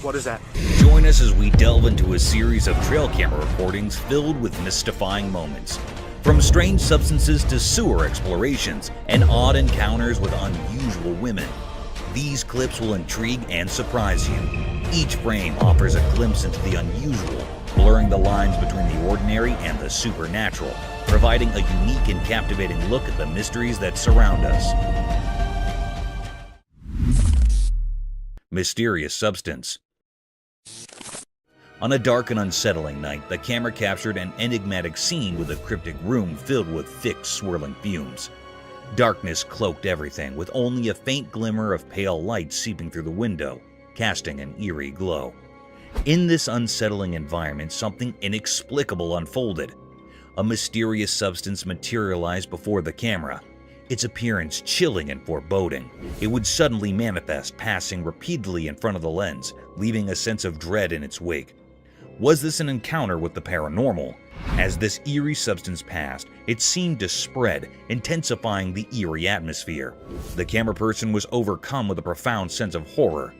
What is that? Join us as we delve into a series of trail camera recordings filled with mystifying moments. From strange substances to sewer explorations and odd encounters with unusual women. These clips will intrigue and surprise you. Each frame offers a glimpse into the unusual, blurring the lines between the ordinary and the supernatural, providing a unique and captivating look at the mysteries that surround us. Mysterious substance. On a dark and unsettling night, the camera captured an enigmatic scene with a cryptic room filled with thick, swirling fumes. Darkness cloaked everything, with only a faint glimmer of pale light seeping through the window, casting an eerie glow. In this unsettling environment, something inexplicable unfolded. A mysterious substance materialized before the camera, its appearance chilling and foreboding. It would suddenly manifest, passing repeatedly in front of the lens, leaving a sense of dread in its wake. Was this an encounter with the paranormal? As this eerie substance passed, it seemed to spread, intensifying the eerie atmosphere. The camera person was overcome with a profound sense of horror.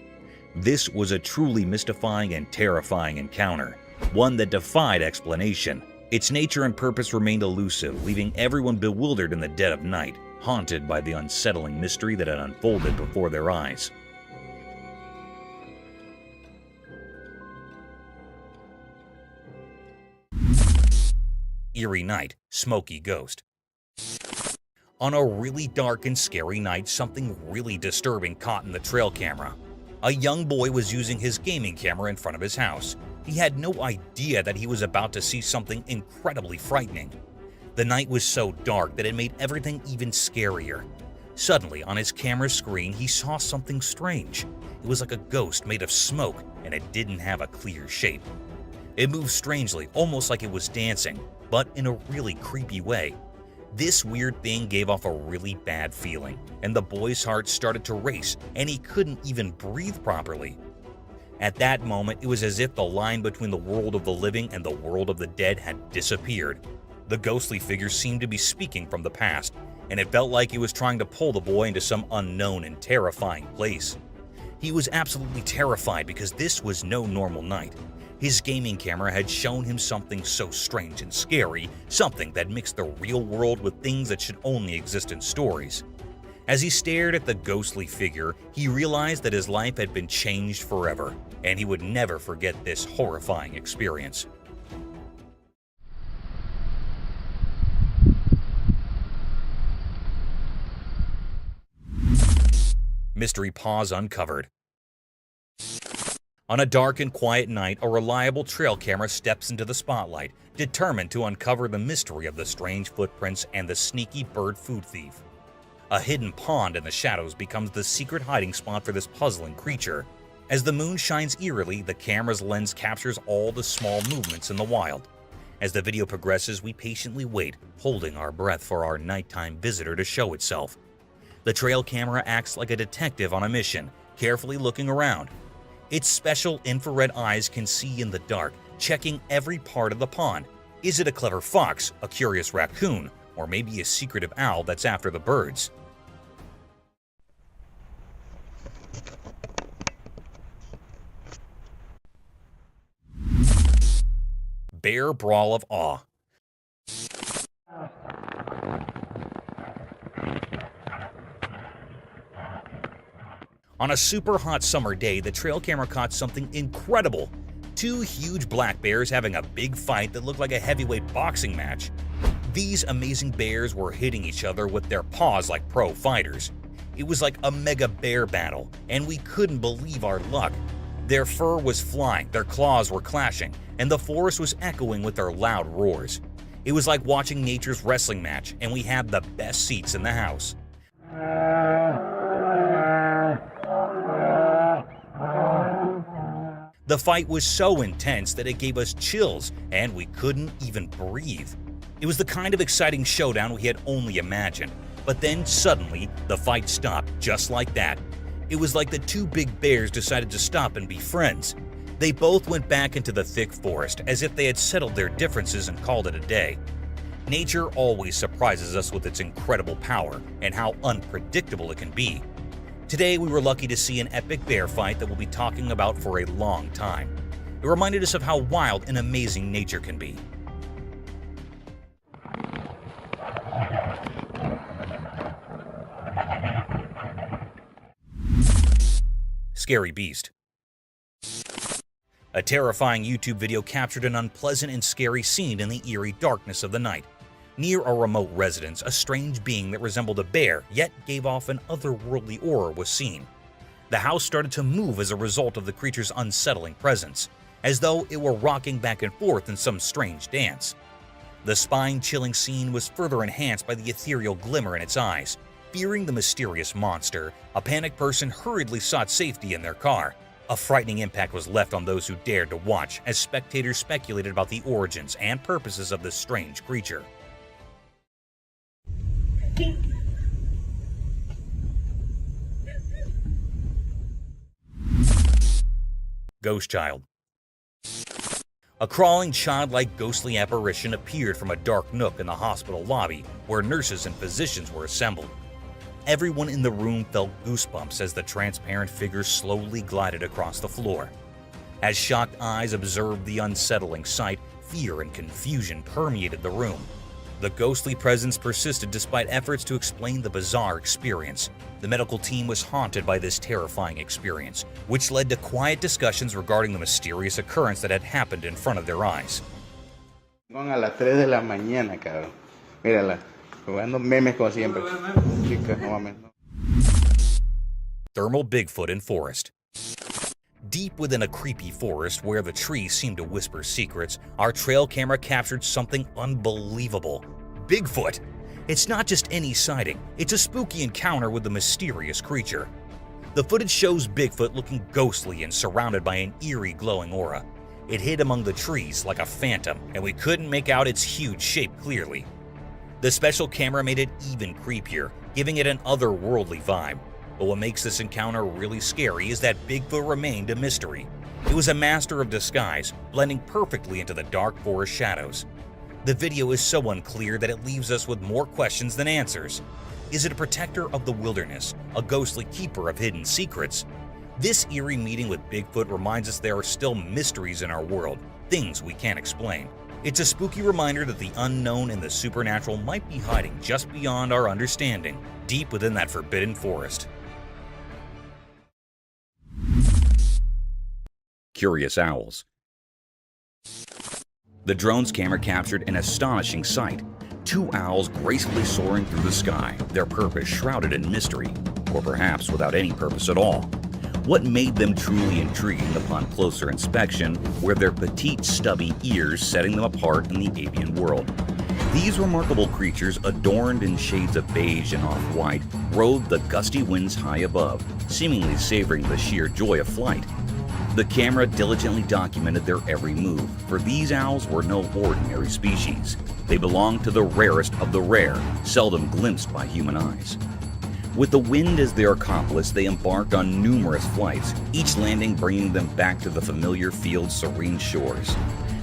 This was a truly mystifying and terrifying encounter, one that defied explanation. Its nature and purpose remained elusive, leaving everyone bewildered in the dead of night, haunted by the unsettling mystery that had unfolded before their eyes. Eerie night, smoky ghost. On a really dark and scary night, something really disturbing caught in the trail camera. A young boy was using his gaming camera in front of his house. He had no idea that he was about to see something incredibly frightening. The night was so dark that it made everything even scarier. Suddenly, on his camera screen, he saw something strange. It was like a ghost made of smoke, and it didn't have a clear shape. It moved strangely, almost like it was dancing, but in a really creepy way. This weird thing gave off a really bad feeling, and the boy's heart started to race, and he couldn't even breathe properly. At that moment, it was as if the line between the world of the living and the world of the dead had disappeared. The ghostly figure seemed to be speaking from the past, and it felt like it was trying to pull the boy into some unknown and terrifying place. He was absolutely terrified because this was no normal night. His gaming camera had shown him something so strange and scary, something that mixed the real world with things that should only exist in stories. As he stared at the ghostly figure, he realized that his life had been changed forever, and he would never forget this horrifying experience. Mystery paws uncovered. On a dark and quiet night, a reliable trail camera steps into the spotlight, determined to uncover the mystery of the strange footprints and the sneaky bird food thief. A hidden pond in the shadows becomes the secret hiding spot for this puzzling creature. As the moon shines eerily, the camera's lens captures all the small movements in the wild. As the video progresses, we patiently wait, holding our breath for our nighttime visitor to show itself. The trail camera acts like a detective on a mission, carefully looking around. Its special infrared eyes can see in the dark, checking every part of the pond. Is it a clever fox, a curious raccoon, or maybe a secretive owl that's after the birds? Bear brawl of awe. On a super hot summer day, the trail camera caught something incredible. Two huge black bears having a big fight that looked like a heavyweight boxing match. These amazing bears were hitting each other with their paws like pro fighters. It was like a mega bear battle, and we couldn't believe our luck. Their fur was flying, their claws were clashing, and the forest was echoing with their loud roars. It was like watching nature's wrestling match, and we had the best seats in the house. The fight was so intense that it gave us chills, and we couldn't even breathe. It was the kind of exciting showdown we had only imagined. But then suddenly, the fight stopped just like that. It was like the two big bears decided to stop and be friends. They both went back into the thick forest as if they had settled their differences and called it a day. Nature always surprises us with its incredible power and how unpredictable it can be. Today, we were lucky to see an epic bear fight that we'll be talking about for a long time. It reminded us of how wild and amazing nature can be. Scary beast. A terrifying YouTube video captured an unpleasant and scary scene in the eerie darkness of the night. Near a remote residence, a strange being that resembled a bear yet gave off an otherworldly aura was seen. The house started to move as a result of the creature's unsettling presence, as though it were rocking back and forth in some strange dance. The spine-chilling scene was further enhanced by the ethereal glimmer in its eyes. Fearing the mysterious monster, a panicked person hurriedly sought safety in their car. A frightening impact was left on those who dared to watch as spectators speculated about the origins and purposes of this strange creature. Ghost Child. A crawling, childlike, ghostly apparition appeared from a dark nook in the hospital lobby where nurses and physicians were assembled. Everyone in the room felt goosebumps as the transparent figure slowly glided across the floor. As shocked eyes observed the unsettling sight, fear and confusion permeated the room. The ghostly presence persisted despite efforts to explain the bizarre experience. The medical team was haunted by this terrifying experience, which led to quiet discussions regarding the mysterious occurrence that had happened in front of their eyes. A las 3 de la mañana, cabrón. Mírala, jugando memes como siempre. Chicas, no mames. Thermal Bigfoot in forest. Deep within a creepy forest where the trees seemed to whisper secrets, our trail camera captured something unbelievable. Bigfoot! It's not just any sighting, it's a spooky encounter with the mysterious creature. The footage shows Bigfoot looking ghostly and surrounded by an eerie glowing aura. It hid among the trees like a phantom, and we couldn't make out its huge shape clearly. The special camera made it even creepier, giving it an otherworldly vibe. But what makes this encounter really scary is that Bigfoot remained a mystery. It was a master of disguise, blending perfectly into the dark forest shadows. The video is so unclear that it leaves us with more questions than answers. Is it a protector of the wilderness, a ghostly keeper of hidden secrets? This eerie meeting with Bigfoot reminds us there are still mysteries in our world, things we can't explain. It's a spooky reminder that the unknown and the supernatural might be hiding just beyond our understanding, deep within that forbidden forest. Curious owls. The drone's camera captured an astonishing sight. 2 owls gracefully soaring through the sky, their purpose shrouded in mystery, or perhaps without any purpose at all. What made them truly intriguing upon closer inspection were their petite, stubby ears setting them apart in the avian world. These remarkable creatures, adorned in shades of beige and off-white, rode the gusty winds high above, seemingly savoring the sheer joy of flight. The camera diligently documented their every move, for these owls were no ordinary species. They belonged to the rarest of the rare, seldom glimpsed by human eyes. With the wind as their accomplice, they embarked on numerous flights, each landing bringing them back to the familiar field's serene shores.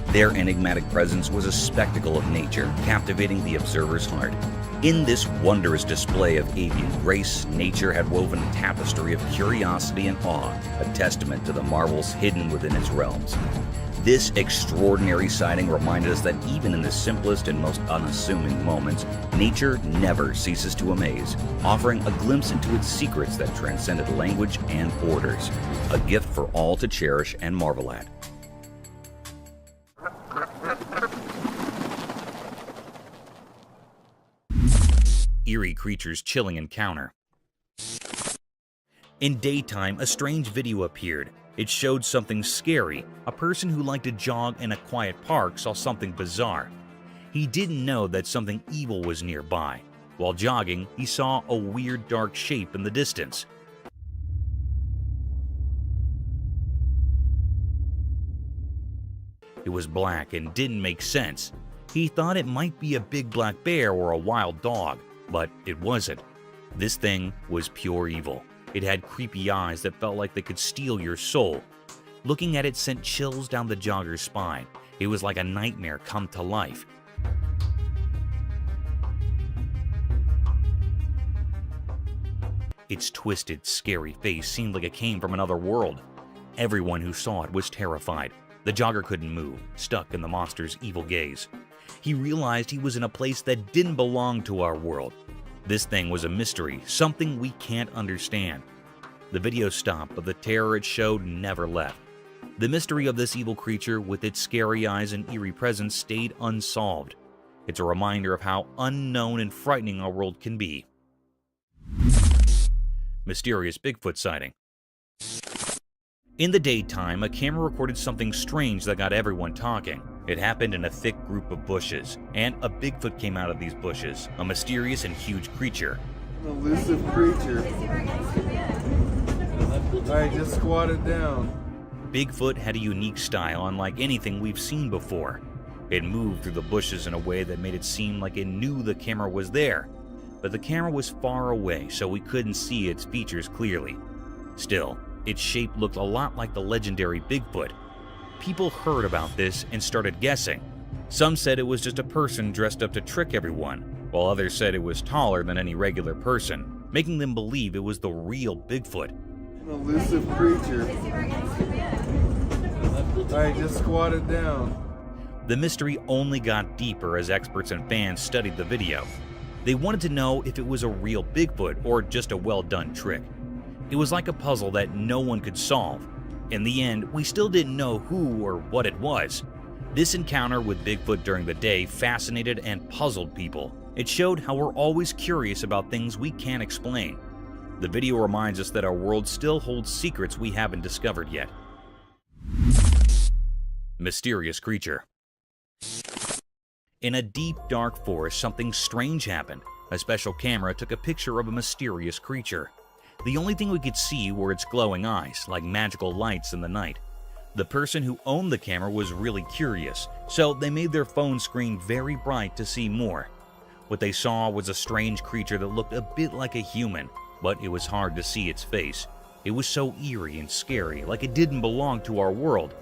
Their enigmatic presence was a spectacle of nature, captivating the observer's heart. In this wondrous display of avian grace, nature had woven a tapestry of curiosity and awe, a testament to the marvels hidden within its realms. This extraordinary sighting reminded us that even in the simplest and most unassuming moments, nature never ceases to amaze, offering a glimpse into its secrets that transcended language and borders, a gift for all to cherish and marvel at. Eerie creature's chilling encounter. In daytime, a strange video appeared. It showed something scary. A person who liked to jog in a quiet park saw something bizarre. He didn't know that something evil was nearby. While jogging, he saw a weird dark shape in the distance. It was black and didn't make sense. He thought it might be a big black bear or a wild dog, but it wasn't. This thing was pure evil. It had creepy eyes that felt like they could steal your soul. Looking at it sent chills down the jogger's spine. It was like a nightmare come to life. Its twisted, scary face seemed like it came from another world. Everyone who saw it was terrified. The jogger couldn't move, stuck in the monster's evil gaze. He realized he was in a place that didn't belong to our world. This thing was a mystery, something we can't understand. The video stopped, but the terror it showed never left. The mystery of this evil creature with its scary eyes and eerie presence stayed unsolved. It's a reminder of how unknown and frightening our world can be. Mysterious Bigfoot sighting. In the daytime, a camera recorded something strange that got everyone talking. It happened in a thick group of bushes, and a Bigfoot came out of these bushes, a mysterious and huge creature. An elusive creature. Alright, just squat it down. Bigfoot had a unique style unlike anything we've seen before. It moved through the bushes in a way that made it seem like it knew the camera was there, but the camera was far away, so we couldn't see its features clearly. Still, its shape looked a lot like the legendary Bigfoot. People heard about this and started guessing. Some said it was just a person dressed up to trick everyone, while others said it was taller than any regular person, making them believe it was the real Bigfoot. An elusive creature. Alright, just squat it down. The mystery only got deeper as experts and fans studied the video. They wanted to know if it was a real Bigfoot or just a well-done trick. It was like a puzzle that no one could solve. In the end, we still didn't know who or what it was. This encounter with Bigfoot during the day fascinated and puzzled people. It showed how we're always curious about things we can't explain. The video reminds us that our world still holds secrets we haven't discovered yet. Mysterious creature. In a deep, dark forest, something strange happened. A special camera took a picture of a mysterious creature. The only thing we could see were its glowing eyes, like magical lights in the night. The person who owned the camera was really curious, so they made their phone screen very bright to see more. What they saw was a strange creature that looked a bit like a human, but it was hard to see its face. It was so eerie and scary, like it didn't belong to our world.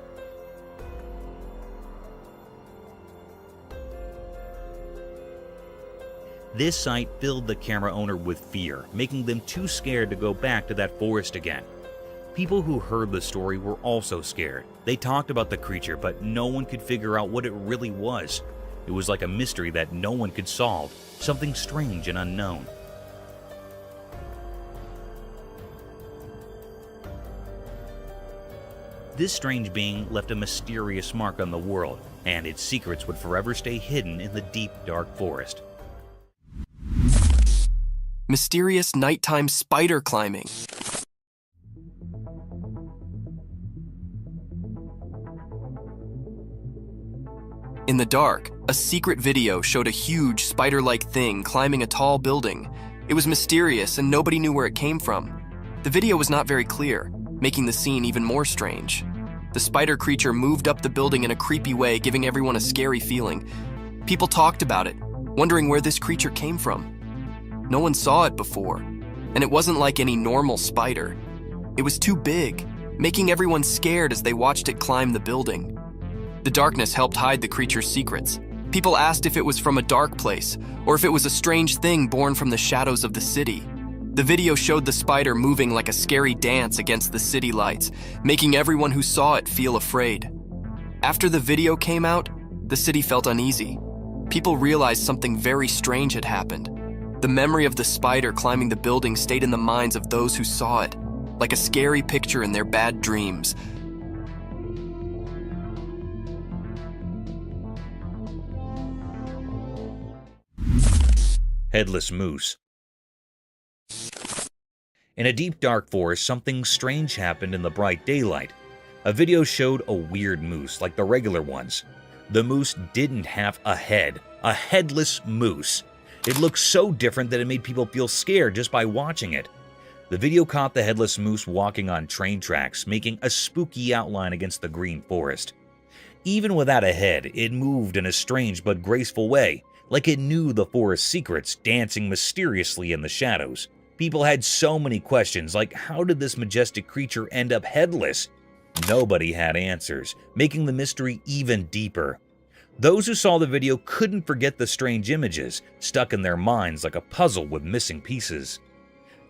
This sight filled the camera owner with fear, making them too scared to go back to that forest again. People who heard the story were also scared. They talked about the creature, but no one could figure out what it really was. It was like a mystery that no one could solve, something strange and unknown. This strange being left a mysterious mark on the world, and its secrets would forever stay hidden in the deep, dark forest. Mysterious nighttime spider climbing. In the dark, a secret video showed a huge spider-like thing climbing a tall building. It was mysterious and nobody knew where it came from. The video was not very clear, making the scene even more strange. The spider creature moved up the building in a creepy way, giving everyone a scary feeling. People talked about it, wondering where this creature came from. No one saw it before, and it wasn't like any normal spider. It was too big, making everyone scared as they watched it climb the building. The darkness helped hide the creature's secrets. People asked if it was from a dark place, or if it was a strange thing born from the shadows of the city. The video showed the spider moving like a scary dance against the city lights, making everyone who saw it feel afraid. After the video came out, the city felt uneasy. People realized something very strange had happened. The memory of the spider climbing the building stayed in the minds of those who saw it, like a scary picture in their bad dreams. Headless moose. In a deep, dark forest, something strange happened in the bright daylight. A video showed a weird moose, like the regular ones. The moose didn't have a head. A headless moose. It looked so different that it made people feel scared just by watching it. The video caught the headless moose walking on train tracks, making a spooky outline against the green forest. Even without a head, it moved in a strange but graceful way, like it knew the forest's secrets, dancing mysteriously in the shadows. People had so many questions, like how did this majestic creature end up headless? Nobody had answers, making the mystery even deeper. Those who saw the video couldn't forget the strange images, stuck in their minds like a puzzle with missing pieces.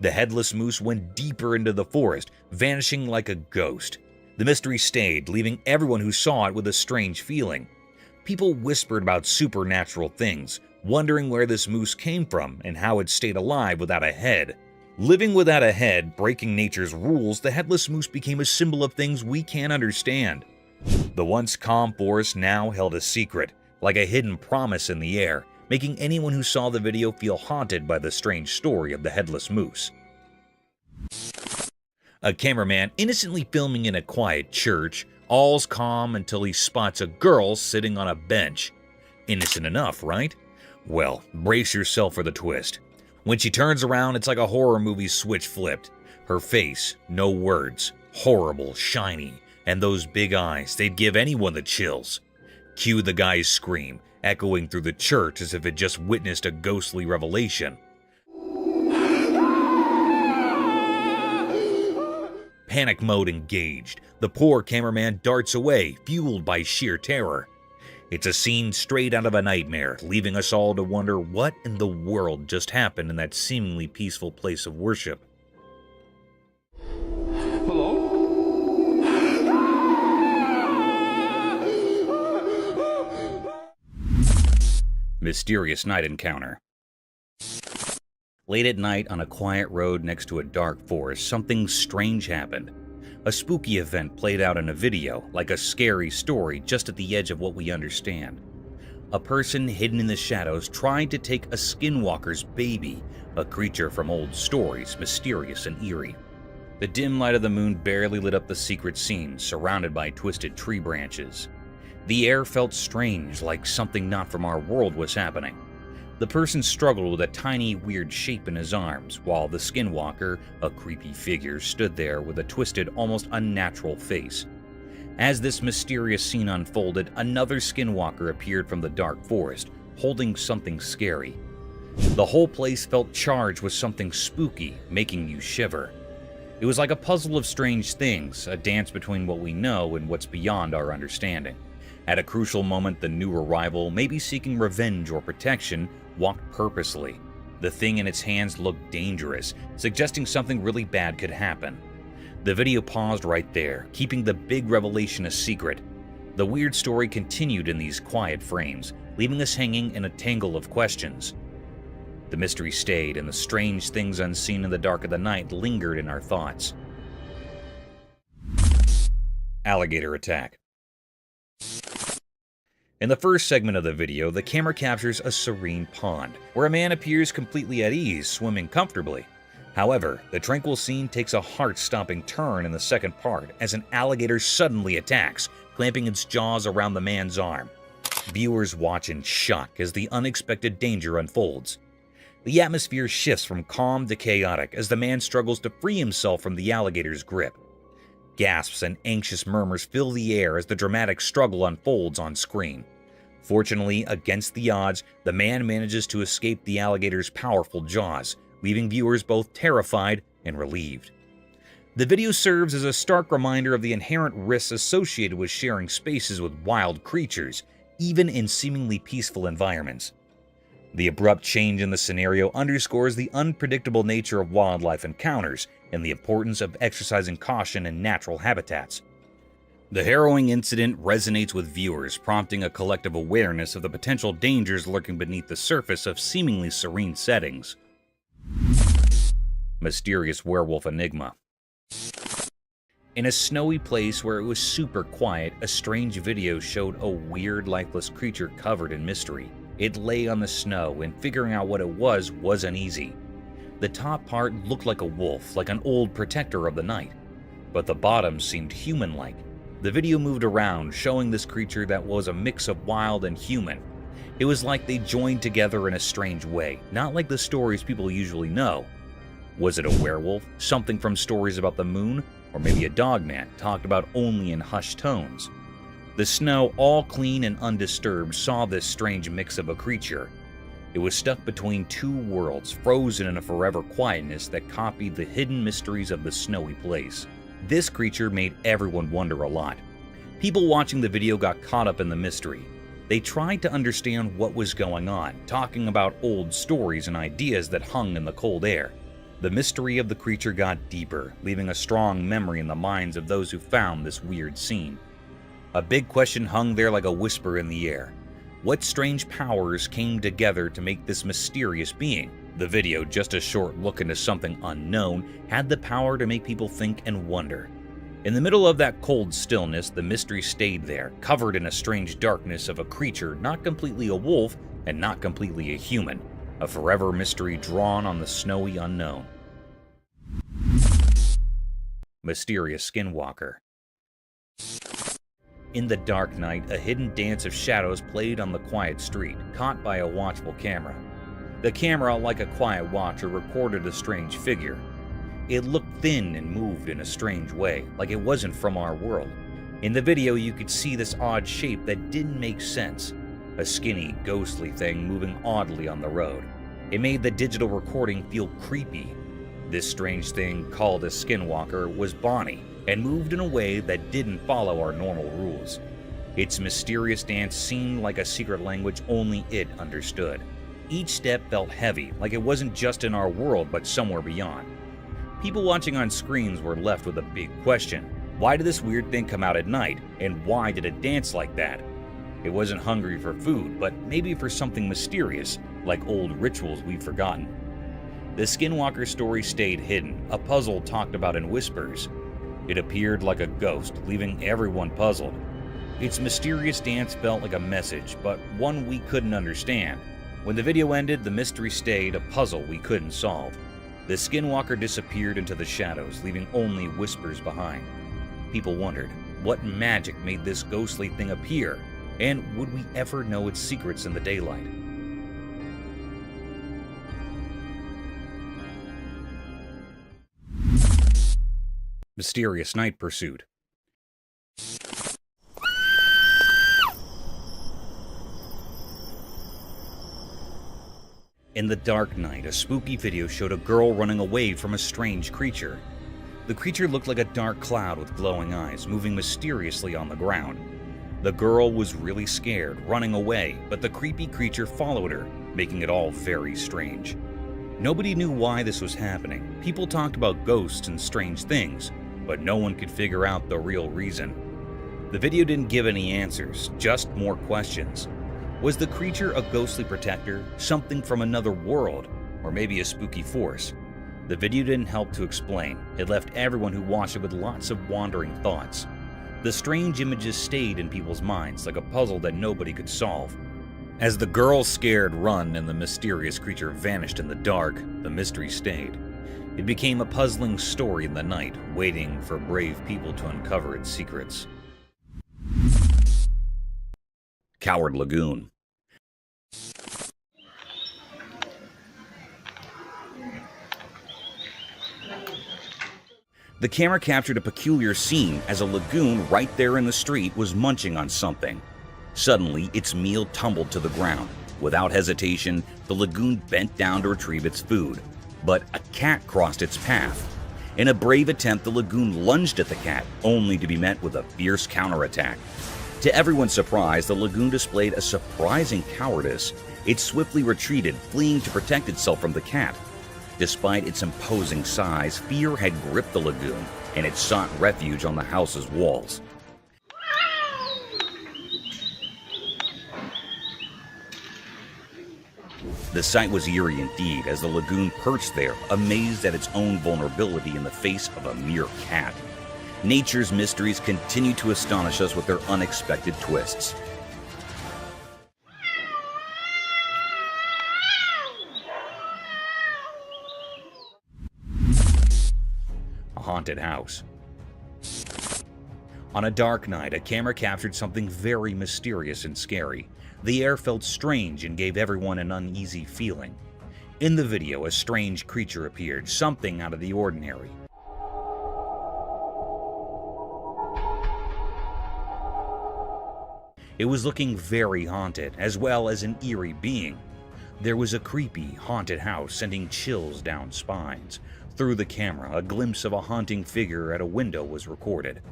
The headless moose went deeper into the forest, vanishing like a ghost. The mystery stayed, leaving everyone who saw it with a strange feeling. People whispered about supernatural things, wondering where this moose came from and how it stayed alive without a head. Living without a head, breaking nature's rules, the headless moose became a symbol of things we can't understand. The once calm forest now held a secret, like a hidden promise in the air, making anyone who saw the video feel haunted by the strange story of the headless moose. A cameraman innocently filming in a quiet church, all's calm until he spots a girl sitting on a bench. Innocent enough, right? Well, brace yourself for the twist. When she turns around, it's like a horror movie switch flipped. Her face, no words, horrible, shiny, and those big eyes, they'd give anyone the chills. Cue the guy's scream, echoing through the church as if it just witnessed a ghostly revelation. Panic mode engaged. The poor cameraman darts away, fueled by sheer terror. It's a scene straight out of a nightmare, leaving us all to wonder what in the world just happened in that seemingly peaceful place of worship. Hello? Mysterious night encounter. Late at night on a quiet road next to a dark forest, something strange happened. A spooky event played out in a video, like a scary story just at the edge of what we understand. A person hidden in the shadows tried to take a skinwalker's baby, a creature from old stories, mysterious and eerie. The dim light of the moon barely lit up the secret scene, surrounded by twisted tree branches. The air felt strange, like something not from our world was happening. The person struggled with a tiny, weird shape in his arms, while the skinwalker, a creepy figure, stood there with a twisted, almost unnatural face. As this mysterious scene unfolded, another skinwalker appeared from the dark forest, holding something scary. The whole place felt charged with something spooky, making you shiver. It was like a puzzle of strange things, a dance between what we know and what's beyond our understanding. At a crucial moment, the new arrival, maybe seeking revenge or protection, walked purposely. The thing in its hands looked dangerous, suggesting something really bad could happen. The video paused right there, keeping the big revelation a secret. The weird story continued in these quiet frames, leaving us hanging in a tangle of questions. The mystery stayed, and the strange things unseen in the dark of the night lingered in our thoughts. Alligator attack. In the first segment of the video, the camera captures a serene pond, where a man appears completely at ease, swimming comfortably. However, the tranquil scene takes a heart-stopping turn in the second part as an alligator suddenly attacks, clamping its jaws around the man's arm. Viewers watch in shock as the unexpected danger unfolds. The atmosphere shifts from calm to chaotic as the man struggles to free himself from the alligator's grip. Gasps and anxious murmurs fill the air as the dramatic struggle unfolds on screen. Fortunately, against the odds, the man manages to escape the alligator's powerful jaws, leaving viewers both terrified and relieved. The video serves as a stark reminder of the inherent risks associated with sharing spaces with wild creatures, even in seemingly peaceful environments. The abrupt change in the scenario underscores the unpredictable nature of wildlife encounters and the importance of exercising caution in natural habitats. The harrowing incident resonates with viewers, prompting a collective awareness of the potential dangers lurking beneath the surface of seemingly serene settings. Mysterious werewolf enigma. In a snowy place where it was super quiet, a strange video showed a weird, lifeless creature covered in mystery. It lay on the snow, and figuring out what it was wasn't easy. The top part looked like a wolf, like an old protector of the night, but the bottom seemed human-like. The video moved around, showing this creature that was a mix of wild and human. It was like they joined together in a strange way, not like the stories people usually know. Was it a werewolf, something from stories about the moon, or maybe a dogman talked about only in hushed tones? The snow, all clean and undisturbed, saw this strange mix of a creature. It was stuck between two worlds, frozen in a forever quietness that copied the hidden mysteries of the snowy place. This creature made everyone wonder a lot. People watching the video got caught up in the mystery. They tried to understand what was going on, talking about old stories and ideas that hung in the cold air. The mystery of the creature got deeper, leaving a strong memory in the minds of those who found this weird scene. A big question hung there like a whisper in the air. What strange powers came together to make this mysterious being? The video, just a short look into something unknown, had the power to make people think and wonder. In the middle of that cold stillness, the mystery stayed there, covered in a strange darkness of a creature not completely a wolf and not completely a human. A forever mystery drawn on the snowy unknown. Mysterious Skinwalker. In the dark night, a hidden dance of shadows played on the quiet street, caught by a watchful camera. The camera, like a quiet watcher, recorded a strange figure. It looked thin and moved in a strange way, like it wasn't from our world. In the video, you could see this odd shape that didn't make sense. A skinny, ghostly thing moving oddly on the road. It made the digital recording feel creepy. This strange thing, called a skinwalker, was Bonnie, and moved in a way that didn't follow our normal rules. Its mysterious dance seemed like a secret language only it understood. Each step felt heavy, like it wasn't just in our world but somewhere beyond. People watching on screens were left with a big question. Why did this weird thing come out at night, and why did it dance like that? It wasn't hungry for food, but maybe for something mysterious, like old rituals we've forgotten. The Skinwalker story stayed hidden, a puzzle talked about in whispers. It appeared like a ghost, leaving everyone puzzled. Its mysterious dance felt like a message, but one we couldn't understand. When the video ended, the mystery stayed, a puzzle we couldn't solve. The Skinwalker disappeared into the shadows, leaving only whispers behind. People wondered, what magic made this ghostly thing appear? And would we ever know its secrets in the daylight? Mysterious Night Pursuit. In the dark night, a spooky video showed a girl running away from a strange creature. The creature looked like a dark cloud with glowing eyes, moving mysteriously on the ground. The girl was really scared, running away, but the creepy creature followed her, making it all very strange. Nobody knew why this was happening. People talked about ghosts and strange things, but no one could figure out the real reason. The video didn't give any answers, just more questions. Was the creature a ghostly protector, something from another world, or maybe a spooky force? The video didn't help to explain. It left everyone who watched it with lots of wandering thoughts. The strange images stayed in people's minds like a puzzle that nobody could solve. As the girl's scared run and the mysterious creature vanished in the dark, the mystery stayed. It became a puzzling story in the night, waiting for brave people to uncover its secrets. Coward Lagoon. The camera captured a peculiar scene as a lagoon right there in the street was munching on something. Suddenly, its meal tumbled to the ground. Without hesitation, the lagoon bent down to retrieve its food. But a cat crossed its path. In a brave attempt, the lagoon lunged at the cat, only to be met with a fierce counterattack. To everyone's surprise, the lagoon displayed a surprising cowardice. It swiftly retreated, fleeing to protect itself from the cat. Despite its imposing size, fear had gripped the lagoon, and it sought refuge on the house's walls. The sight was eerie indeed, as the lagoon perched there, amazed at its own vulnerability in the face of a mere cat. Nature's mysteries continue to astonish us with their unexpected twists. A haunted house. On a dark night, a camera captured something very mysterious and scary. The air felt strange and gave everyone an uneasy feeling. In the video, a strange creature appeared, something out of the ordinary. It was looking very haunted, as well as an eerie being. There was a creepy, haunted house sending chills down spines. Through the camera, a glimpse of a haunting figure at a window was recorded.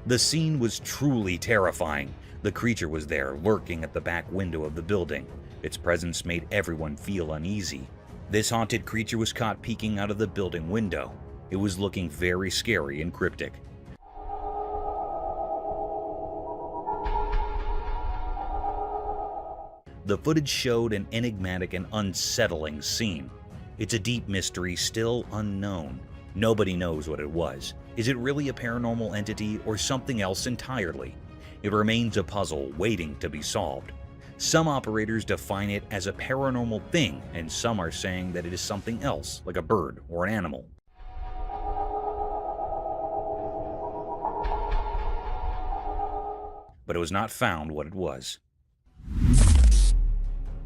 The scene was truly terrifying. The creature was there, lurking at the back window of the building. Its presence made everyone feel uneasy. This haunted creature was caught peeking out of the building window. It was looking very scary and cryptic. The footage showed an enigmatic and unsettling scene. It's a deep mystery still unknown. Nobody knows what it was. Is it really a paranormal entity or something else entirely? It remains a puzzle waiting to be solved. Some operators define it as a paranormal thing, and some are saying that it is something else, like a bird or an animal. But it was not found what it was.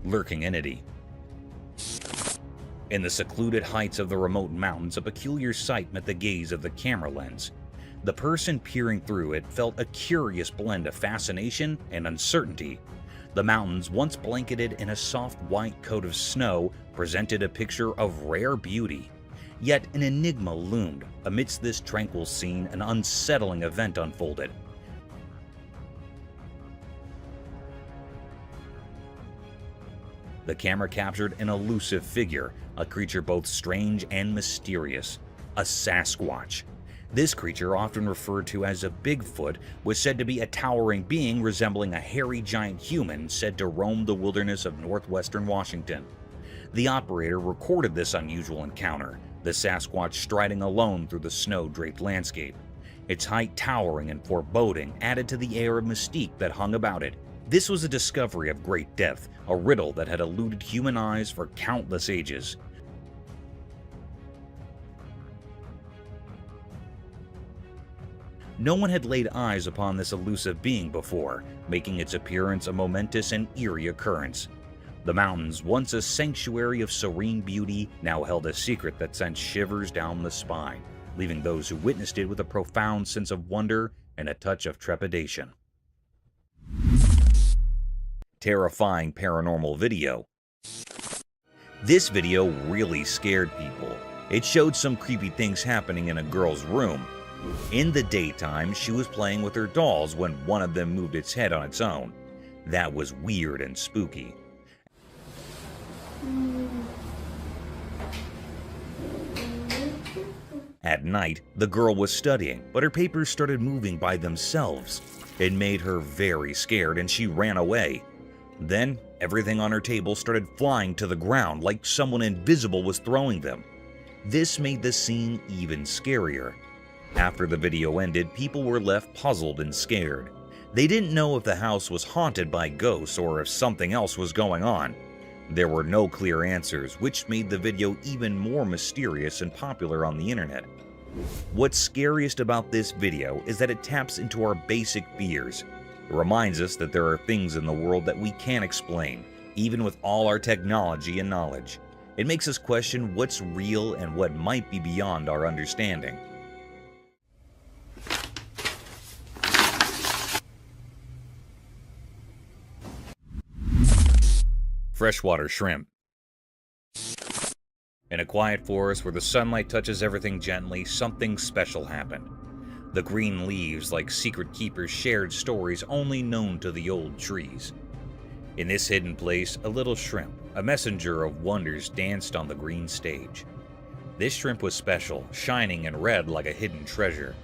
Lurking entity. In the secluded heights of the remote mountains, a peculiar sight met the gaze of the camera lens. The person peering through it felt a curious blend of fascination and uncertainty. The mountains, once blanketed in a soft white coat of snow, presented a picture of rare beauty. Yet an enigma loomed. Amidst this tranquil scene, an unsettling event unfolded. The camera captured an elusive figure, a creature both strange and mysterious, a Sasquatch. This creature, often referred to as a Bigfoot, was said to be a towering being resembling a hairy giant human said to roam the wilderness of northwestern Washington. The operator recorded this unusual encounter, the Sasquatch striding alone through the snow-draped landscape. Its height towering and foreboding added to the air of mystique that hung about it. This was a discovery of great depth, a riddle that had eluded human eyes for countless ages. No one had laid eyes upon this elusive being before, making its appearance a momentous and eerie occurrence. The mountains, once a sanctuary of serene beauty, now held a secret that sent shivers down the spine, leaving those who witnessed it with a profound sense of wonder and a touch of trepidation. Terrifying paranormal video. This video really scared people. It showed some creepy things happening in a girl's room. In the daytime, she was playing with her dolls when one of them moved its head on its own. That was weird and spooky. At night, the girl was studying, but her papers started moving by themselves. It made her very scared and she ran away. Then, everything on her table started flying to the ground like someone invisible was throwing them. This made the scene even scarier. After the video ended, people were left puzzled and scared. They didn't know if the house was haunted by ghosts or if something else was going on. There were no clear answers, which made the video even more mysterious and popular on the internet. What's scariest about this video is that it taps into our basic fears. It reminds us that there are things in the world that we can't explain, even with all our technology and knowledge. It makes us question what's real and what might be beyond our understanding. Freshwater shrimp. In a quiet forest where the sunlight touches everything gently, something special happened. The green leaves, like secret keepers, shared stories only known to the old trees. In this hidden place, a little shrimp, a messenger of wonders, danced on the green stage. This shrimp was special, shining and red like a hidden treasure.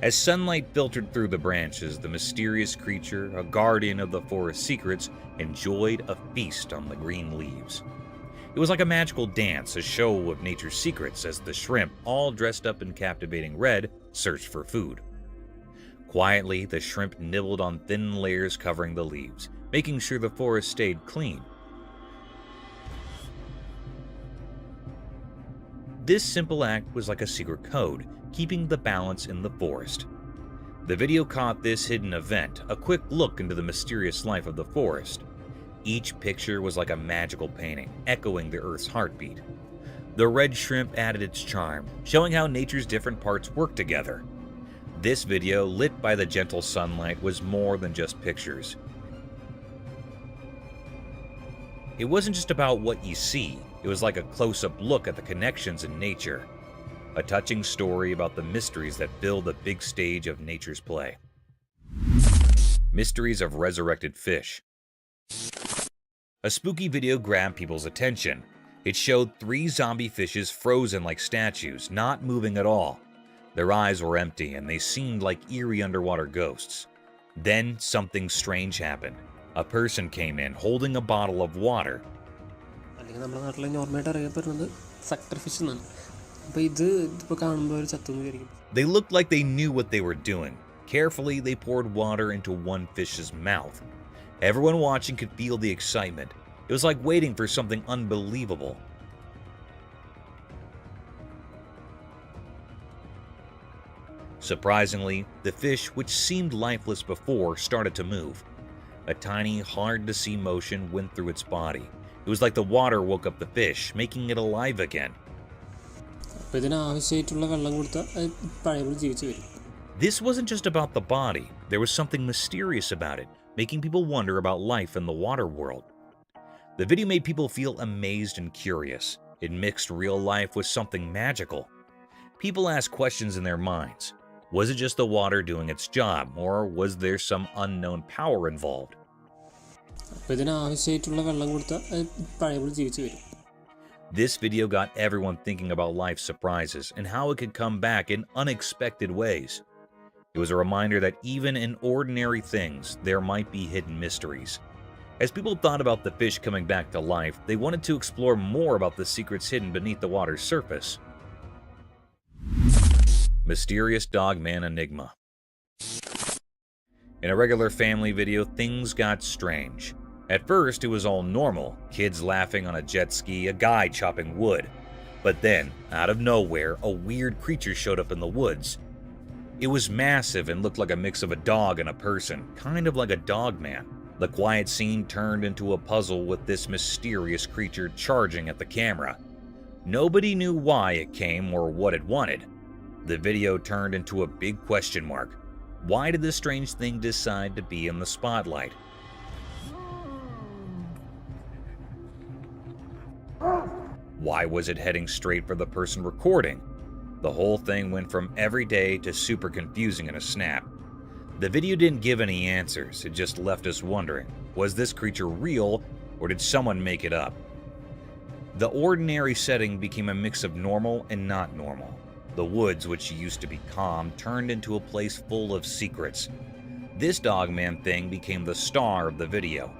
As sunlight filtered through the branches, the mysterious creature, a guardian of the forest's secrets, enjoyed a feast on the green leaves. It was like a magical dance, a show of nature's secrets as the shrimp, all dressed up in captivating red, searched for food. Quietly, the shrimp nibbled on thin layers covering the leaves, making sure the forest stayed clean. This simple act was like a secret code, keeping the balance in the forest. The video caught this hidden event, a quick look into the mysterious life of the forest. Each picture was like a magical painting, echoing the Earth's heartbeat. The red shrimp added its charm, showing how nature's different parts work together. This video, lit by the gentle sunlight, was more than just pictures. It wasn't just about what you see, it was like a close-up look at the connections in nature. A touching story about the mysteries that fill the big stage of nature's play. Mysteries of resurrected fish. A spooky video grabbed people's attention. It showed 3 zombie fishes frozen like statues, not moving at all. Their eyes were empty and they seemed like eerie underwater ghosts. Then something strange happened. A person came in holding a bottle of water. They looked like they knew what they were doing. Carefully, they poured water into one fish's mouth. Everyone watching could feel the excitement. It was like waiting for something unbelievable. Surprisingly, the fish, which seemed lifeless before, started to move. A tiny, hard-to-see motion went through its body. It was like the water woke up the fish, making it alive again. This wasn't just about the body. There was something mysterious about it, making people wonder about life in the water world. The video made people feel amazed and curious. It mixed real life with something magical. People asked questions in their minds. Was it just the water doing its job, or was there some unknown power involved? This video got everyone thinking about life's surprises and how it could come back in unexpected ways. It was a reminder that even in ordinary things, there might be hidden mysteries. As people thought about the fish coming back to life, they wanted to explore more about the secrets hidden beneath the water's surface. Mysterious Dogman Enigma. In a regular family video, things got strange. At first, it was all normal, kids laughing on a jet ski, a guy chopping wood. But then, out of nowhere, a weird creature showed up in the woods. It was massive and looked like a mix of a dog and a person, kind of like a dogman. The quiet scene turned into a puzzle with this mysterious creature charging at the camera. Nobody knew why it came or what it wanted. The video turned into a big question mark. Why did this strange thing decide to be in the spotlight? Why was it heading straight for the person recording? The whole thing went from everyday to super confusing in a snap. The video didn't give any answers, it just left us wondering, was this creature real or did someone make it up? The ordinary setting became a mix of normal and not normal. The woods, which used to be calm, turned into a place full of secrets. This dogman thing became the star of the video.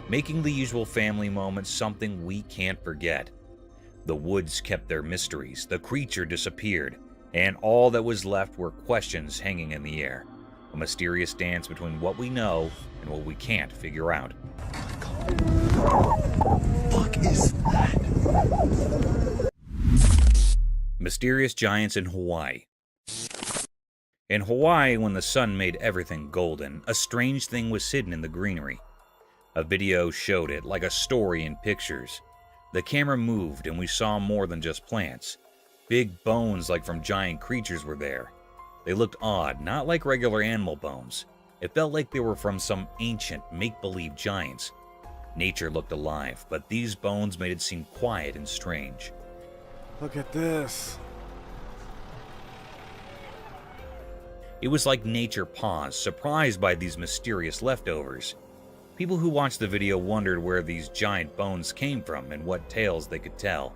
Making the usual family moments something we can't forget. The woods kept their mysteries, the creature disappeared, and all that was left were questions hanging in the air. A mysterious dance between what we know and what we can't figure out. Fuck is that? Mysterious giants in Hawaii. In Hawaii, when the sun made everything golden, a strange thing was hidden in the greenery. A video showed it, like a story in pictures. The camera moved and we saw more than just plants. Big bones like from giant creatures were there. They looked odd, not like regular animal bones. It felt like they were from some ancient, make-believe giants. Nature looked alive, but these bones made it seem quiet and strange. Look at this. It was like nature paused, surprised by these mysterious leftovers. People who watched the video wondered where these giant bones came from and what tales they could tell.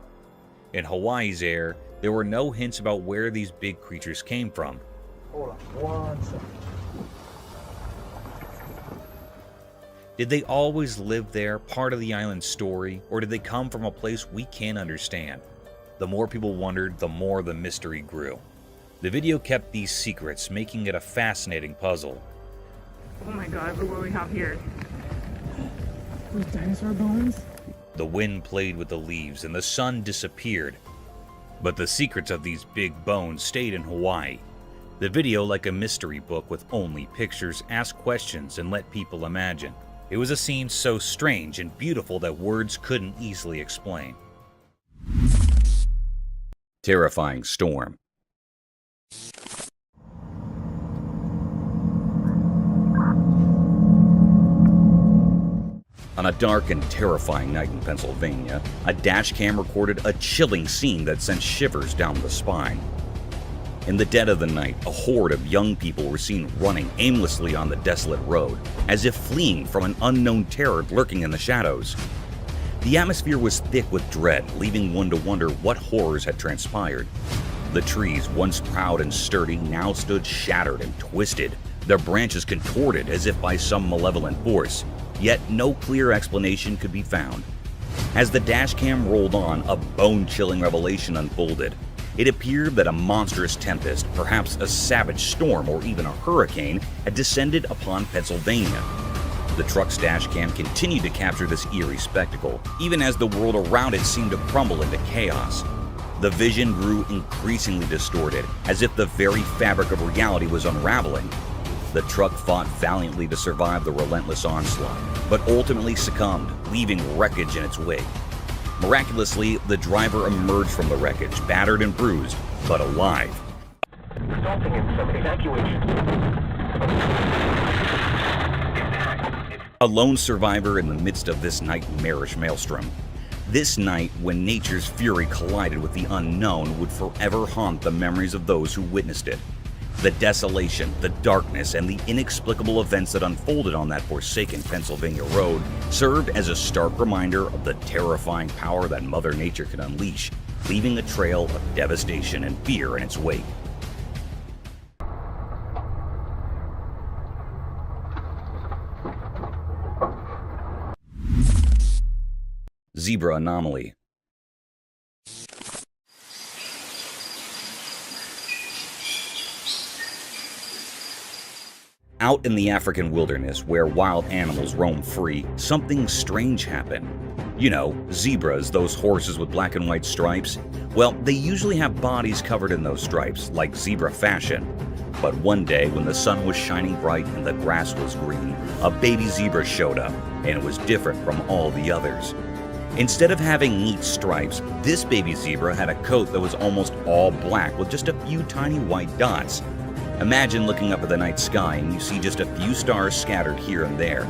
In Hawaii's air, there were no hints about where these big creatures came from. Hold on 1 second. Did they always live there, part of the island's story, or did they come from a place we can't understand? The more people wondered, the more the mystery grew. The video kept these secrets, making it a fascinating puzzle. Oh my god, look what we have here. Those dinosaur bones? The wind played with the leaves and the sun disappeared. But the secrets of these big bones stayed in Hawaii. The video, like a mystery book with only pictures, asked questions and let people imagine. It was a scene so strange and beautiful that words couldn't easily explain. Terrifying storm. On a dark and terrifying night in Pennsylvania, a dash cam recorded a chilling scene that sent shivers down the spine. In the dead of the night, a horde of young people were seen running aimlessly on the desolate road, as if fleeing from an unknown terror lurking in the shadows. The atmosphere was thick with dread, leaving one to wonder what horrors had transpired. The trees, once proud and sturdy, now stood shattered and twisted, their branches contorted as if by some malevolent force, yet no clear explanation could be found. As the dashcam rolled on, a bone-chilling revelation unfolded. It appeared that a monstrous tempest, perhaps a savage storm or even a hurricane, had descended upon Pennsylvania. The truck's dashcam continued to capture this eerie spectacle, even as the world around it seemed to crumble into chaos. The vision grew increasingly distorted, as if the very fabric of reality was unraveling. The truck fought valiantly to survive the relentless onslaught, but ultimately succumbed, leaving wreckage in its wake. Miraculously, the driver emerged from the wreckage, battered and bruised, but alive. Resulting in some evacuation. A lone survivor in the midst of this nightmarish maelstrom. This night, when nature's fury collided with the unknown, would forever haunt the memories of those who witnessed it. The desolation, the darkness, and the inexplicable events that unfolded on that forsaken Pennsylvania road served as a stark reminder of the terrifying power that Mother Nature can unleash, leaving a trail of devastation and fear in its wake. Zebra anomaly. Out in the African wilderness, where wild animals roam free, something strange happened. You know, zebras, those horses with black and white stripes. Well, they usually have bodies covered in those stripes, like zebra fashion. But one day, when the sun was shining bright and the grass was green, a baby zebra showed up, and it was different from all the others. Instead of having neat stripes, this baby zebra had a coat that was almost all black with just a few tiny white dots. Imagine looking up at the night sky and you see just a few stars scattered here and there.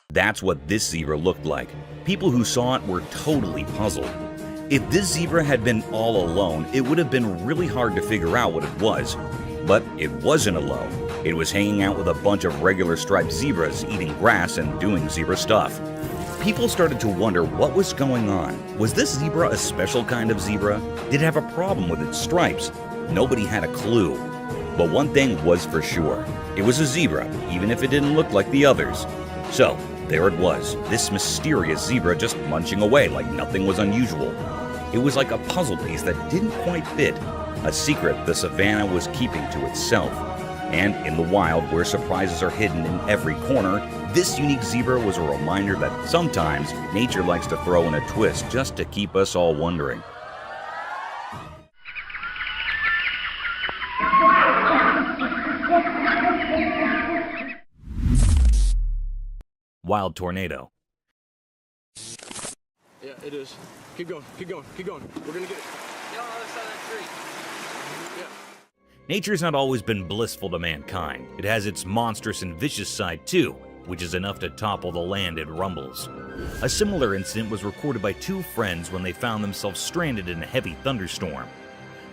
That's what this zebra looked like. People who saw it were totally puzzled. If this zebra had been all alone, it would have been really hard to figure out what it was. But it wasn't alone. It was hanging out with a bunch of regular striped zebras, eating grass and doing zebra stuff. People started to wonder what was going on. Was this zebra a special kind of zebra? Did it have a problem with its stripes? Nobody had a clue. But one thing was for sure. It was a zebra, even if it didn't look like the others. So, there it was, this mysterious zebra just munching away like nothing was unusual. It was like a puzzle piece that didn't quite fit, a secret the savannah was keeping to itself. And in the wild, where surprises are hidden in every corner, this unique zebra was a reminder that sometimes nature likes to throw in a twist just to keep us all wondering. Wild tornado. Yeah, it is. Keep going, keep going, keep going. We're gonna get it. Get on the other side of that tree. Yeah. Nature's not always been blissful to mankind. It has its monstrous and vicious side too, which is enough to topple the land it rumbles. A similar incident was recorded by two friends when they found themselves stranded in a heavy thunderstorm.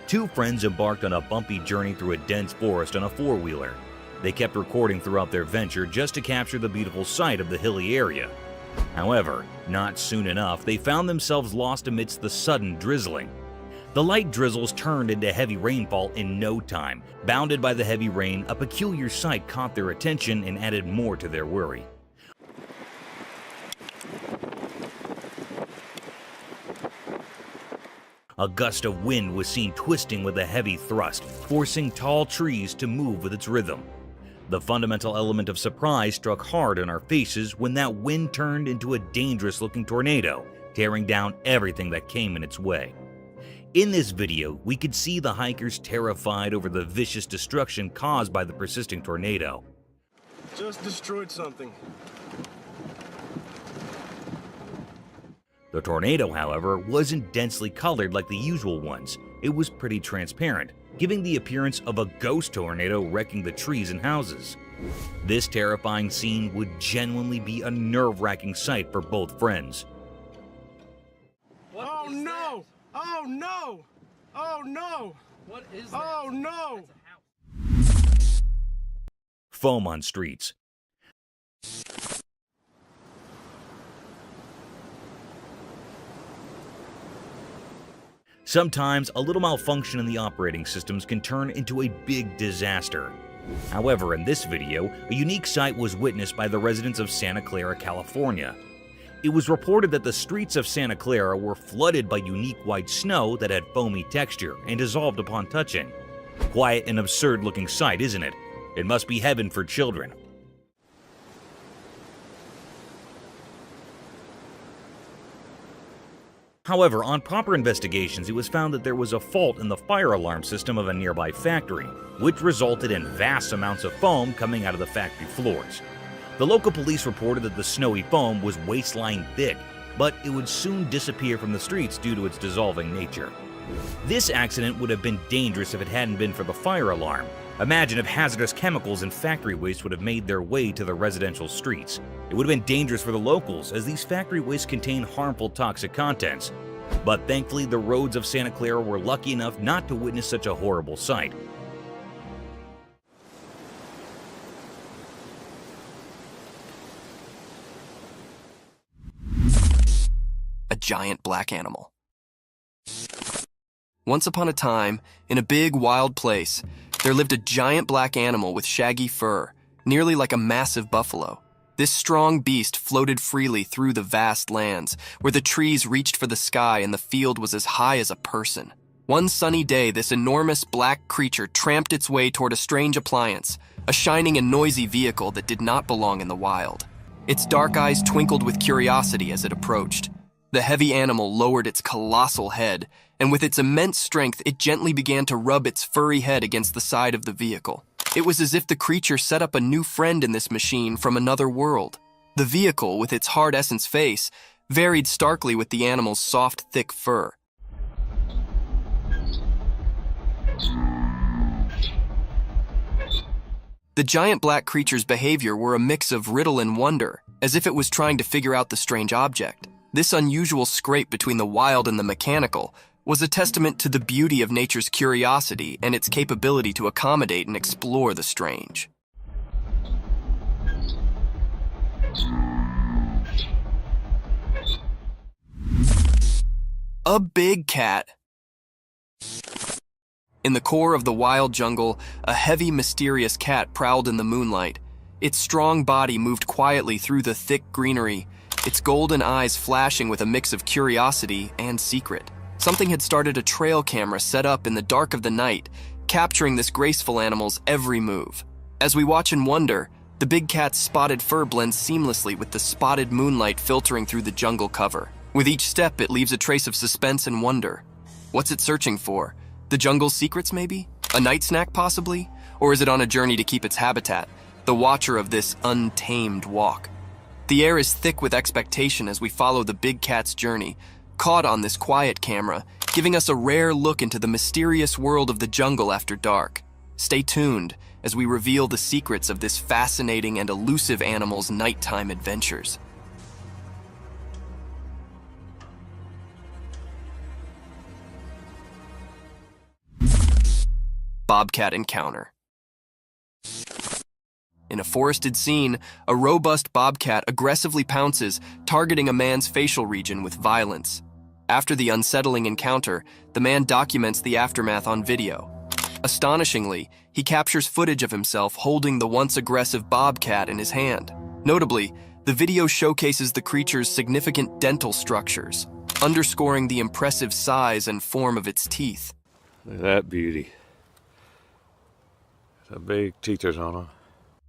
Two friends embarked on a bumpy journey through a dense forest on a four-wheeler. They kept recording throughout their venture just to capture the beautiful sight of the hilly area. However, not soon enough, they found themselves lost amidst the sudden drizzling. The light drizzles turned into heavy rainfall in no time. Bounded by the heavy rain, a peculiar sight caught their attention and added more to their worry. A gust of wind was seen twisting with a heavy thrust, forcing tall trees to move with its rhythm. The fundamental element of surprise struck hard in our faces when that wind turned into a dangerous-looking tornado, tearing down everything that came in its way. In this video, we could see the hikers terrified over the vicious destruction caused by the persisting tornado. Just destroyed something. The tornado, however, wasn't densely colored like the usual ones. It was pretty transparent, giving the appearance of a ghost tornado wrecking the trees and houses. This terrifying scene would genuinely be a nerve-wracking sight for both friends. Oh no! Oh no! What is that? Oh no! Foam on streets. Sometimes, a little malfunction in the operating systems can turn into a big disaster. However, in this video, a unique sight was witnessed by the residents of Santa Clara, California. It was reported that the streets of Santa Clara were flooded by unique white snow that had foamy texture and dissolved upon touching. Quite an absurd-looking sight, isn't it? It must be heaven for children. However, on proper investigations, it was found that there was a fault in the fire alarm system of a nearby factory, which resulted in vast amounts of foam coming out of the factory floors. The local police reported that the snowy foam was waist-line thick, but it would soon disappear from the streets due to its dissolving nature. This accident would have been dangerous if it hadn't been for the fire alarm. Imagine if hazardous chemicals and factory waste would have made their way to the residential streets. It would have been dangerous for the locals, as these factory wastes contain harmful toxic contents. But thankfully, the roads of Santa Clara were lucky enough not to witness such a horrible sight. A giant black animal. Once upon a time, in a big, wild place, there lived a giant black animal with shaggy fur, nearly like a massive buffalo. This strong beast floated freely through the vast lands, where the trees reached for the sky and the field was as high as a person. One sunny day, this enormous black creature tramped its way toward a strange appliance, a shining and noisy vehicle that did not belong in the wild. Its dark eyes twinkled with curiosity as it approached. The heavy animal lowered its colossal head, and with its immense strength, it gently began to rub its furry head against the side of the vehicle. It was as if the creature set up a new friend in this machine from another world. The vehicle, with its hard essence face, varied starkly with the animal's soft, thick fur. The giant black creature's behavior were a mix of riddle and wonder, as if it was trying to figure out the strange object. This unusual scrape between the wild and the mechanical was a testament to the beauty of nature's curiosity and its capability to accommodate and explore the strange. A big cat. In the core of the wild jungle, a heavy, mysterious cat prowled in the moonlight. Its strong body moved quietly through the thick greenery, its golden eyes flashing with a mix of curiosity and secret. Something had started a trail camera set up in the dark of the night, capturing this graceful animal's every move. As we watch and wonder, the big cat's spotted fur blends seamlessly with the spotted moonlight filtering through the jungle cover. With each step, it leaves a trace of suspense and wonder. What's it searching for? The jungle's secrets, maybe? A night snack, possibly? Or is it on a journey to keep its habitat, the watcher of this untamed walk? The air is thick with expectation as we follow the big cat's journey, caught on this quiet camera, giving us a rare look into the mysterious world of the jungle after dark. Stay tuned as we reveal the secrets of this fascinating and elusive animal's nighttime adventures. Bobcat encounter. In a forested scene, a robust bobcat aggressively pounces, targeting a man's facial region with violence. After the unsettling encounter, the man documents the aftermath on video. Astonishingly, he captures footage of himself holding the once aggressive bobcat in his hand. Notably, the video showcases the creature's significant dental structures, underscoring the impressive size and form of its teeth. Look at that beauty. The big teethers on her.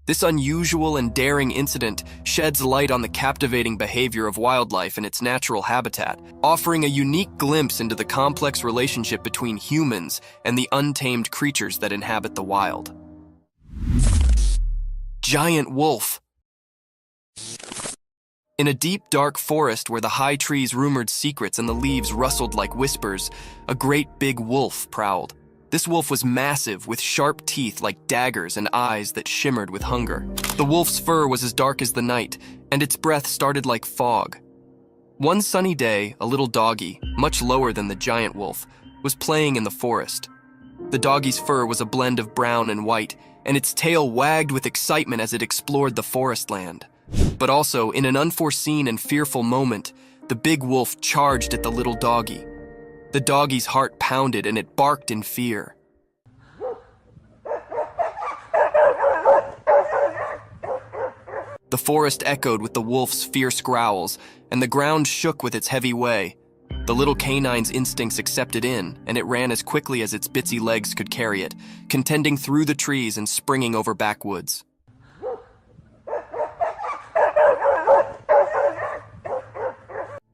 This unusual and daring incident sheds light on the captivating behavior of wildlife in its natural habitat, offering a unique glimpse into the complex relationship between humans and the untamed creatures that inhabit the wild. Giant wolf. In a deep, dark forest where the high trees rumored secrets and the leaves rustled like whispers, a great big wolf prowled. This wolf was massive, with sharp teeth like daggers and eyes that shimmered with hunger. The wolf's fur was as dark as the night, and its breath started like fog. One sunny day, a little doggy, much lower than the giant wolf, was playing in the forest. The doggy's fur was a blend of brown and white, and its tail wagged with excitement as it explored the forest land. But also, in an unforeseen and fearful moment, the big wolf charged at the little doggy. The doggy's heart pounded and it barked in fear. The forest echoed with the wolf's fierce growls, and the ground shook with its heavy way. The little canine's instincts accepted in, and it ran as quickly as its bitsy legs could carry it, contending through the trees and springing over backwoods.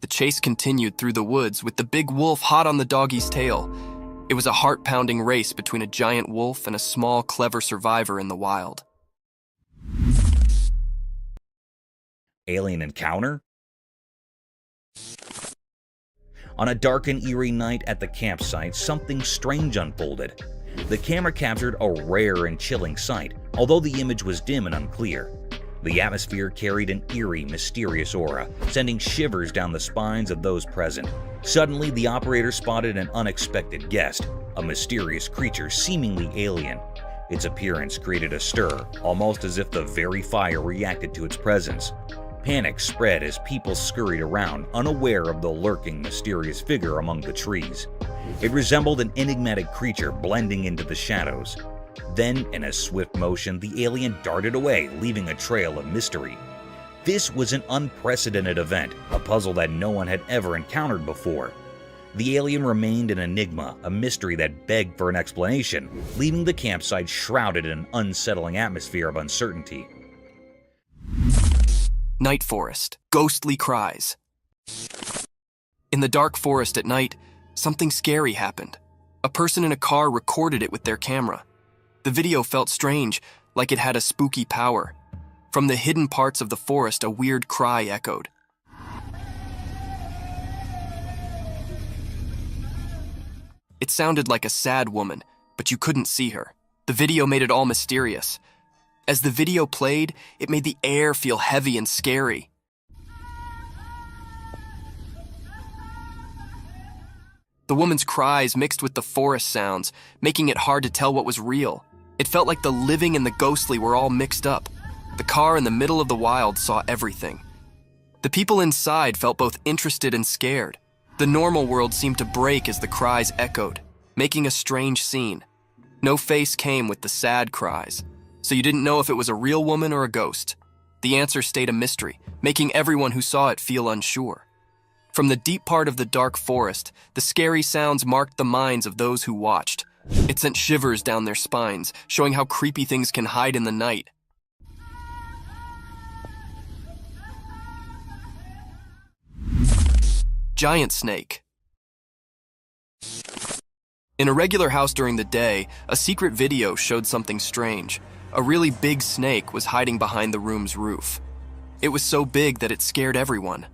The chase continued through the woods with the big wolf hot on the doggy's tail. It was a heart-pounding race between a giant wolf and a small, clever survivor in the wild. Alien encounter? On a dark and eerie night at the campsite, something strange unfolded. The camera captured a rare and chilling sight, although the image was dim and unclear. The atmosphere carried an eerie, mysterious aura, sending shivers down the spines of those present. Suddenly, the operator spotted an unexpected guest, a mysterious creature seemingly alien. Its appearance created a stir, almost as if the very fire reacted to its presence. Panic spread as people scurried around, unaware of the lurking, mysterious figure among the trees. It resembled an enigmatic creature blending into the shadows. Then, in a swift motion, the alien darted away, leaving a trail of mystery. This was an unprecedented event, a puzzle that no one had ever encountered before. The alien remained an enigma, a mystery that begged for an explanation, leaving the campsite shrouded in an unsettling atmosphere of uncertainty. Night forest, ghostly cries. In the dark forest at night, something scary happened. A person in a car recorded it with their camera. The video felt strange, like it had a spooky power. From the hidden parts of the forest, a weird cry echoed. It sounded like a sad woman, but you couldn't see her. The video made it all mysterious. As the video played, it made the air feel heavy and scary. The woman's cries mixed with the forest sounds, making it hard to tell what was real. It felt like the living and the ghostly were all mixed up. The car in the middle of the wild saw everything. The people inside felt both interested and scared. The normal world seemed to break as the cries echoed, making a strange scene. No face came with the sad cries, so you didn't know if it was a real woman or a ghost. The answer stayed a mystery, making everyone who saw it feel unsure. From the deep part of the dark forest, the scary sounds marked the minds of those who watched. It sent shivers down their spines, showing how creepy things can hide in the night. Giant snake. In a regular house during the day, a secret video showed something strange. A really big snake was hiding behind the room's roof. It was so big that it scared everyone.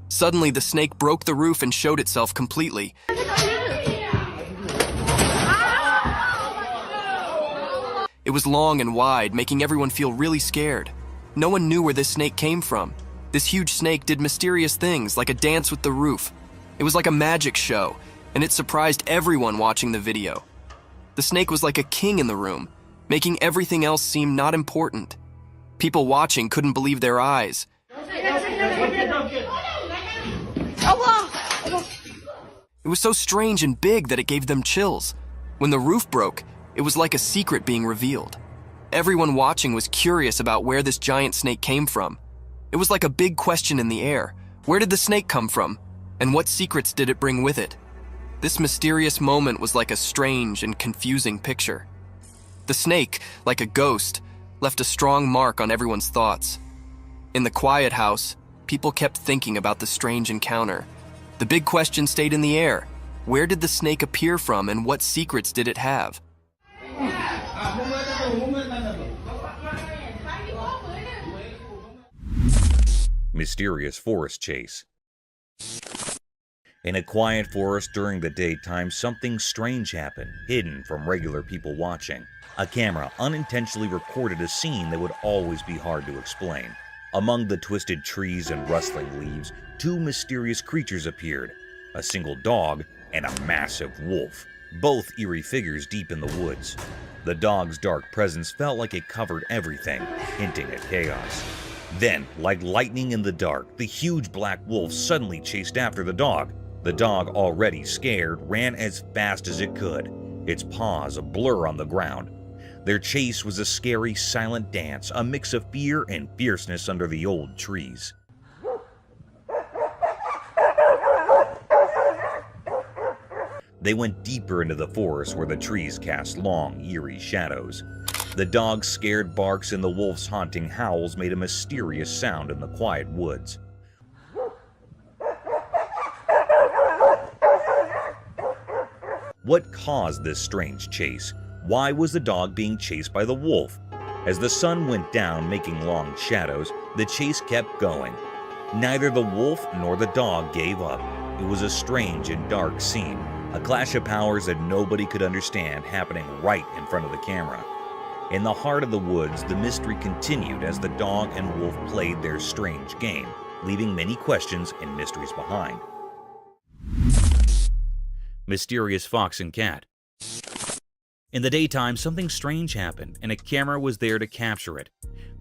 Suddenly, the snake broke the roof and showed itself completely. It was long and wide, making everyone feel really scared. No one knew where this snake came from. This huge snake did mysterious things, like a dance with the roof. It was like a magic show, and it surprised everyone watching the video. The snake was like a king in the room, making everything else seem not important. People watching couldn't believe their eyes. It was so strange and big that it gave them chills. When the roof broke, it was like a secret being revealed. Everyone watching was curious about where this giant snake came from. It was like a big question in the air. Where did the snake come from? And what secrets did it bring with it? This mysterious moment was like a strange and confusing picture. The snake, like a ghost, left a strong mark on everyone's thoughts. In the quiet house, people kept thinking about the strange encounter. The big question stayed in the air. Where did the snake appear from and what secrets did it have? Mysterious forest chase. In a quiet forest during the daytime, something strange happened, hidden from regular people watching. A camera unintentionally recorded a scene that would always be hard to explain. Among the twisted trees and rustling leaves, two mysterious creatures appeared, a single dog and a massive wolf, both eerie figures deep in the woods. The dog's dark presence felt like it covered everything, hinting at chaos. Then, like lightning in the dark, the huge black wolf suddenly chased after the dog. The dog, already scared, ran as fast as it could, its paws a blur on the ground. Their chase was a scary, silent dance, a mix of fear and fierceness under the old trees. They went deeper into the forest where the trees cast long, eerie shadows. The dog's scared barks and the wolf's haunting howls made a mysterious sound in the quiet woods. What caused this strange chase? Why was the dog being chased by the wolf? As the sun went down, making long shadows, the chase kept going. Neither the wolf nor the dog gave up. It was a strange and dark scene, a clash of powers that nobody could understand happening right in front of the camera. In the heart of the woods, the mystery continued as the dog and wolf played their strange game, leaving many questions and mysteries behind. Mysterious fox and cat. In the daytime, something strange happened, and a camera was there to capture it.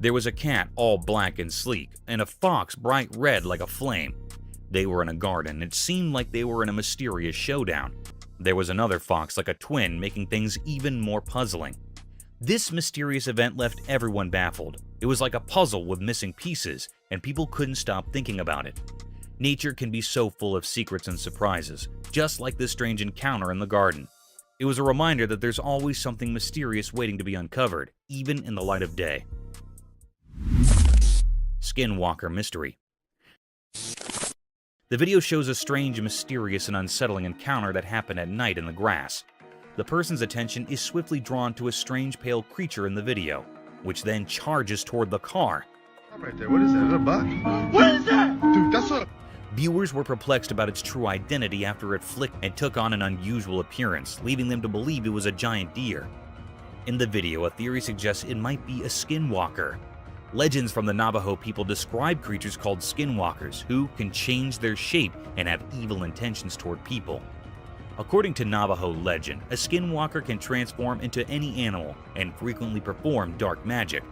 There was a cat all black and sleek, and a fox bright red like a flame. They were in a garden, and it seemed like they were in a mysterious showdown. There was another fox like a twin, making things even more puzzling. This mysterious event left everyone baffled. It was like a puzzle with missing pieces, and people couldn't stop thinking about it. Nature can be so full of secrets and surprises, just like this strange encounter in the garden. It was a reminder that there's always something mysterious waiting to be uncovered, even in the light of day. Skinwalker Mystery. The video shows a strange, mysterious, and unsettling encounter that happened at night in the grass. The person's attention is swiftly drawn to a strange pale creature in the video, which then charges toward the car. Right there, what is that? Is that a buck? What is that? Dude, that's a... Viewers were perplexed about its true identity after it flicked and took on an unusual appearance, leaving them to believe it was a giant deer. In the video, a theory suggests it might be a skinwalker. Legends from the Navajo people describe creatures called skinwalkers, who can change their shape and have evil intentions toward people. According to Navajo legend, a skinwalker can transform into any animal and frequently perform dark magic.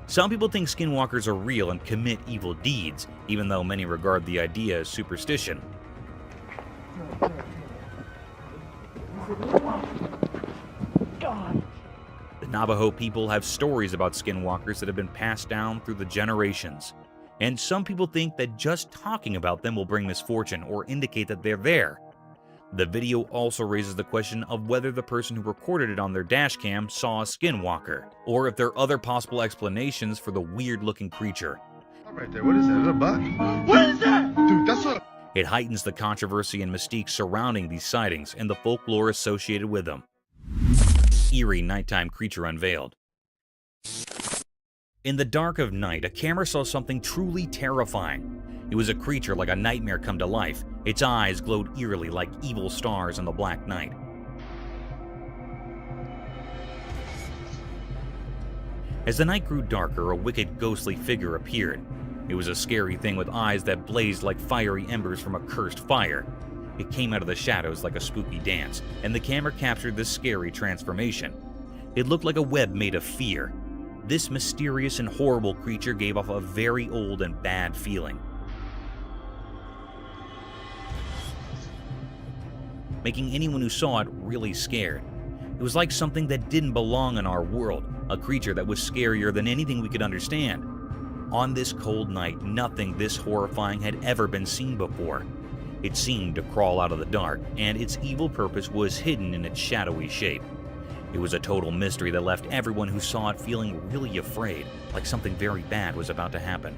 Some people think skinwalkers are real and commit evil deeds, even though many regard the idea as superstition. The Navajo people have stories about skinwalkers that have been passed down through the generations, and some people think that just talking about them will bring misfortune or indicate that they're there. The video also raises the question of whether the person who recorded it on their dashcam saw a skinwalker, or if there are other possible explanations for the weird-looking creature. Right there, what is that? Is that a buck? What is that? Dude, that's a... It heightens the controversy and mystique surrounding these sightings and the folklore associated with them. Eerie nighttime creature unveiled. In the dark of night, a camera saw something truly terrifying. It was a creature like a nightmare come to life. Its eyes glowed eerily like evil stars in the black night. As the night grew darker, a wicked, ghostly figure appeared. It was a scary thing with eyes that blazed like fiery embers from a cursed fire. It came out of the shadows like a spooky dance, and the camera captured this scary transformation. It looked like a web made of fear. This mysterious and horrible creature gave off a very old and bad feeling, making anyone who saw it really scared. It was like something that didn't belong in our world, a creature that was scarier than anything we could understand. On this cold night, nothing this horrifying had ever been seen before. It seemed to crawl out of the dark, and its evil purpose was hidden in its shadowy shape. It was a total mystery that left everyone who saw it feeling really afraid, like something very bad was about to happen.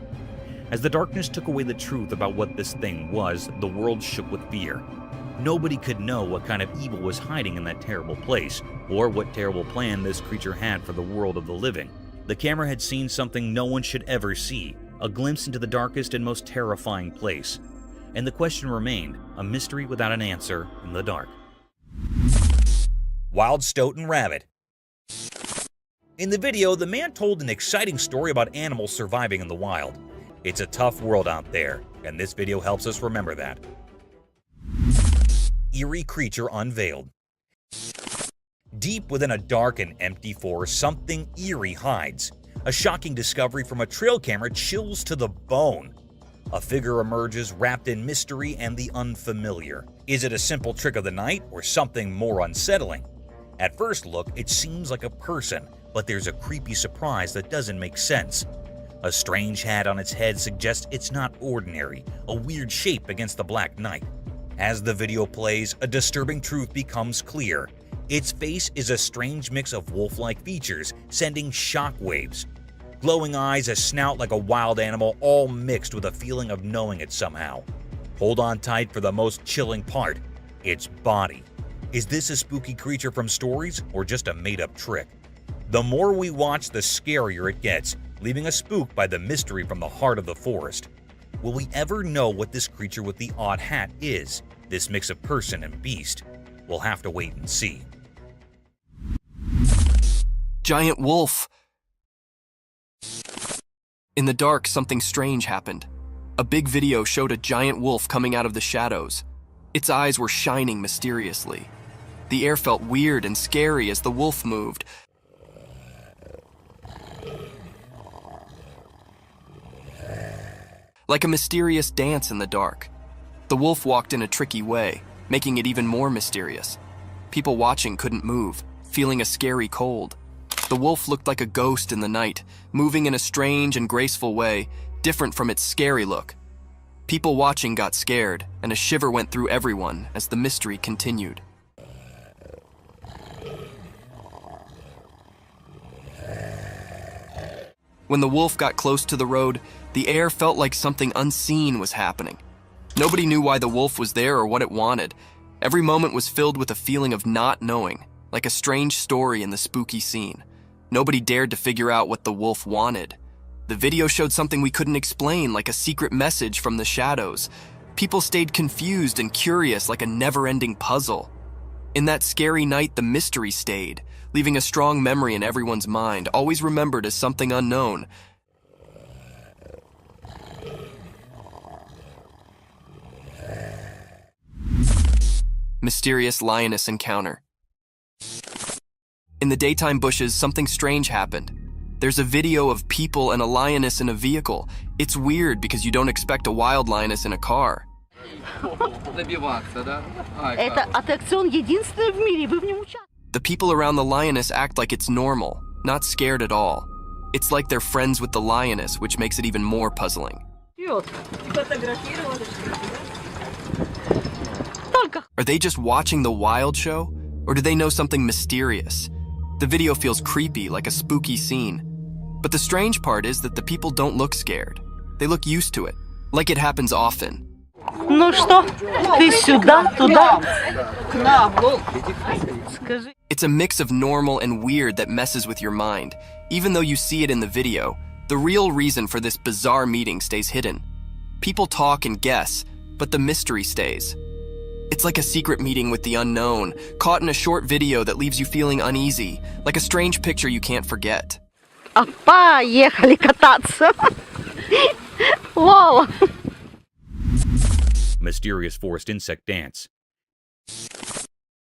As the darkness took away the truth about what this thing was, the world shook with fear. Nobody could know what kind of evil was hiding in that terrible place, or what terrible plan this creature had for the world of the living. The camera had seen something no one should ever see, a glimpse into the darkest and most terrifying place. And the question remained, a mystery without an answer in the dark. Wild Stoughton Rabbit. In the video, the man told an exciting story about animals surviving in the wild. It's a tough world out there, and this video helps us remember that. Eerie creature unveiled. Deep within a dark and empty forest, something eerie hides. A shocking discovery from a trail camera chills to the bone. A figure emerges wrapped in mystery and the unfamiliar. Is it a simple trick of the night or something more unsettling? At first look, it seems like a person, but there's a creepy surprise that doesn't make sense. A strange hat on its head suggests it's not ordinary, a weird shape against the black night. As the video plays, a disturbing truth becomes clear. Its face is a strange mix of wolf-like features, sending shockwaves. Glowing eyes, a snout like a wild animal, all mixed with a feeling of knowing it somehow. Hold on tight for the most chilling part, its body. Is this a spooky creature from stories or just a made-up trick? The more we watch, the scarier it gets, leaving us spooked by the mystery from the heart of the forest. Will we ever know what this creature with the odd hat is, this mix of person and beast? We'll have to wait and see. Giant wolf! In the dark, something strange happened. A big video showed a giant wolf coming out of the shadows. Its eyes were shining mysteriously. The air felt weird and scary as the wolf moved. Like a mysterious dance in the dark. The wolf walked in a tricky way, making it even more mysterious. People watching couldn't move, feeling a scary cold. The wolf looked like a ghost in the night, moving in a strange and graceful way, different from its scary look. People watching got scared, and a shiver went through everyone as the mystery continued. When the wolf got close to the road, the air felt like something unseen was happening. Nobody knew why the wolf was there or what it wanted. Every moment was filled with a feeling of not knowing, like a strange story in the spooky scene. Nobody dared to figure out what the wolf wanted. The video showed something we couldn't explain, like a secret message from the shadows. People stayed confused and curious, like a never-ending puzzle. In that scary night, the mystery stayed, leaving a strong memory in everyone's mind, always remembered as something unknown. Mysterious lioness encounter. In the daytime bushes, something strange happened. There's a video of people and a lioness in a vehicle. It's weird because you don't expect a wild lioness in a car. The people around the lioness act like it's normal, not scared at all. It's like they're friends with the lioness, which makes it even more puzzling. Are they just watching the wild show? Or do they know something mysterious? The video feels creepy, like a spooky scene. But the strange part is that the people don't look scared. They look used to it, like it happens often. Ну что, ты сюда, туда? It's a mix of normal and weird that messes with your mind. Even though you see it in the video, the real reason for this bizarre meeting stays hidden. People talk and guess, but the mystery stays. It's like a secret meeting with the unknown, caught in a short video that leaves you feeling uneasy, like a strange picture you can't forget. Поехали кататься. Вау. Mysterious forest insect dance.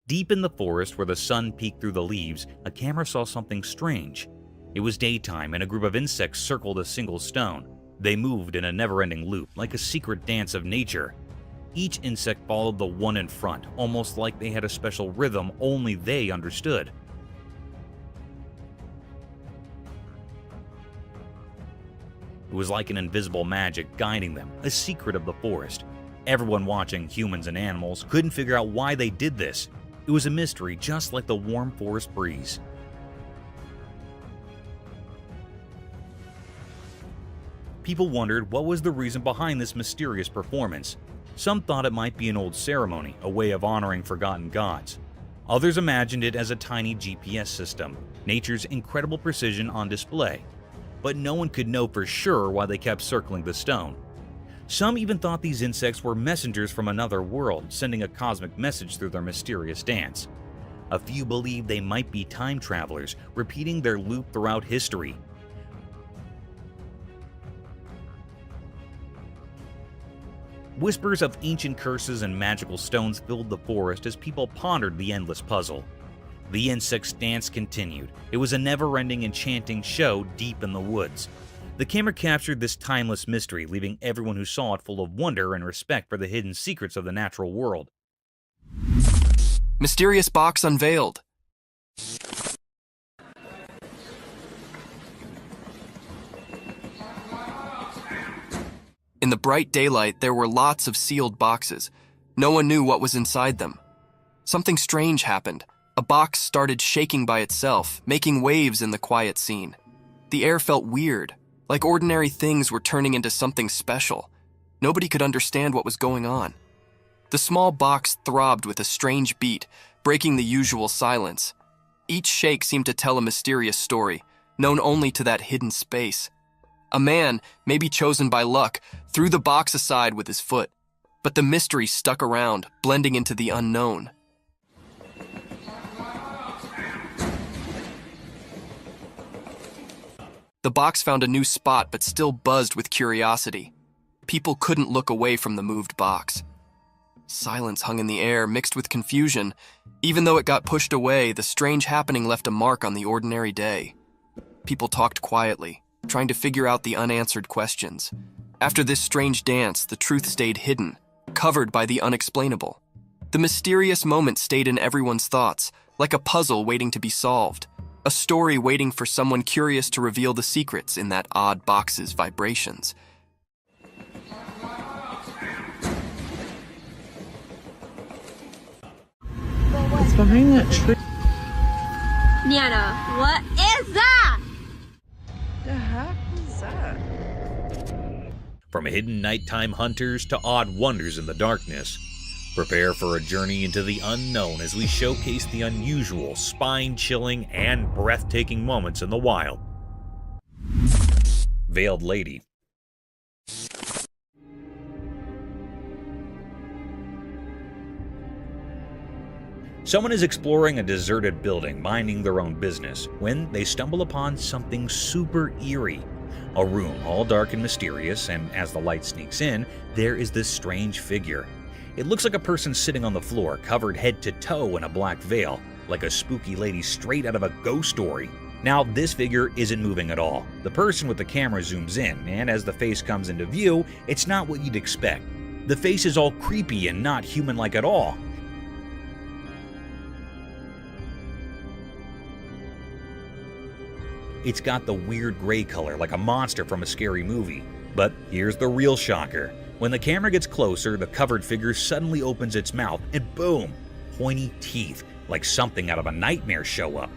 Deep in the forest where the sun peeked through the leaves, a camera saw something strange. It was daytime and a group of insects circled a single stone. They moved in a never-ending loop, like a secret dance of nature. Each insect followed the one in front, almost like they had a special rhythm only they understood. It was like an invisible magic guiding them, a secret of the forest. Everyone watching, humans and animals, couldn't figure out why they did this. It was a mystery, just like the warm forest breeze. People wondered what was the reason behind this mysterious performance. Some thought it might be an old ceremony, a way of honoring forgotten gods. Others imagined it as a tiny GPS system, nature's incredible precision on display. But no one could know for sure why they kept circling the stone. Some even thought these insects were messengers from another world, sending a cosmic message through their mysterious dance. A few believed they might be time travelers, repeating their loop throughout history. Whispers of ancient curses and magical stones filled the forest as people pondered the endless puzzle. The insect's dance continued. It was a never-ending enchanting show deep in the woods. The camera captured this timeless mystery, leaving everyone who saw it full of wonder and respect for the hidden secrets of the natural world. Mysterious box unveiled. In the bright daylight, there were lots of sealed boxes. No one knew what was inside them. Something strange happened. A box started shaking by itself, making waves in the quiet scene. The air felt weird, like ordinary things were turning into something special. Nobody could understand what was going on. The small box throbbed with a strange beat, breaking the usual silence. Each shake seemed to tell a mysterious story, known only to that hidden space. A man, maybe chosen by luck, threw the box aside with his foot, but the mystery stuck around, blending into the unknown. The box found a new spot but still buzzed with curiosity. People couldn't look away from the moved box. Silence hung in the air, mixed with confusion. Even though it got pushed away, the strange happening left a mark on the ordinary day. People talked quietly, trying to figure out the unanswered questions. After this strange dance, the truth stayed hidden, covered by the unexplainable. The mysterious moment stayed in everyone's thoughts, like a puzzle waiting to be solved, a story waiting for someone curious to reveal the secrets in that odd box's vibrations. It's behind that tree. Nana, what is that? The heck was that? From hidden nighttime hunters to odd wonders in the darkness, prepare for a journey into the unknown as we showcase the unusual, spine-chilling, and breathtaking moments in the wild. Veiled Lady. Someone is exploring a deserted building, minding their own business, when they stumble upon something super eerie. A room all dark and mysterious, and as the light sneaks in, there is this strange figure. It looks like a person sitting on the floor, covered head to toe in a black veil, like a spooky lady straight out of a ghost story. Now, this figure isn't moving at all. The person with the camera zooms in, and as the face comes into view, it's not what you'd expect. The face is all creepy and not human-like at all. It's got the weird gray color like a monster from a scary movie. But here's the real shocker. When the camera gets closer, the covered figure suddenly opens its mouth and boom, pointy teeth, like something out of a nightmare show up.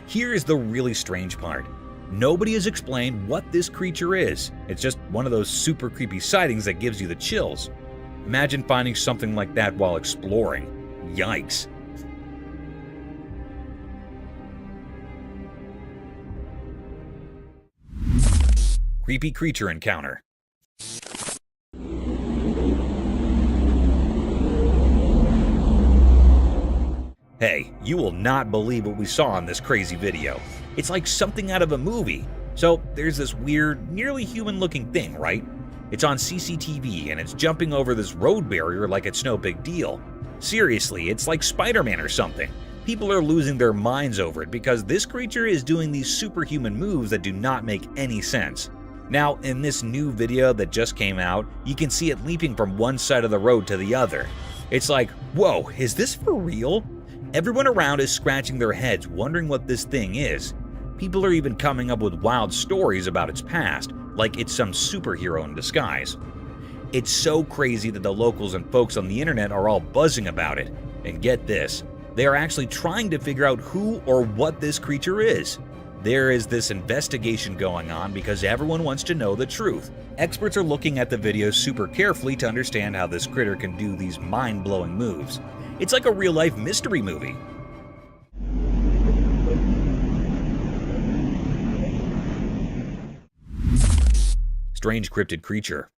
Here is the really strange part. Nobody has explained what this creature is. It's just one of those super creepy sightings that gives you the chills. Imagine finding something like that while exploring. Yikes. Creepy creature encounter. Hey, you will not believe what we saw in this crazy video. It's like something out of a movie. So there's this weird, nearly human-looking thing, right? It's on CCTV and it's jumping over this road barrier like it's no big deal. Seriously, it's like Spider-Man or something. People are losing their minds over it because this creature is doing these superhuman moves that do not make any sense. Now, in this new video that just came out, you can see it leaping from one side of the road to the other. It's like, whoa, is this for real? Everyone around is scratching their heads wondering what this thing is. People are even coming up with wild stories about its past, like it's some superhero in disguise. It's so crazy that the locals and folks on the internet are all buzzing about it. And get this, they are actually trying to figure out who or what this creature is. There is this investigation going on because everyone wants to know the truth. Experts are looking at the video super carefully to understand how this critter can do these mind-blowing moves. It's like a real-life mystery movie. Strange cryptid creature.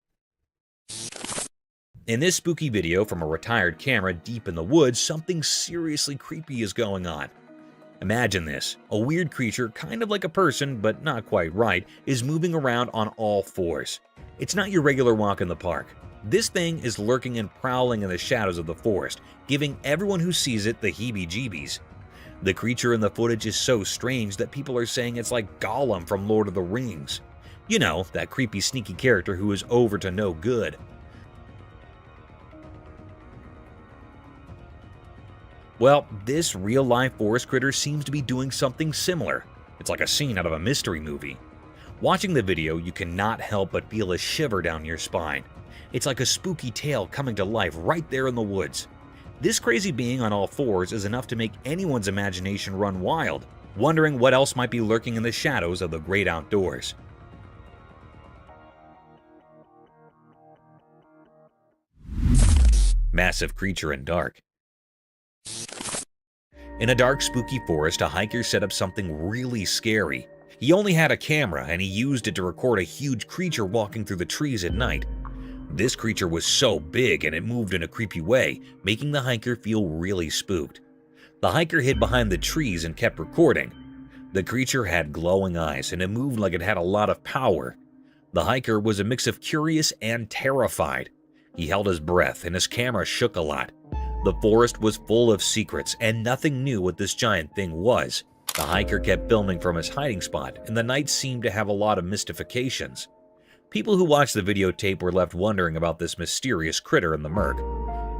In this spooky video from a retired camera deep in the woods, something seriously creepy is going on. Imagine this. A weird creature, kind of like a person, but not quite right, is moving around on all fours. It's not your regular walk in the park. This thing is lurking and prowling in the shadows of the forest, giving everyone who sees it the heebie-jeebies. The creature in the footage is so strange that people are saying it's like Gollum from Lord of the Rings. You know, that creepy, sneaky character who is over to no good. Well, this real-life forest critter seems to be doing something similar. It's like a scene out of a mystery movie. Watching the video, you cannot help but feel a shiver down your spine. It's like a spooky tale coming to life right there in the woods. This crazy being on all fours is enough to make anyone's imagination run wild, wondering what else might be lurking in the shadows of the great outdoors. Massive creature in dark. In a dark, spooky forest, a hiker set up something really scary. He only had a camera, and he used it to record a huge creature walking through the trees at night. This creature was so big and it moved in a creepy way, making the hiker feel really spooked. The hiker hid behind the trees and kept recording. The creature had glowing eyes, and it moved like it had a lot of power. The hiker was a mix of curious and terrified. He held his breath, and his camera shook a lot. The forest was full of secrets, and nothing knew what this giant thing was. The hiker kept filming from his hiding spot, and the night seemed to have a lot of mystifications. People who watched the videotape were left wondering about this mysterious critter in the murk.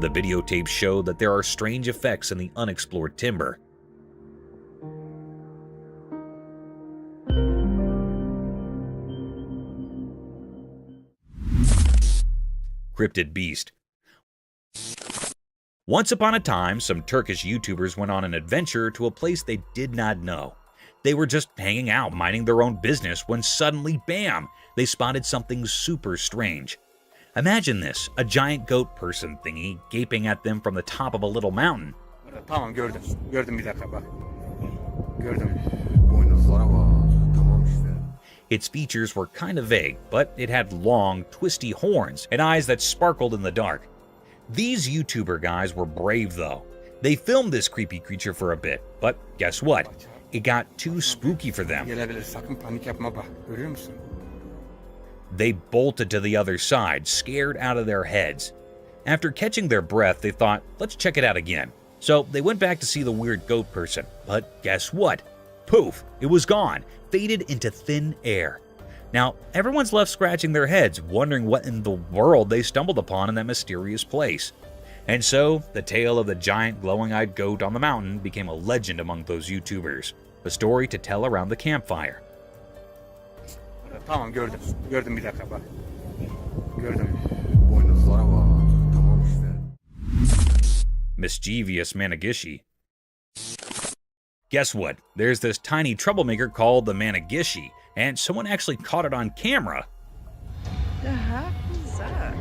The videotape showed that there are strange effects in the unexplored timber. Cryptid beast. Once upon a time, some Turkish YouTubers went on an adventure to a place they did not know. They were just hanging out, minding their own business, when suddenly, bam, they spotted something super strange. Imagine this, a giant goat person thingy gaping at them from the top of a little mountain. Tamam gördüm. Gördüm bir dakika bak. Gördüm. Its features were kind of vague, but it had long, twisty horns and eyes that sparkled in the dark. These YouTuber guys were brave though. They filmed this creepy creature for a bit, but guess what? It got too spooky for them. Gelebilir, sakın panik yapma bak. Görüyor musun? They bolted to the other side, scared out of their heads. After catching their breath, they thought, let's check it out again. So they went back to see the weird goat person, but guess what? Poof, it was gone, faded into thin air. Now, everyone's left scratching their heads, wondering what in the world they stumbled upon in that mysterious place. And so, the tale of the giant glowing-eyed goat on the mountain became a legend among those YouTubers, a story to tell around the campfire. Tamam gördüm. Gördüm bir dakika bak. Gördüm. Mischievous Managishi. Guess what? There's this tiny troublemaker called the Managishi, and someone actually caught it on camera. The heck is that?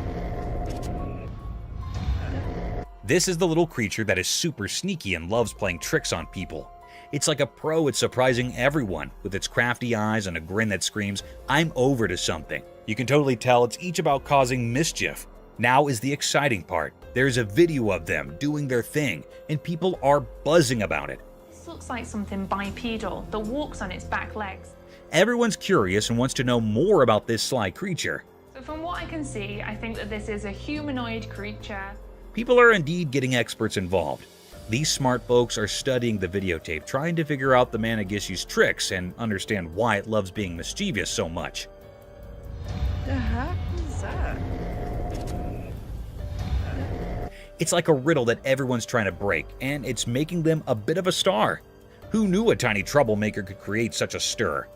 This is the little creature that is super sneaky and loves playing tricks on people. It's like a pro at surprising everyone, with its crafty eyes and a grin that screams, I'm over to something. You can totally tell it's each about causing mischief. Now is the exciting part. There's a video of them doing their thing, and people are buzzing about it. This looks like something bipedal that walks on its back legs. Everyone's curious and wants to know more about this sly creature. So from what I can see, I think that this is a humanoid creature. People are indeed getting experts involved. These smart folks are studying the videotape, trying to figure out the Managishi's tricks and understand why it loves being mischievous so much. The heck is that? It's like a riddle that everyone's trying to break, and it's making them a bit of a star. Who knew a tiny troublemaker could create such a stir?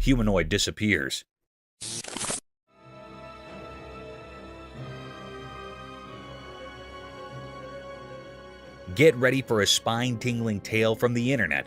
Humanoid disappears. Get ready for a spine-tingling tale from the internet.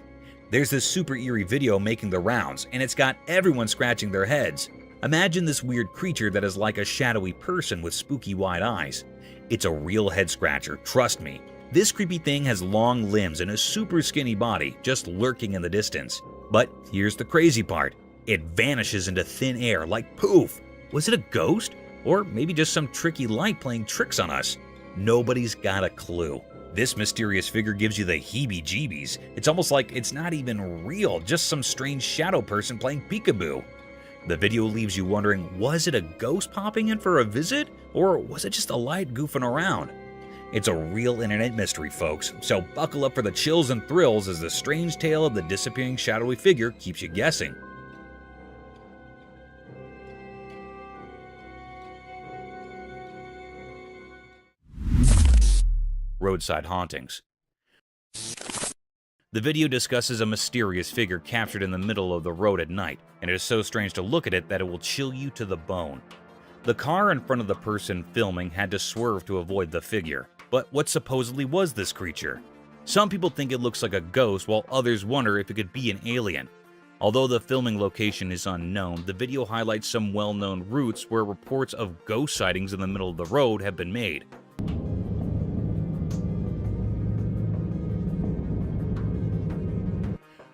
There's this super eerie video making the rounds, and it's got everyone scratching their heads. Imagine this weird creature that is like a shadowy person with spooky wide eyes. It's a real head-scratcher, trust me. This creepy thing has long limbs and a super skinny body, just lurking in the distance. But here's the crazy part. It vanishes into thin air like poof. Was it a ghost? Or maybe just some tricky light playing tricks on us? Nobody's got a clue. This mysterious figure gives you the heebie-jeebies. It's almost like it's not even real, just some strange shadow person playing peekaboo. The video leaves you wondering, was it a ghost popping in for a visit, or was it just a light goofing around? It's a real internet mystery, folks, so buckle up for the chills and thrills as the strange tale of the disappearing shadowy figure keeps you guessing. Roadside hauntings. The video discusses a mysterious figure captured in the middle of the road at night, and it is so strange to look at it that it will chill you to the bone. The car in front of the person filming had to swerve to avoid the figure. But what supposedly was this creature? Some people think it looks like a ghost, while others wonder if it could be an alien. Although the filming location is unknown, the video highlights some well-known routes where reports of ghost sightings in the middle of the road have been made.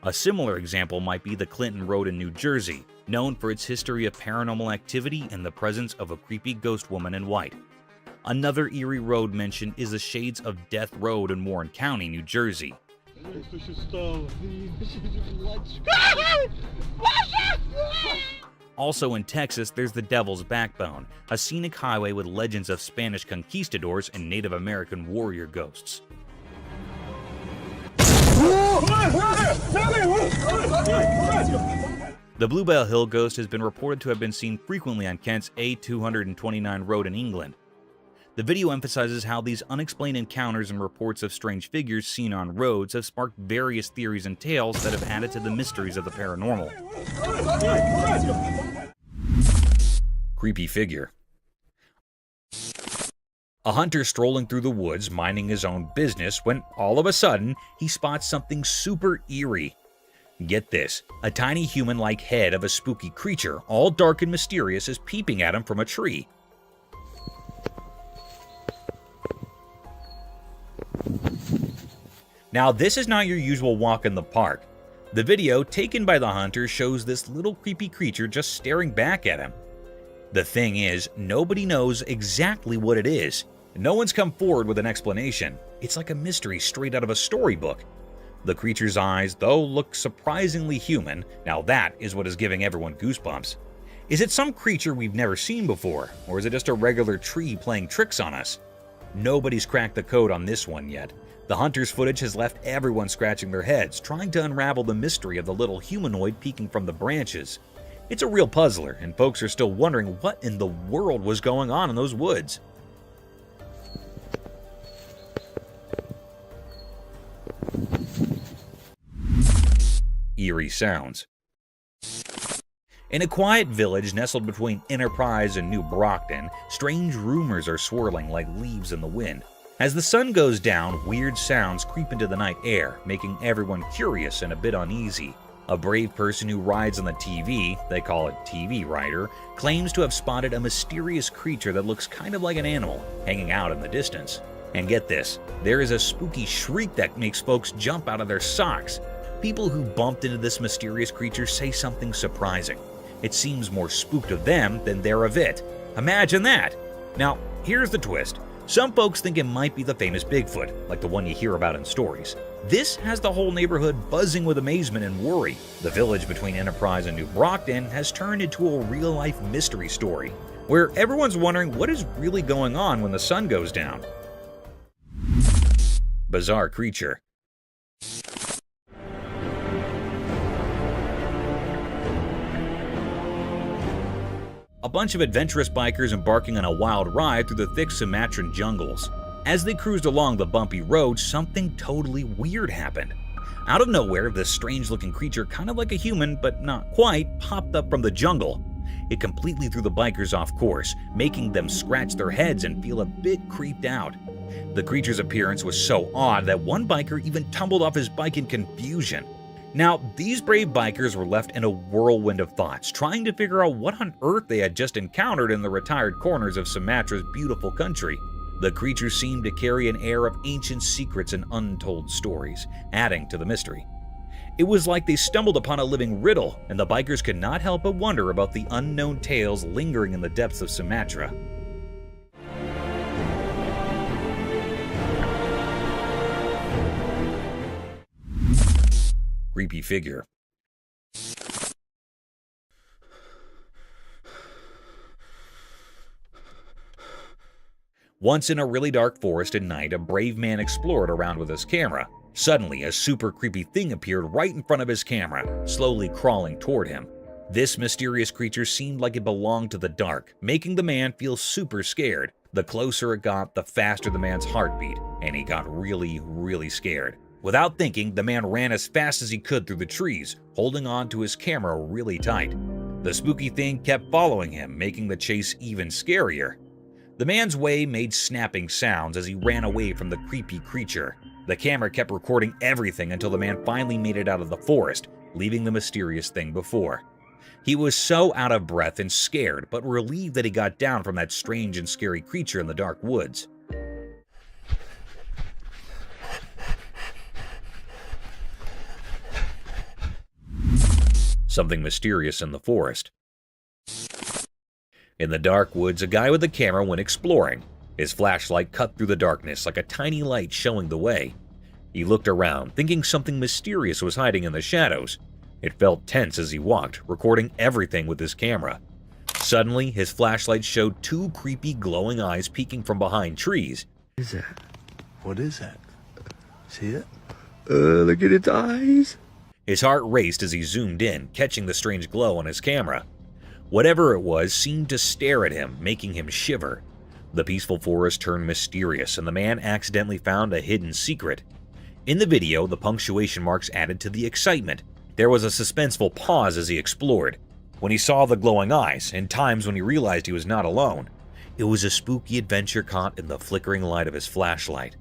A similar example might be the Clinton Road in New Jersey, known for its history of paranormal activity and the presence of a creepy ghost woman in white. Another eerie road mentioned is the Shades of Death Road in Warren County, New Jersey. Also in Texas, there's the Devil's Backbone, a scenic highway with legends of Spanish conquistadors and Native American warrior ghosts. The Bluebell Hill ghost has been reported to have been seen frequently on Kent's A229 road in England. The video emphasizes how these unexplained encounters and reports of strange figures seen on roads have sparked various theories and tales that have added to the mysteries of the paranormal. Creepy figure. A hunter strolling through the woods minding his own business when all of a sudden he spots something super eerie. Get this, a tiny human-like head of a spooky creature, all dark and mysterious, is peeping at him from a tree. Now, this is not your usual walk in the park. The video taken by the hunter shows this little creepy creature just staring back at him. The thing is, nobody knows exactly what it is. No one's come forward with an explanation. It's like a mystery straight out of a storybook. The creature's eyes, though, look surprisingly human. Now that is what is giving everyone goosebumps. Is it some creature we've never seen before, or is it just a regular tree playing tricks on us? Nobody's cracked the code on this one yet. The hunter's footage has left everyone scratching their heads, trying to unravel the mystery of the little humanoid peeking from the branches. It's a real puzzler, and folks are still wondering what in the world was going on in those woods. Eerie sounds. In a quiet village nestled between Enterprise and New Brockton, strange rumors are swirling like leaves in the wind. As the sun goes down, weird sounds creep into the night air, making everyone curious and a bit uneasy. A brave person who rides on the TV, they call it TV Rider, claims to have spotted a mysterious creature that looks kind of like an animal, hanging out in the distance. And get this, there is a spooky shriek that makes folks jump out of their socks. People who bumped into this mysterious creature say something surprising. It seems more spooked of them than they're of it. Imagine that! Now, here's the twist. Some folks think it might be the famous Bigfoot, like the one you hear about in stories. This has the whole neighborhood buzzing with amazement and worry. The village between Enterprise and New Brockton has turned into a real-life mystery story, where everyone's wondering what is really going on when the sun goes down. Bizarre creature. A bunch of adventurous bikers embarking on a wild ride through the thick Sumatran jungles. As they cruised along the bumpy road, something totally weird happened. Out of nowhere, this strange-looking creature, kind of like a human, but not quite, popped up from the jungle. It completely threw the bikers off course, making them scratch their heads and feel a bit creeped out. The creature's appearance was so odd that one biker even tumbled off his bike in confusion. Now, these brave bikers were left in a whirlwind of thoughts, trying to figure out what on earth they had just encountered in the retired corners of Sumatra's beautiful country. The creature seemed to carry an air of ancient secrets and untold stories, adding to the mystery. It was like they stumbled upon a living riddle, and the bikers could not help but wonder about the unknown tales lingering in the depths of Sumatra. Creepy figure. Once in a really dark forest at night, a brave man explored around with his camera. Suddenly, a super creepy thing appeared right in front of his camera, slowly crawling toward him. This mysterious creature seemed like it belonged to the dark, making the man feel super scared. The closer it got, the faster the man's heart beat, and he got really, really scared. Without thinking, the man ran as fast as he could through the trees, holding on to his camera really tight. The spooky thing kept following him, making the chase even scarier. The man's way made snapping sounds as he ran away from the creepy creature. The camera kept recording everything until the man finally made it out of the forest, leaving the mysterious thing before. He was so out of breath and scared, but relieved that he got down from that strange and scary creature in the dark woods. Something mysterious in the forest. In the dark woods, a guy with a camera went exploring. His flashlight cut through the darkness like a tiny light showing the way. He looked around, thinking something mysterious was hiding in the shadows. It felt tense as he walked, recording everything with his camera. Suddenly, his flashlight showed two creepy glowing eyes peeking from behind trees. What is that? What is that? See it? Look at its eyes. His heart raced as he zoomed in, catching the strange glow on his camera. Whatever it was seemed to stare at him, making him shiver. The peaceful forest turned mysterious, and the man accidentally found a hidden secret. In the video, the punctuation marks added to the excitement. There was a suspenseful pause as he explored. When he saw the glowing eyes, and times when he realized he was not alone, it was a spooky adventure caught in the flickering light of his flashlight.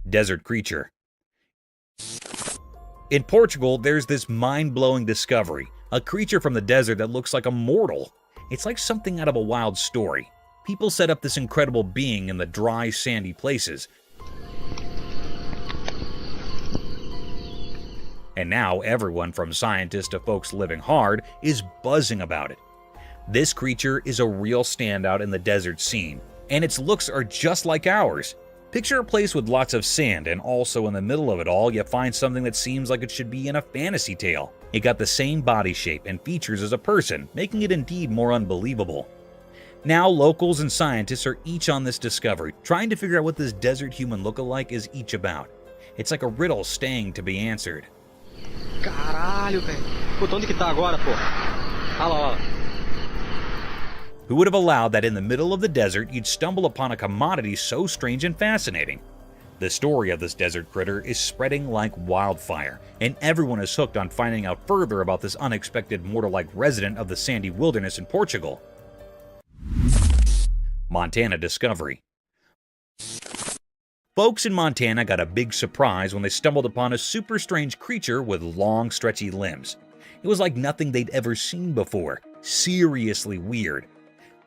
Desert creature. In Portugal, there's this mind-blowing discovery, a creature from the desert that looks like a mortal. It's like something out of a wild story. People set up this incredible being in the dry, sandy places. And now everyone from scientists to folks living hard is buzzing about it. This creature is a real standout in the desert scene, and its looks are just like ours. Picture a place with lots of sand, and also in the middle of it all, you find something that seems like it should be in a fantasy tale. It got the same body shape and features as a person, making it indeed more unbelievable. Now, locals and scientists are each on this discovery, trying to figure out what this desert human look-alike is each about. It's like a riddle staying to be answered. Caralho, velho. Puta, onde que tá agora, pô? Olha lá, olha lá. Who would have allowed that in the middle of the desert you'd stumble upon a commodity so strange and fascinating? The story of this desert critter is spreading like wildfire, and everyone is hooked on finding out further about this unexpected mortal-like resident of the sandy wilderness in Portugal. Montana discovery. Folks in Montana got a big surprise when they stumbled upon a super strange creature with long, stretchy limbs. It was like nothing they'd ever seen before. Seriously weird.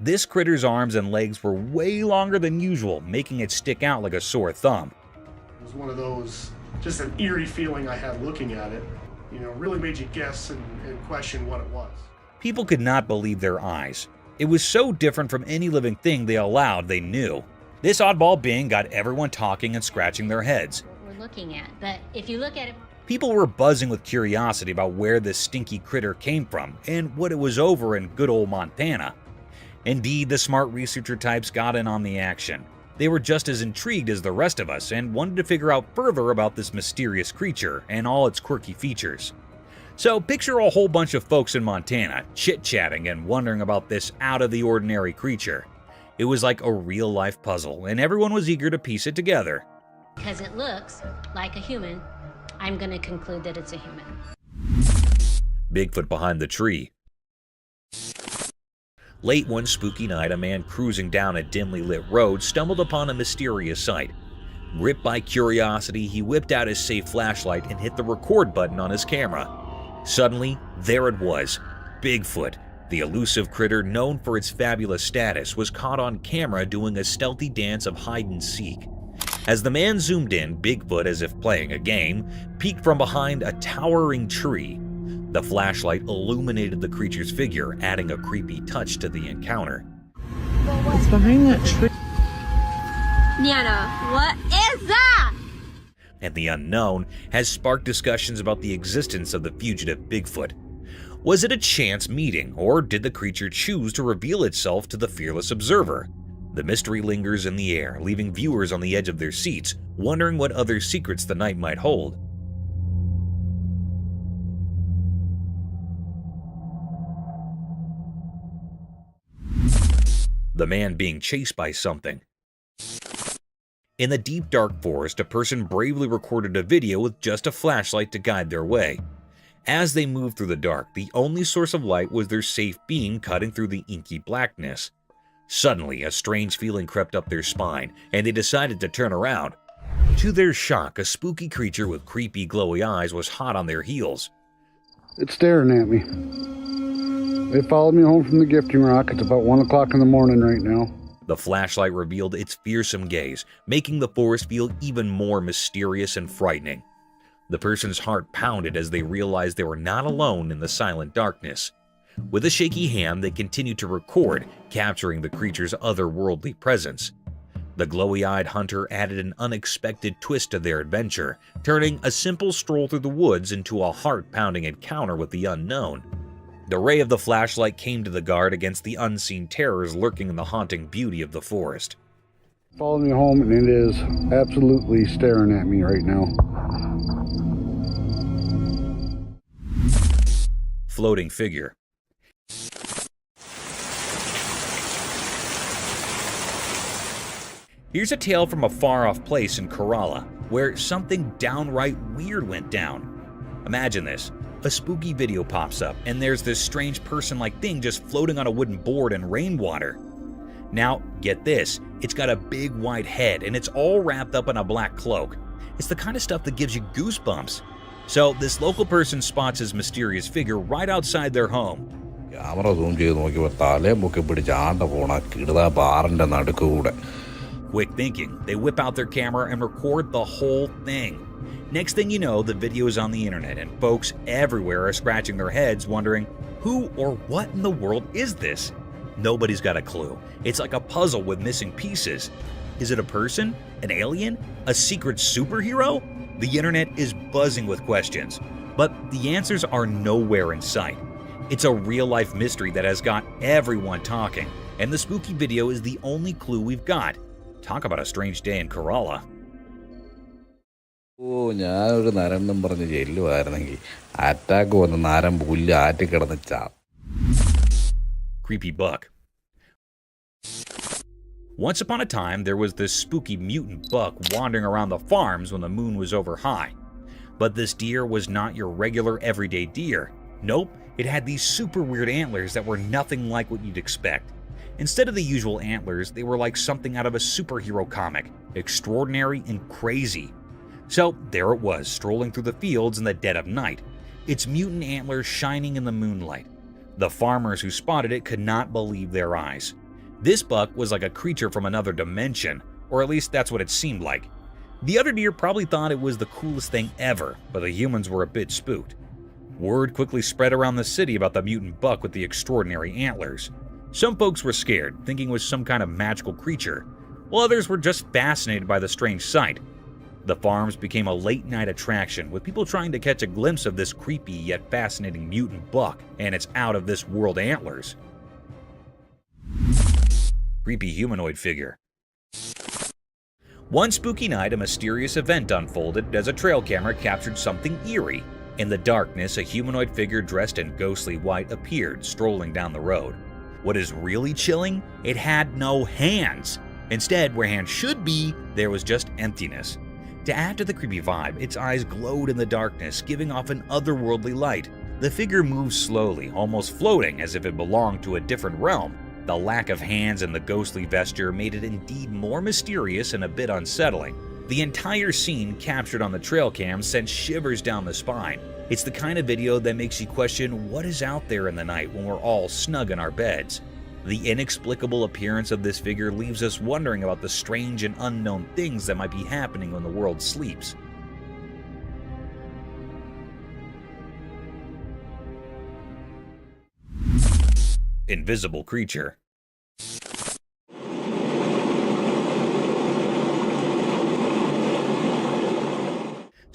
This critter's arms and legs were way longer than usual, making it stick out like a sore thumb. It was one of those, just an eerie feeling I had looking at it. You know, really made you guess and question what it was. People could not believe their eyes. It was so different from any living thing they allowed they knew. This oddball being got everyone talking and scratching their heads. What we're looking at, but if you look at it... People were buzzing with curiosity about where this stinky critter came from and what it was over in good old Montana. Indeed, the smart researcher types got in on the action. They were just as intrigued as the rest of us and wanted to figure out further about this mysterious creature and all its quirky features. So picture a whole bunch of folks in Montana chit-chatting and wondering about this out-of-the-ordinary creature. It was like a real-life puzzle, and everyone was eager to piece it together. Because it looks like a human, I'm going to conclude that it's a human. Bigfoot behind the tree. Late one spooky night, a man cruising down a dimly lit road stumbled upon a mysterious sight. Gripped by curiosity, he whipped out his safe flashlight and hit the record button on his camera. Suddenly, there it was, Bigfoot. The elusive critter, known for its fabulous status, was caught on camera doing a stealthy dance of hide-and-seek. As the man zoomed in, Bigfoot, as if playing a game, peeked from behind a towering tree. The flashlight illuminated the creature's figure, adding a creepy touch to the encounter. It's behind that tree. Niana, what is that? and the unknown has sparked discussions about the existence of the fugitive Bigfoot. Was it a chance meeting, or did the creature choose to reveal itself to the fearless observer? The mystery lingers in the air, leaving viewers on the edge of their seats, wondering what other secrets the night might hold. The man being chased by something. In the deep dark forest, a person bravely recorded a video with just a flashlight to guide their way. As they moved through the dark, the only source of light was their safe beam cutting through the inky blackness. Suddenly, a strange feeling crept up their spine, and they decided to turn around. To their shock, a spooky creature with creepy glowy eyes was hot on their heels. It's staring at me. They followed me home from the gifting rock. It's about 1 o'clock in the morning right now. The flashlight revealed its fearsome gaze, making the forest feel even more mysterious and frightening. The person's heart pounded as they realized they were not alone in the silent darkness. With a shaky hand, they continued to record, capturing the creature's otherworldly presence. The glowy-eyed hunter added an unexpected twist to their adventure, turning a simple stroll through the woods into a heart-pounding encounter with the unknown. The ray of the flashlight came to the guard against the unseen terrors lurking in the haunting beauty of the forest. Followed me home, and it is absolutely staring at me right now. Floating figure. Here's a tale from a far-off place in Kerala, where something downright weird went down. Imagine this. A spooky video pops up, and there's this strange person-like thing just floating on a wooden board in rainwater. Now, get this. It's got a big white head, and it's all wrapped up in a black cloak. It's the kind of stuff that gives you goosebumps. So, this local person spots his mysterious figure right outside their home. Quick thinking, they whip out their camera and record the whole thing. Next thing you know, the video is on the internet, and folks everywhere are scratching their heads wondering, who or what in the world is this? Nobody's got a clue. It's like a puzzle with missing pieces. Is it a person? An alien? A secret superhero? The internet is buzzing with questions, but the answers are nowhere in sight. It's a real-life mystery that has got everyone talking, and the spooky video is the only clue we've got. Talk about a strange day in Kerala. Creepy buck. Once upon a time, there was this spooky mutant buck wandering around the farms when the moon was over high. But this deer was not your regular everyday deer. Nope, it had these super weird antlers that were nothing like what you'd expect. Instead of the usual antlers, they were like something out of a superhero comic, extraordinary and crazy. So there it was, strolling through the fields in the dead of night, its mutant antlers shining in the moonlight. The farmers who spotted it could not believe their eyes. This buck was like a creature from another dimension, or at least that's what it seemed like. The other deer probably thought it was the coolest thing ever, but the humans were a bit spooked. Word quickly spread around the city about the mutant buck with the extraordinary antlers. Some folks were scared, thinking it was some kind of magical creature, while others were just fascinated by the strange sight. The farms became a late-night attraction, with people trying to catch a glimpse of this creepy yet fascinating mutant buck and its out-of-this-world antlers. Creepy humanoid figure. One spooky night, a mysterious event unfolded as a trail camera captured something eerie. In the darkness, a humanoid figure dressed in ghostly white appeared, strolling down the road. What is really chilling? It had no hands. Instead, where hands should be, there was just emptiness. To add to the creepy vibe, its eyes glowed in the darkness, giving off an otherworldly light. The figure moved slowly, almost floating as if it belonged to a different realm. The lack of hands and the ghostly vesture made it indeed more mysterious and a bit unsettling. The entire scene captured on the trail cam sent shivers down the spine. It's the kind of video that makes you question what is out there in the night when we're all snug in our beds. The inexplicable appearance of this figure leaves us wondering about the strange and unknown things that might be happening when the world sleeps. Invisible creature.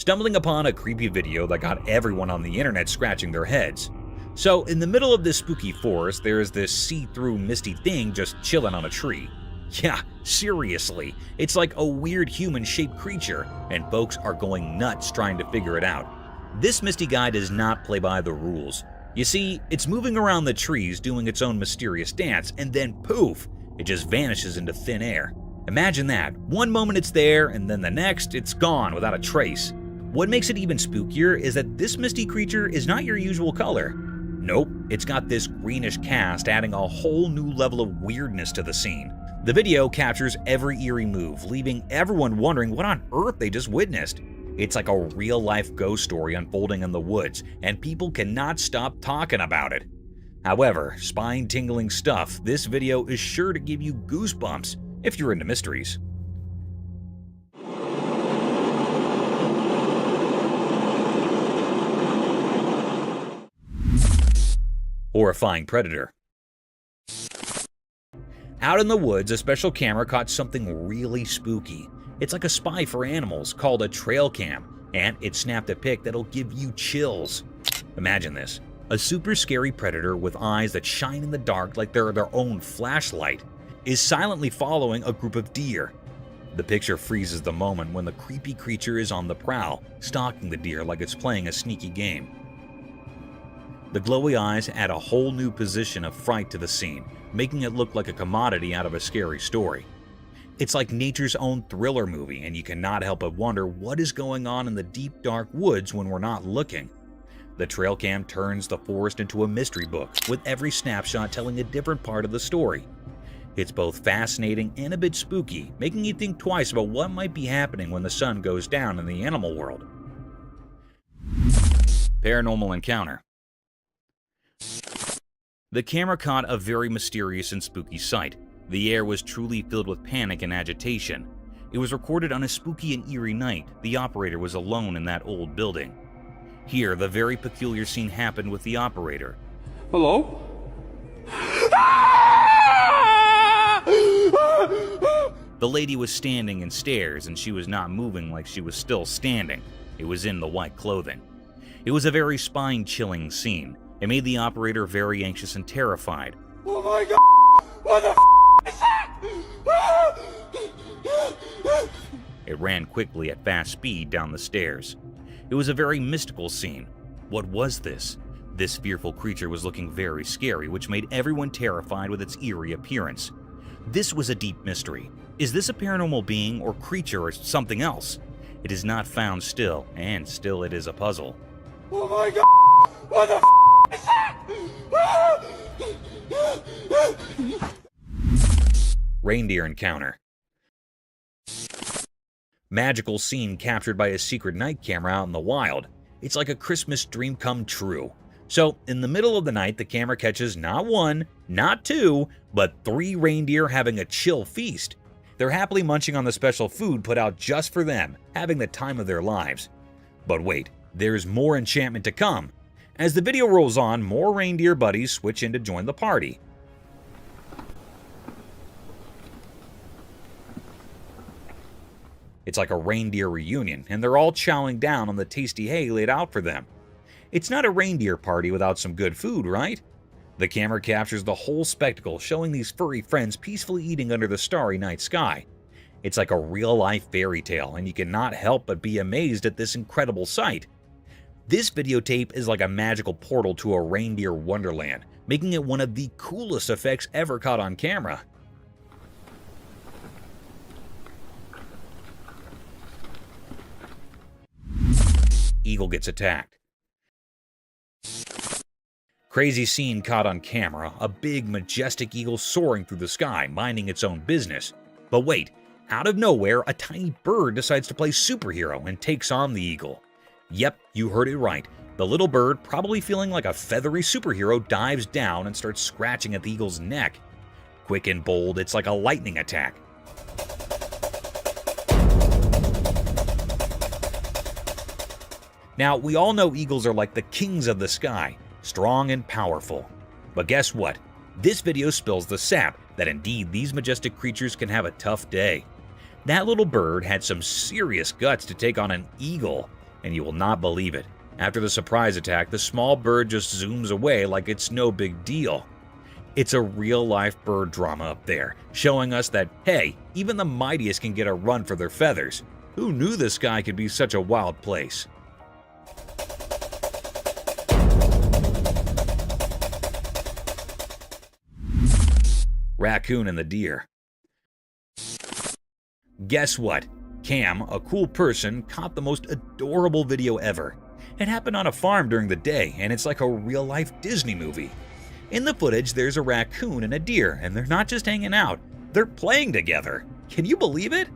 stumbling upon a creepy video that got everyone on the internet scratching their heads. So, in the middle of this spooky forest, there is this see-through misty thing just chilling on a tree. Yeah, seriously, it's like a weird human-shaped creature, and folks are going nuts trying to figure it out. This misty guy does not play by the rules. You see, it's moving around the trees doing its own mysterious dance, and then poof, it just vanishes into thin air. Imagine that. One moment it's there, and then the next, it's gone without a trace. What makes it even spookier is that this misty creature is not your usual color. Nope, it's got this greenish cast, adding a whole new level of weirdness to the scene. The video captures every eerie move, leaving everyone wondering what on earth they just witnessed. It's like a real-life ghost story unfolding in the woods, and people cannot stop talking about it. However, spine-tingling stuff, this video is sure to give you goosebumps if you're into mysteries. Horrifying predator. Out in the woods, a special camera caught something really spooky. It's like a spy for animals called a trail cam, and it snapped a pic that'll give you chills. Imagine this. A super scary predator with eyes that shine in the dark like they're their own flashlight is silently following a group of deer. The picture freezes the moment when the creepy creature is on the prowl, stalking the deer like it's playing a sneaky game. The glowy eyes add a whole new position of fright to the scene, making it look like a commodity out of a scary story. It's like nature's own thriller movie, and you cannot help but wonder what is going on in the deep dark woods when we're not looking. The trail cam turns the forest into a mystery book, with every snapshot telling a different part of the story. It's both fascinating and a bit spooky, making you think twice about what might be happening when the sun goes down in the animal world. Paranormal encounter. The camera caught a very mysterious and spooky sight. The air was truly filled with panic and agitation. It was recorded on a spooky and eerie night. The operator was alone in that old building. Here, the very peculiar scene happened with the operator. Hello? The lady was standing in stairs, and she was not moving like she was still standing. It was in the white clothing. It was a very spine-chilling scene. It made the operator very anxious and terrified. Oh my god! What the is that? It ran quickly at fast speed down the stairs. It was a very mystical scene. What was this? This fearful creature was looking very scary, which made everyone terrified with its eerie appearance. This was a deep mystery. Is this a paranormal being or creature or something else? It is not found still, and still it is a puzzle. Oh my god! What the is that? Reindeer encounter. Magical scene captured by a secret night camera out in the wild. It's like a Christmas dream come true. So, in the middle of the night, the camera catches not one, not two, but 3 reindeer having a chill feast. They're happily munching on the special food put out just for them, having the time of their lives. But wait, there's more enchantment to come. As the video rolls on, more reindeer buddies switch in to join the party. It's like a reindeer reunion, and they're all chowing down on the tasty hay laid out for them. It's not a reindeer party without some good food, right? The camera captures the whole spectacle, showing these furry friends peacefully eating under the starry night sky. It's like a real-life fairy tale, and you cannot help but be amazed at this incredible sight. This videotape is like a magical portal to a reindeer wonderland, making it one of the coolest effects ever caught on camera. Eagle gets attacked. Crazy scene caught on camera, a big majestic eagle soaring through the sky, minding its own business. But wait, out of nowhere, a tiny bird decides to play superhero and takes on the eagle. Yep, you heard it right. The little bird, probably feeling like a feathery superhero, dives down and starts scratching at the eagle's neck. Quick and bold, it's like a lightning attack. Now, we all know eagles are like the kings of the sky, strong and powerful. But guess what? This video spills the sap that indeed these majestic creatures can have a tough day. That little bird had some serious guts to take on an eagle. And you will not believe it. After the surprise attack, the small bird just zooms away like it's no big deal. It's a real-life bird drama up there, showing us that, hey, even the mightiest can get a run for their feathers. Who knew the sky could be such a wild place? Raccoon and the deer. Guess what? Cam, a cool person, caught the most adorable video ever. It happened on a farm during the day, and it's like a real-life Disney movie. In the footage, there's a raccoon and a deer, and they're not just hanging out, they're playing together. Can you believe it?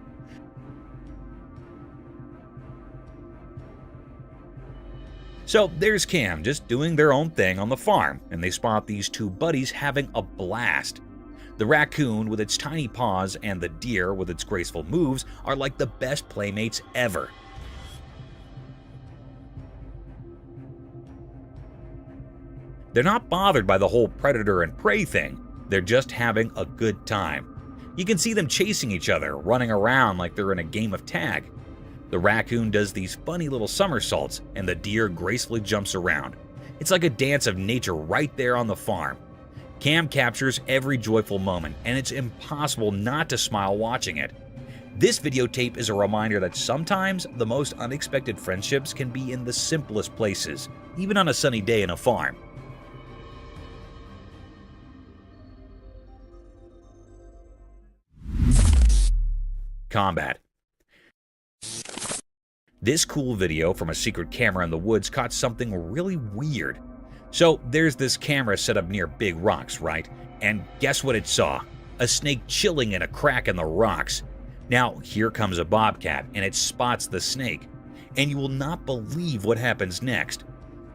So there's Cam just doing their own thing on the farm, and they spot these two buddies having a blast. The raccoon with its tiny paws and the deer with its graceful moves are like the best playmates ever. They're not bothered by the whole predator and prey thing, they're just having a good time. You can see them chasing each other, running around like they're in a game of tag. The raccoon does these funny little somersaults, and the deer gracefully jumps around. It's like a dance of nature right there on the farm. Cam captures every joyful moment, and it's impossible not to smile watching it. This videotape is a reminder that sometimes the most unexpected friendships can be in the simplest places, even on a sunny day in a farm. Combat. This cool video from a secret camera in the woods caught something really weird. So there's this camera set up near big rocks, right? And guess what it saw? A snake chilling in a crack in the rocks. Now here comes a bobcat and it spots the snake. And you will not believe what happens next.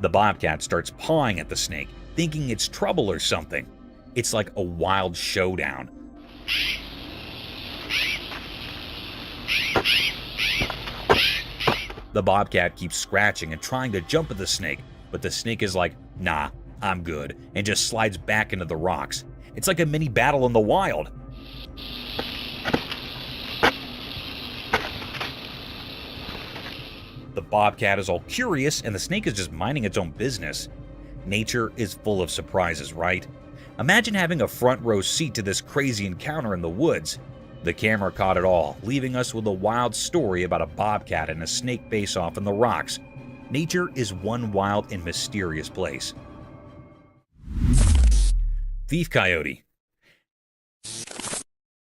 The bobcat starts pawing at the snake, thinking it's trouble or something. It's like a wild showdown. The bobcat keeps scratching and trying to jump at the snake, but the snake is like, nah, I'm good, and just slides back into the rocks. It's like a mini battle in the wild. The bobcat is all curious, and the snake is just minding its own business. Nature is full of surprises, right? Imagine having a front row seat to this crazy encounter in the woods. The camera caught it all, leaving us with a wild story about a bobcat and a snake face-off in the rocks. Nature is one wild and mysterious place. Thief coyote.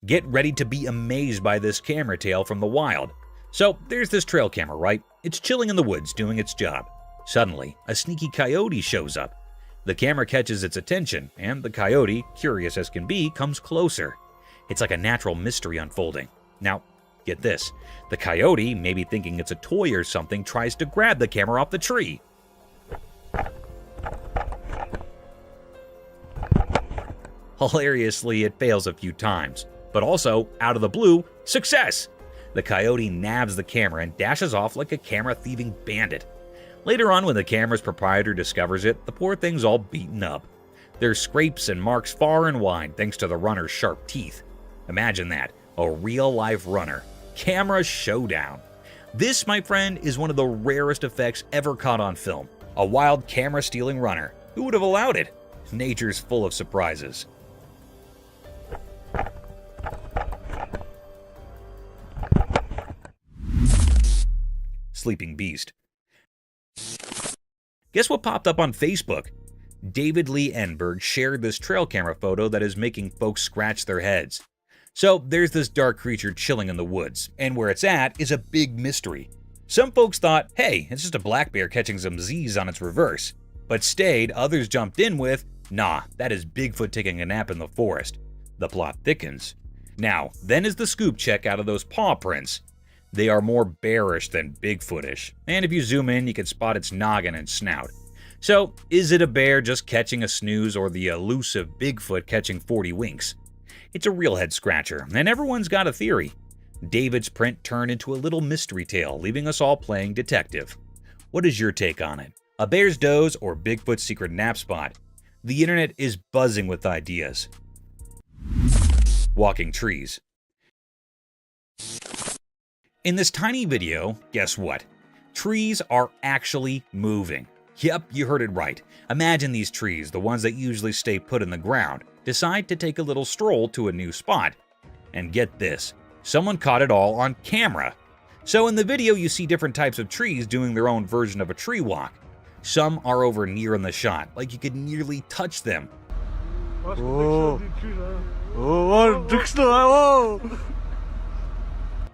Get ready to be amazed by this camera tale from the wild. So there's this trail camera, right? It's chilling in the woods doing its job. Suddenly, a sneaky coyote shows up. The camera catches its attention, and the coyote, curious as can be, comes closer. It's like a natural mystery unfolding. Now, get this. The coyote, maybe thinking it's a toy or something, tries to grab the camera off the tree. Hilariously, it fails a few times. But also, out of the blue, success! The coyote nabs the camera and dashes off like a camera-thieving bandit. Later on, when the camera's proprietor discovers it, the poor thing's all beaten up. There's scrapes and marks far and wide thanks to the runner's sharp teeth. Imagine that, a real-life runner. Camera showdown. This, my friend, is one of the rarest effects ever caught on film. A wild camera-stealing runner. Who would have allowed it? Nature's full of surprises. Sleeping beast. Guess what popped up on Facebook? David Lee Enberg shared this trail camera photo that is making folks scratch their heads. So there's this dark creature chilling in the woods, and where it's at is a big mystery. Some folks thought, hey, it's just a black bear catching some Z's on its reverse. But stayed, others jumped in with, nah, that is Bigfoot taking a nap in the forest. The plot thickens. Now, then is the scoop check out of those paw prints. They are more bearish than Bigfootish, and if you zoom in, you can spot its noggin and snout. So, is it a bear just catching a snooze or the elusive Bigfoot catching 40 winks? It's a real head scratcher, and everyone's got a theory. David's print turned into a little mystery tale, leaving us all playing detective. What is your take on it? A bear's doze or Bigfoot's secret nap spot? The internet is buzzing with ideas. Walking trees. In this tiny video, guess what? Trees are actually moving. Yep, you heard it right. Imagine these trees, the ones that usually stay put in the ground, decide to take a little stroll to a new spot. And get this, someone caught it all on camera. So in the video you see different types of trees doing their own version of a tree walk. Some are over near in the shot, like you could nearly touch them.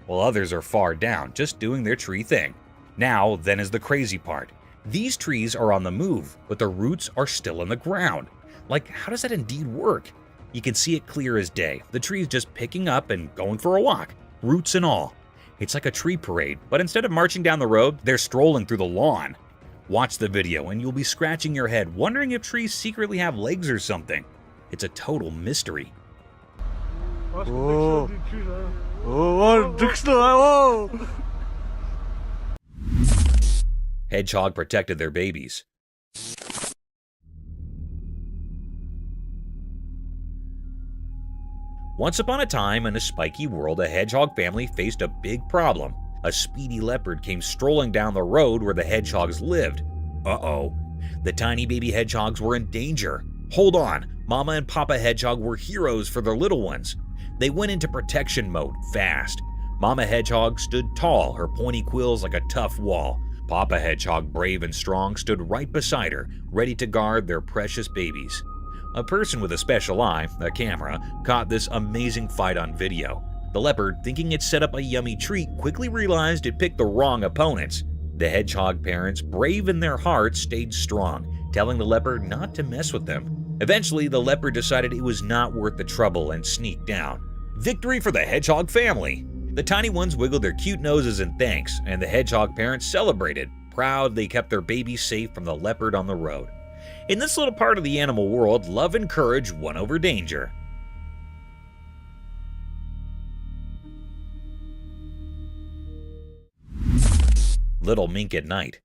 While others are far down, just doing their tree thing. Now, then is the crazy part. These trees are on the move, but the roots are still in the ground. Like, how does that indeed work? You can see it clear as day. The tree's just picking up and going for a walk, roots and all. It's like a tree parade, but instead of marching down the road, they're strolling through the lawn. Watch the video and you'll be scratching your head, wondering if trees secretly have legs or something. It's a total mystery. Hedgehog protected their babies. Once upon a time in a spiky world, a hedgehog family faced a big problem. A speedy leopard came strolling down the road where the hedgehogs lived. Uh-oh. The tiny baby hedgehogs were in danger. Hold on, Mama and Papa Hedgehog were heroes for their little ones. They went into protection mode fast. Mama Hedgehog stood tall, her pointy quills like a tough wall. Papa Hedgehog, brave and strong, stood right beside her, ready to guard their precious babies. A person with a special eye, a camera, caught this amazing fight on video. The leopard, thinking it set up a yummy treat, quickly realized it picked the wrong opponents. The hedgehog parents, brave in their hearts, stayed strong, telling the leopard not to mess with them. Eventually, the leopard decided it was not worth the trouble and sneaked down. Victory for the hedgehog family! The tiny ones wiggled their cute noses in thanks, and the hedgehog parents celebrated, proud they kept their babies safe from the leopard on the road. In this little part of the animal world, love and courage won over danger. Little mink at night.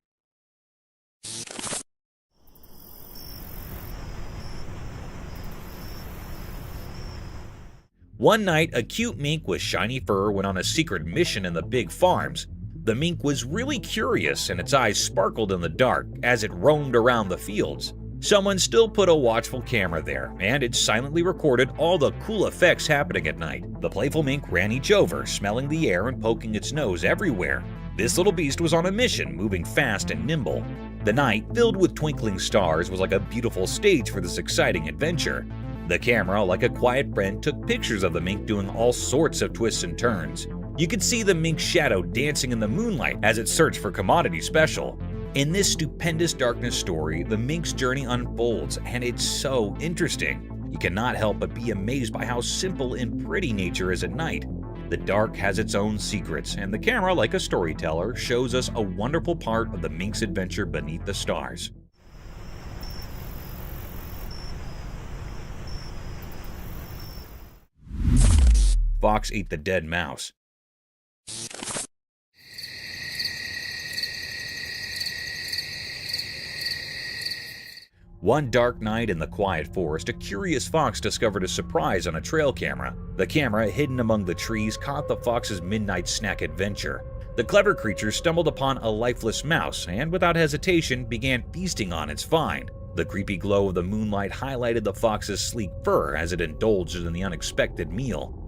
One night, a cute mink with shiny fur went on a secret mission in the big farms. The mink was really curious and its eyes sparkled in the dark as it roamed around the fields. Someone still put a watchful camera there, and it silently recorded all the cool effects happening at night. The playful mink ran each over, smelling the air and poking its nose everywhere. This little beast was on a mission, moving fast and nimble. The night, filled with twinkling stars, was like a beautiful stage for this exciting adventure. The camera, like a quiet friend, took pictures of the mink doing all sorts of twists and turns. You could see the mink's shadow dancing in the moonlight as it searched for commodity special. In this stupendous darkness story, the mink's journey unfolds, and it's so interesting. You cannot help but be amazed by how simple and pretty nature is at night. The dark has its own secrets, and the camera, like a storyteller, shows us a wonderful part of the mink's adventure beneath the stars. Fox ate the dead mouse. One dark night in the quiet forest, a curious fox discovered a surprise on a trail camera. The camera, hidden among the trees, caught the fox's midnight snack adventure. The clever creature stumbled upon a lifeless mouse and, without hesitation, began feasting on its find. The creepy glow of the moonlight highlighted the fox's sleek fur as it indulged in the unexpected meal.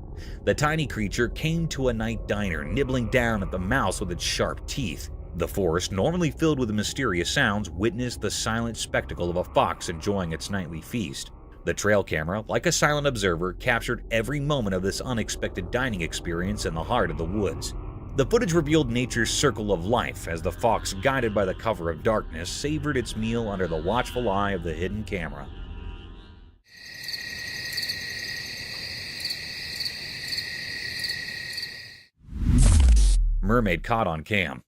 The tiny creature came to a night diner, nibbling down at the mouse with its sharp teeth. The forest, normally filled with mysterious sounds, witnessed the silent spectacle of a fox enjoying its nightly feast. The trail camera, like a silent observer, captured every moment of this unexpected dining experience in the heart of the woods. The footage revealed nature's circle of life as the fox, guided by the cover of darkness, savored its meal under the watchful eye of the hidden camera. Mermaid caught on cam.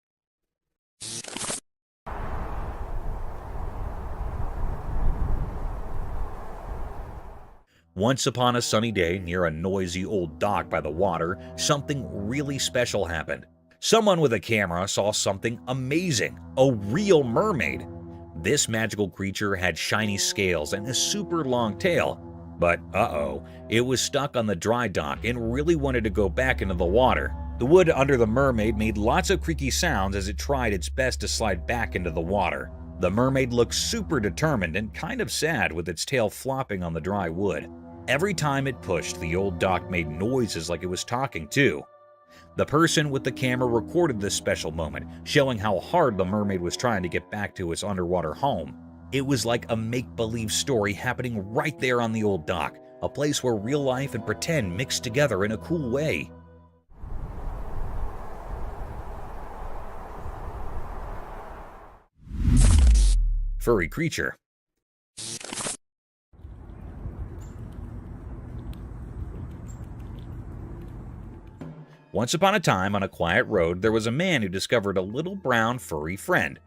Once upon a sunny day near a noisy old dock by the water, something really special happened. Someone with a camera saw something amazing, a real mermaid. This magical creature had shiny scales and a super long tail. But it was stuck on the dry dock and really wanted to go back into the water. The wood under the mermaid made lots of creaky sounds as it tried its best to slide back into the water. The mermaid looked super determined and kind of sad with its tail flopping on the dry wood. Every time it pushed, the old dock made noises like it was talking too. The person with the camera recorded this special moment, showing how hard the mermaid was trying to get back to its underwater home. It was like a make-believe story happening right there on the old dock, a place where real life and pretend mixed together in a cool way. Furry creature. Once upon a time, on a quiet road, there was a man who discovered a little brown furry friend.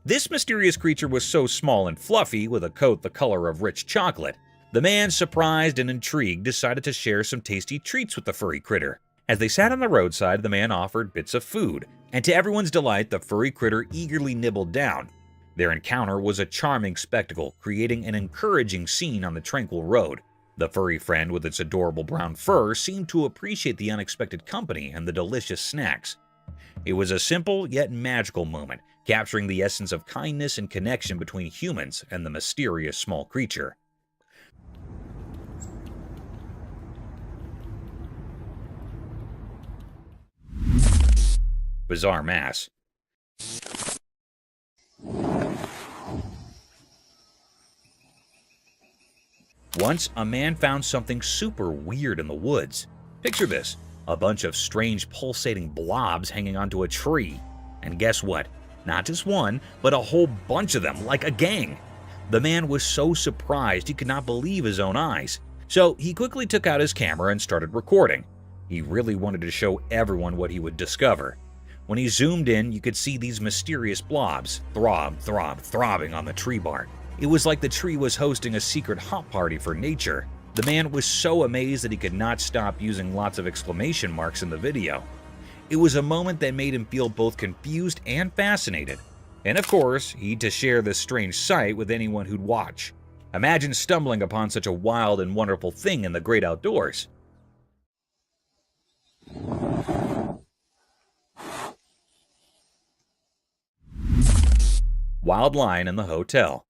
This mysterious creature was so small and fluffy, with a coat the color of rich chocolate. The man, surprised and intrigued, decided to share some tasty treats with the furry critter. As they sat on the roadside, the man offered bits of food, and to everyone's delight, the furry critter eagerly nibbled down. Their encounter was a charming spectacle, creating an encouraging scene on the tranquil road. The furry friend with its adorable brown fur seemed to appreciate the unexpected company and the delicious snacks. It was a simple yet magical moment, capturing the essence of kindness and connection between humans and the mysterious small creature. Bizarre mass. Once, a man found something super weird in the woods. Picture this, a bunch of strange pulsating blobs hanging onto a tree. And guess what? Not just one, but a whole bunch of them, like a gang. The man was so surprised he could not believe his own eyes. So he quickly took out his camera and started recording. He really wanted to show everyone what he would discover. When he zoomed in, you could see these mysterious blobs throbbing on the tree bark. It was like the tree was hosting a secret hot party for nature. The man was so amazed that he could not stop using lots of exclamation marks in the video. It was a moment that made him feel both confused and fascinated. And of course, he'd to share this strange sight with anyone who'd watch. Imagine stumbling upon such a wild and wonderful thing in the great outdoors. Wild lion in the hotel.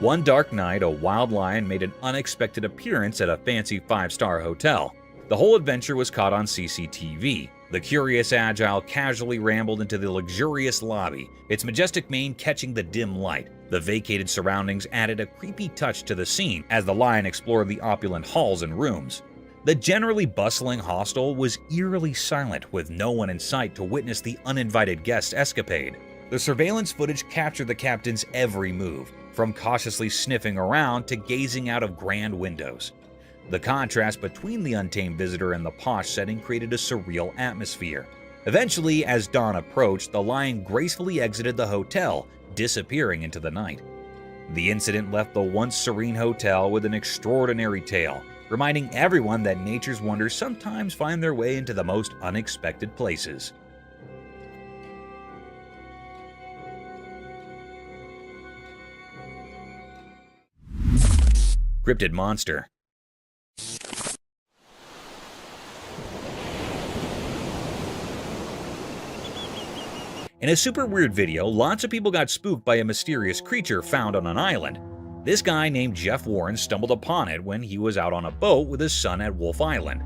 One dark night, a wild lion made an unexpected appearance at a fancy 5-star hotel. The whole adventure was caught on CCTV. The curious agile casually rambled into the luxurious lobby, its majestic mane catching the dim light. The vacated surroundings added a creepy touch to the scene as the lion explored the opulent halls and rooms. The generally bustling hostel was eerily silent, with no one in sight to witness the uninvited guest's escapade. The surveillance footage captured the captain's every move, from cautiously sniffing around to gazing out of grand windows. The contrast between the untamed visitor and the posh setting created a surreal atmosphere. Eventually, as dawn approached, the lion gracefully exited the hotel, disappearing into the night. The incident left the once serene hotel with an extraordinary tale, reminding everyone that nature's wonders sometimes find their way into the most unexpected places. Cryptid monster. In a super weird video, lots of people got spooked by a mysterious creature found on an island. This guy named Jeff Warren stumbled upon it when he was out on a boat with his son at Wolf Island.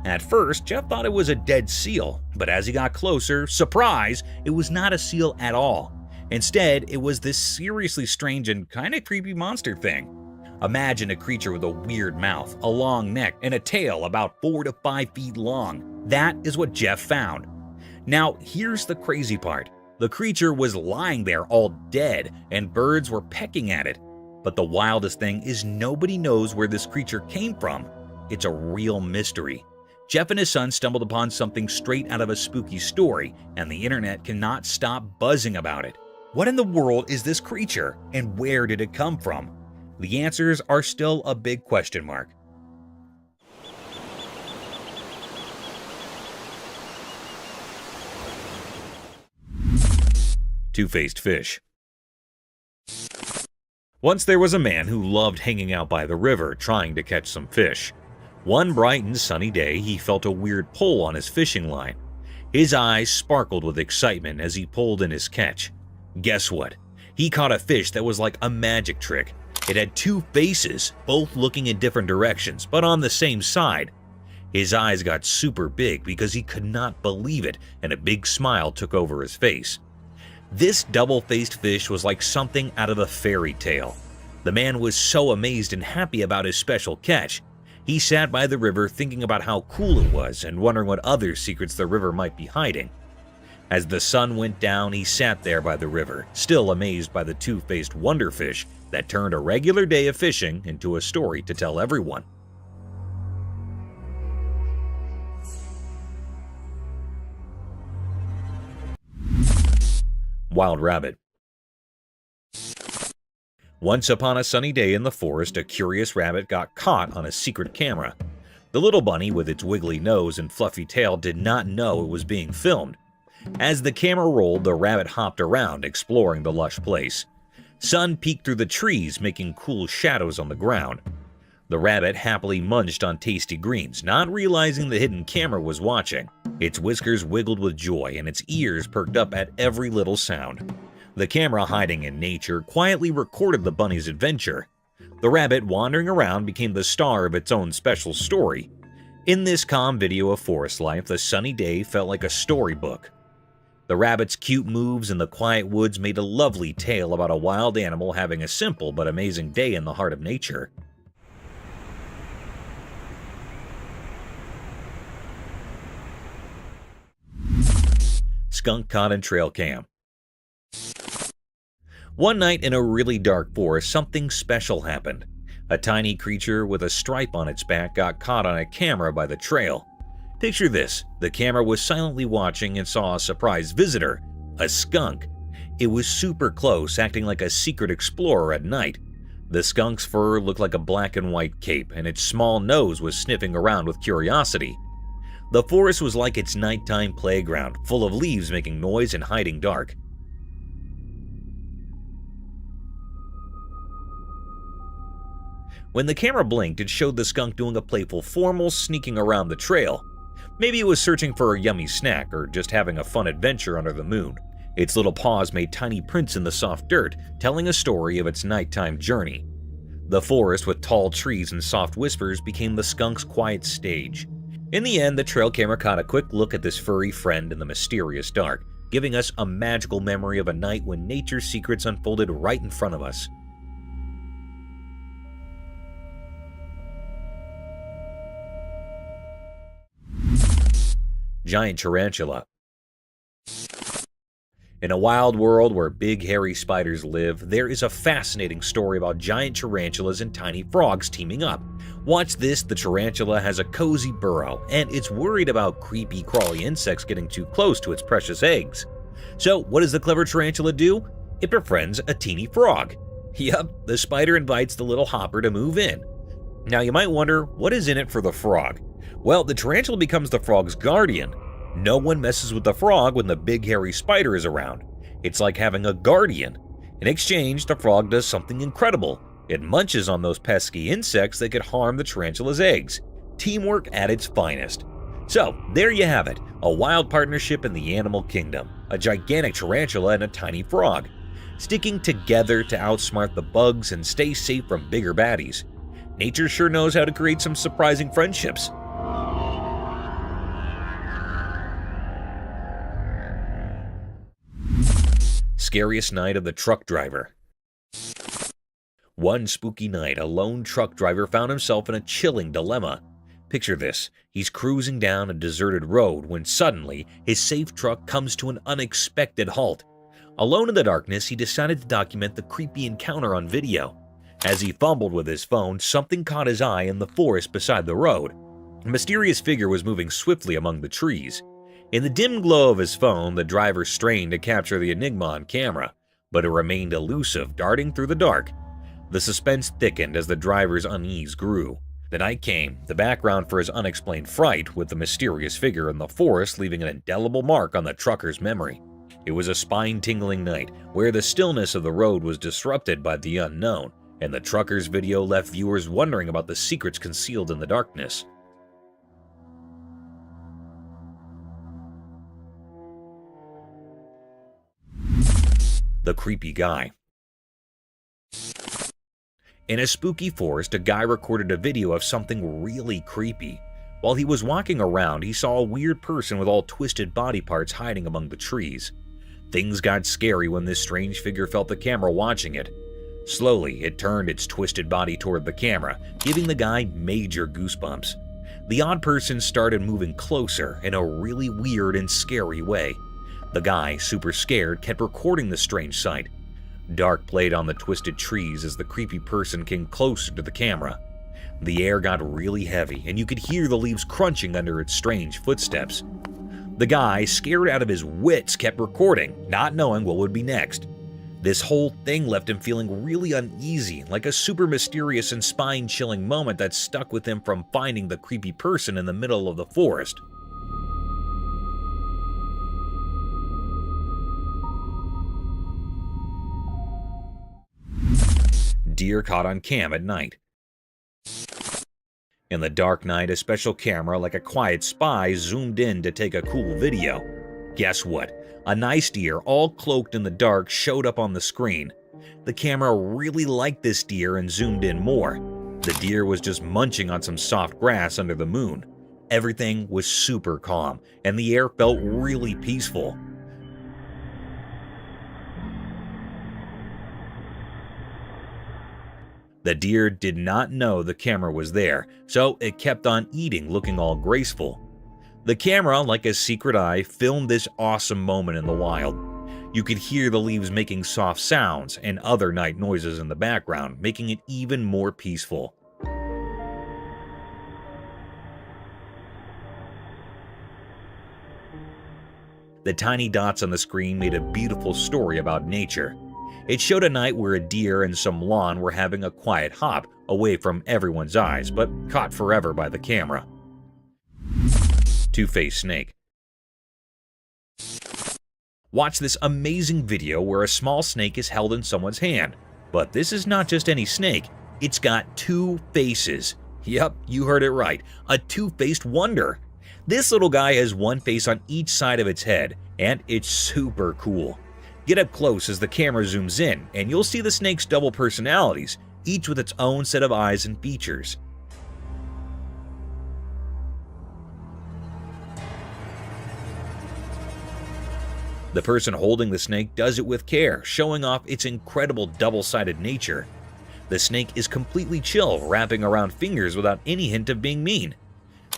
At first, Jeff thought it was a dead seal, but as he got closer, surprise, it was not a seal at all. Instead, it was this seriously strange and kinda creepy monster thing. Imagine a creature with a weird mouth, a long neck, and a tail about 4 to 5 feet long. That is what Jeff found. Now, here's the crazy part. The creature was lying there all dead, and birds were pecking at it. But the wildest thing is nobody knows where this creature came from. It's a real mystery. Jeff and his son stumbled upon something straight out of a spooky story, and the internet cannot stop buzzing about it. What in the world is this creature, and where did it come from? The answers are still a big question mark. Two-faced fish. Once there was a man who loved hanging out by the river trying to catch some fish. One bright and sunny day, he felt a weird pull on his fishing line. His eyes sparkled with excitement as he pulled in his catch. Guess what? He caught a fish that was like a magic trick. It had two faces, both looking in different directions, but on the same side. His eyes got super big because he could not believe it, and a big smile took over his face. This double-faced fish was like something out of a fairy tale. The man was so amazed and happy about his special catch. He sat by the river thinking about how cool it was and wondering what other secrets the river might be hiding. As the sun went down, he sat there by the river, still amazed by the two-faced wonderfish that turned a regular day of fishing into a story to tell everyone. Wild rabbit. Once upon a sunny day in the forest, a curious rabbit got caught on a secret camera. The little bunny with its wiggly nose and fluffy tail did not know it was being filmed. As the camera rolled, the rabbit hopped around, exploring the lush place. Sun peeked through the trees, making cool shadows on the ground. The rabbit happily munched on tasty greens, not realizing the hidden camera was watching. Its whiskers wiggled with joy and its ears perked up at every little sound. The camera, hiding in nature, quietly recorded the bunny's adventure. The rabbit, wandering around, became the star of its own special story. In this calm video of forest life, the sunny day felt like a storybook. The rabbit's cute moves in the quiet woods made a lovely tale about a wild animal having a simple but amazing day in the heart of nature. Skunk caught in trail cam. One night in a really dark forest, something special happened. A tiny creature with a stripe on its back got caught on a camera by the trail. Picture this, the camera was silently watching and saw a surprise visitor, a skunk. It was super close, acting like a secret explorer at night. The skunk's fur looked like a black and white cape, and its small nose was sniffing around with curiosity. The forest was like its nighttime playground, full of leaves making noise and hiding dark. When the camera blinked, it showed the skunk doing a playful formal sneaking around the trail. Maybe it was searching for a yummy snack or just having a fun adventure under the moon. Its little paws made tiny prints in the soft dirt, telling a story of its nighttime journey. The forest with tall trees and soft whispers became the skunk's quiet stage. In the end, the trail camera caught a quick look at this furry friend in the mysterious dark, giving us a magical memory of a night when nature's secrets unfolded right in front of us. Giant tarantula. In a wild world where big hairy spiders live, there is a fascinating story about giant tarantulas and tiny frogs teaming up. Watch this, the tarantula has a cozy burrow, and it's worried about creepy crawly insects getting too close to its precious eggs. So what does the clever tarantula do? It befriends a teeny frog. Yup, the spider invites the little hopper to move in. Now you might wonder, what is in it for the frog? Well, the tarantula becomes the frog's guardian. No one messes with the frog when the big hairy spider is around. It's like having a guardian. In exchange, the frog does something incredible. It munches on those pesky insects that could harm the tarantula's eggs. Teamwork at its finest. So, there you have it, a wild partnership in the animal kingdom. A gigantic tarantula and a tiny frog, sticking together to outsmart the bugs and stay safe from bigger baddies. Nature sure knows how to create some surprising friendships. Scariest night of the truck driver. One spooky night, a lone truck driver found himself in a chilling dilemma. Picture this, he's cruising down a deserted road when suddenly his safe truck comes to an unexpected halt. Alone in the darkness, he decided to document the creepy encounter on video. As he fumbled with his phone, something caught his eye in the forest beside the road. A mysterious figure was moving swiftly among the trees. In the dim glow of his phone, the driver strained to capture the enigma on camera, but it remained elusive, darting through the dark. The suspense thickened as the driver's unease grew. The night came, the background for his unexplained fright, with the mysterious figure in the forest leaving an indelible mark on the trucker's memory. It was a spine-tingling night where the stillness of the road was disrupted by the unknown, and the trucker's video left viewers wondering about the secrets concealed in the darkness. The creepy guy. In a spooky forest, a guy recorded a video of something really creepy. While he was walking around, he saw a weird person with all twisted body parts hiding among the trees. Things got scary when this strange figure felt the camera watching it. Slowly, it turned its twisted body toward the camera, giving the guy major goosebumps. The odd person started moving closer in a really weird and scary way. The guy, super scared, kept recording the strange sight. Dark played on the twisted trees as the creepy person came closer to the camera. The air got really heavy, and you could hear the leaves crunching under its strange footsteps. The guy, scared out of his wits, kept recording, not knowing what would be next. This whole thing left him feeling really uneasy, like a super mysterious and spine-chilling moment that stuck with him from finding the creepy person in the middle of the forest. Deer caught on cam at night. In the dark night, a special camera like a quiet spy zoomed in to take a cool video. Guess what? A nice deer, all cloaked in the dark, showed up on the screen. The camera really liked this deer and zoomed in more. The deer was just munching on some soft grass under the moon. Everything was super calm, and the air felt really peaceful. The deer did not know the camera was there, so it kept on eating, looking all graceful. The camera, like a secret eye, filmed this awesome moment in the wild. You could hear the leaves making soft sounds and other night noises in the background, making it even more peaceful. The tiny dots on the screen made a beautiful story about nature. It showed a night where a deer and some lawn were having a quiet hop away from everyone's eyes, but caught forever by the camera. Two-faced snake. Watch this amazing video where a small snake is held in someone's hand. But this is not just any snake, it's got two faces. Yep, you heard it right, a two-faced wonder. This little guy has one face on each side of its head, and it's super cool. Get up close as the camera zooms in, and you'll see the snake's double personalities, each with its own set of eyes and features. The person holding the snake does it with care, showing off its incredible double-sided nature. The snake is completely chill, wrapping around fingers without any hint of being mean.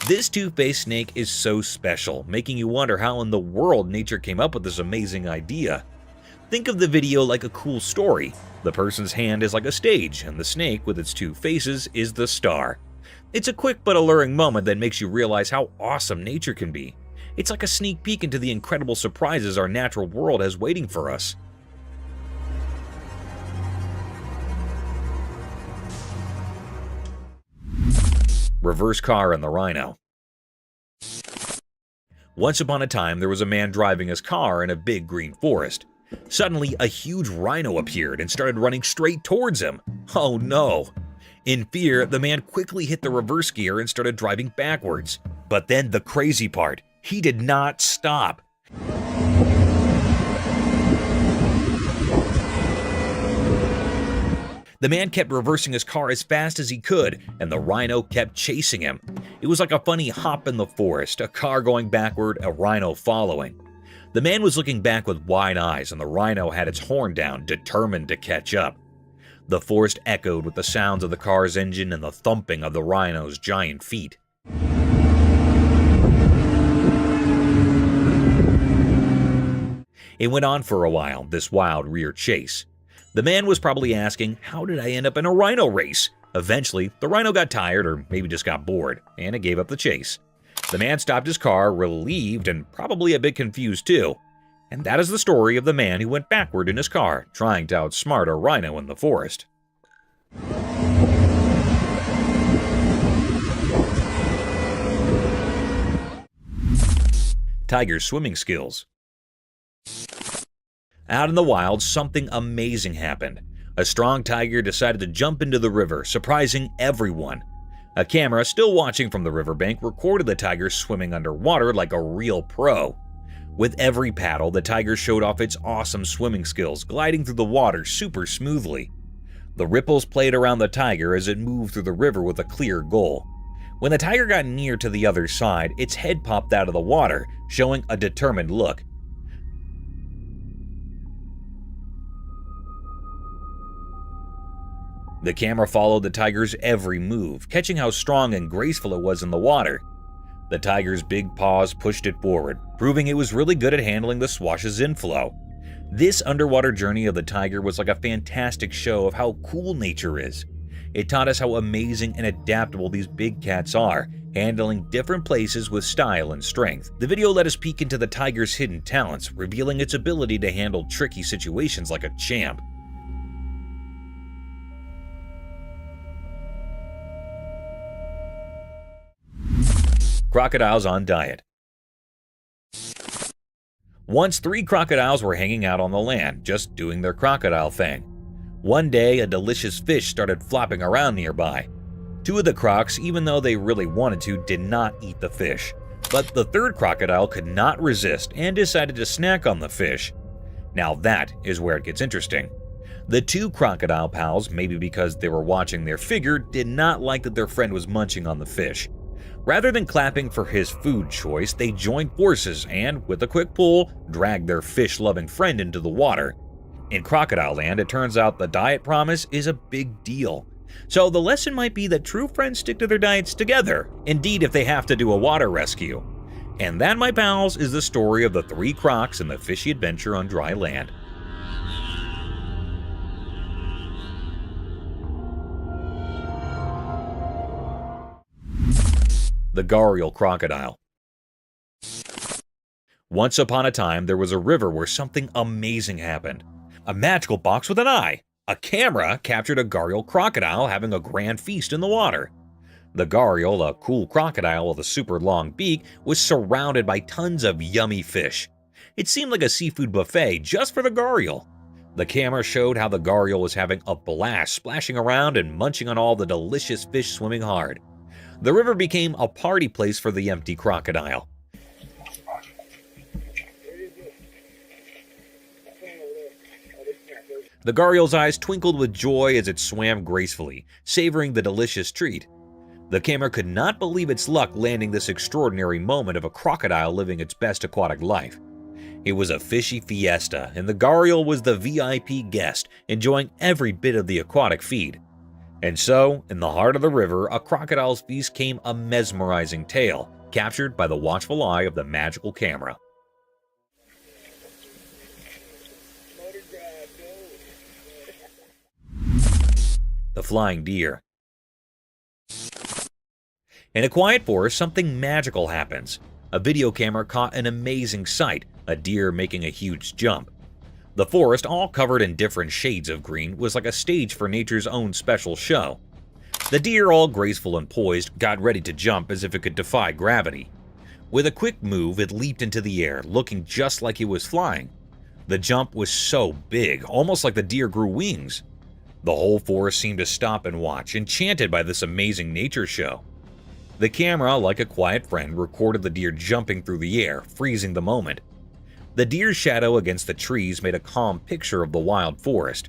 This two-faced snake is so special, making you wonder how in the world nature came up with this amazing idea. Think of the video like a cool story. The person's hand is like a stage, and the snake, with its two faces, is the star. It's a quick but alluring moment that makes you realize how awesome nature can be. It's like a sneak peek into the incredible surprises our natural world has waiting for us. Reverse car and the rhino. Once upon a time, there was a man driving his car in a big green forest. Suddenly, a huge rhino appeared and started running straight towards him. Oh no! In fear, the man quickly hit the reverse gear and started driving backwards. But then the crazy part, he did not stop. The man kept reversing his car as fast as he could, and the rhino kept chasing him. It was like a funny hop in the forest, a car going backward, a rhino following. The man was looking back with wide eyes, and the rhino had its horn down, determined to catch up. The forest echoed with the sounds of the car's engine and the thumping of the rhino's giant feet. It went on for a while, this wild rear chase. The man was probably asking, how did I end up in a rhino race? Eventually, the rhino got tired, or maybe just got bored, and it gave up the chase. The man stopped his car, relieved and probably a bit confused too. And that is the story of the man who went backward in his car, trying to outsmart a rhino in the forest. Tiger's swimming skills. Out in the wild, something amazing happened. A strong tiger decided to jump into the river, surprising everyone. A camera still watching from the riverbank recorded the tiger swimming underwater like a real pro. With every paddle, the tiger showed off its awesome swimming skills, gliding through the water super smoothly. The ripples played around the tiger as it moved through the river with a clear goal. When the tiger got near to the other side, its head popped out of the water, showing a determined look. The camera followed the tiger's every move, catching how strong and graceful it was in the water. The tiger's big paws pushed it forward, proving it was really good at handling the swash's inflow. This underwater journey of the tiger was like a fantastic show of how cool nature is. It taught us how amazing and adaptable these big cats are, handling different places with style and strength. The video let us peek into the tiger's hidden talents, revealing its ability to handle tricky situations like a champ. Crocodiles on diet. Once 3 crocodiles were hanging out on the land, just doing their crocodile thing. One day, a delicious fish started flopping around nearby. 2 of the crocs, even though they really wanted to, did not eat the fish. But the 3rd crocodile could not resist and decided to snack on the fish. Now that is where it gets interesting. The 2 crocodile pals, maybe because they were watching their figure, did not like that their friend was munching on the fish. Rather than clapping for his food choice, they joined forces and, with a quick pull, dragged their fish-loving friend into the water. In crocodile land, it turns out the diet promise is a big deal. So the lesson might be that true friends stick to their diets together, indeed if they have to do a water rescue. And that, my pals, is the story of the 3 crocs and the fishy adventure on dry land. The gharial crocodile. Once upon a time, there was a river where something amazing happened. A magical box with an eye. A camera captured a gharial crocodile having a grand feast in the water. The gharial, a cool crocodile with a super long beak, was surrounded by tons of yummy fish. It seemed like a seafood buffet just for the gharial. The camera showed how the gharial was having a blast, splashing around and munching on all the delicious fish swimming hard. The river became a party place for the empty crocodile. The gharial's eyes twinkled with joy as it swam gracefully, savoring the delicious treat. The camera could not believe its luck landing this extraordinary moment of a crocodile living its best aquatic life. It was a fishy fiesta, and the gharial was the VIP guest, enjoying every bit of the aquatic feed. And so, in the heart of the river, a crocodile's feast came a mesmerizing tale, captured by the watchful eye of the magical camera. The flying deer. In a quiet forest, something magical happens. A video camera caught an amazing sight, a deer making a huge jump. The forest, all covered in different shades of green, was like a stage for nature's own special show. The deer, all graceful and poised, got ready to jump as if it could defy gravity. With a quick move, it leaped into the air, looking just like it was flying. The jump was so big, almost like the deer grew wings. The whole forest seemed to stop and watch, enchanted by this amazing nature show. The camera, like a quiet friend, recorded the deer jumping through the air, freezing the moment. The deer's shadow against the trees made a calm picture of the wild forest.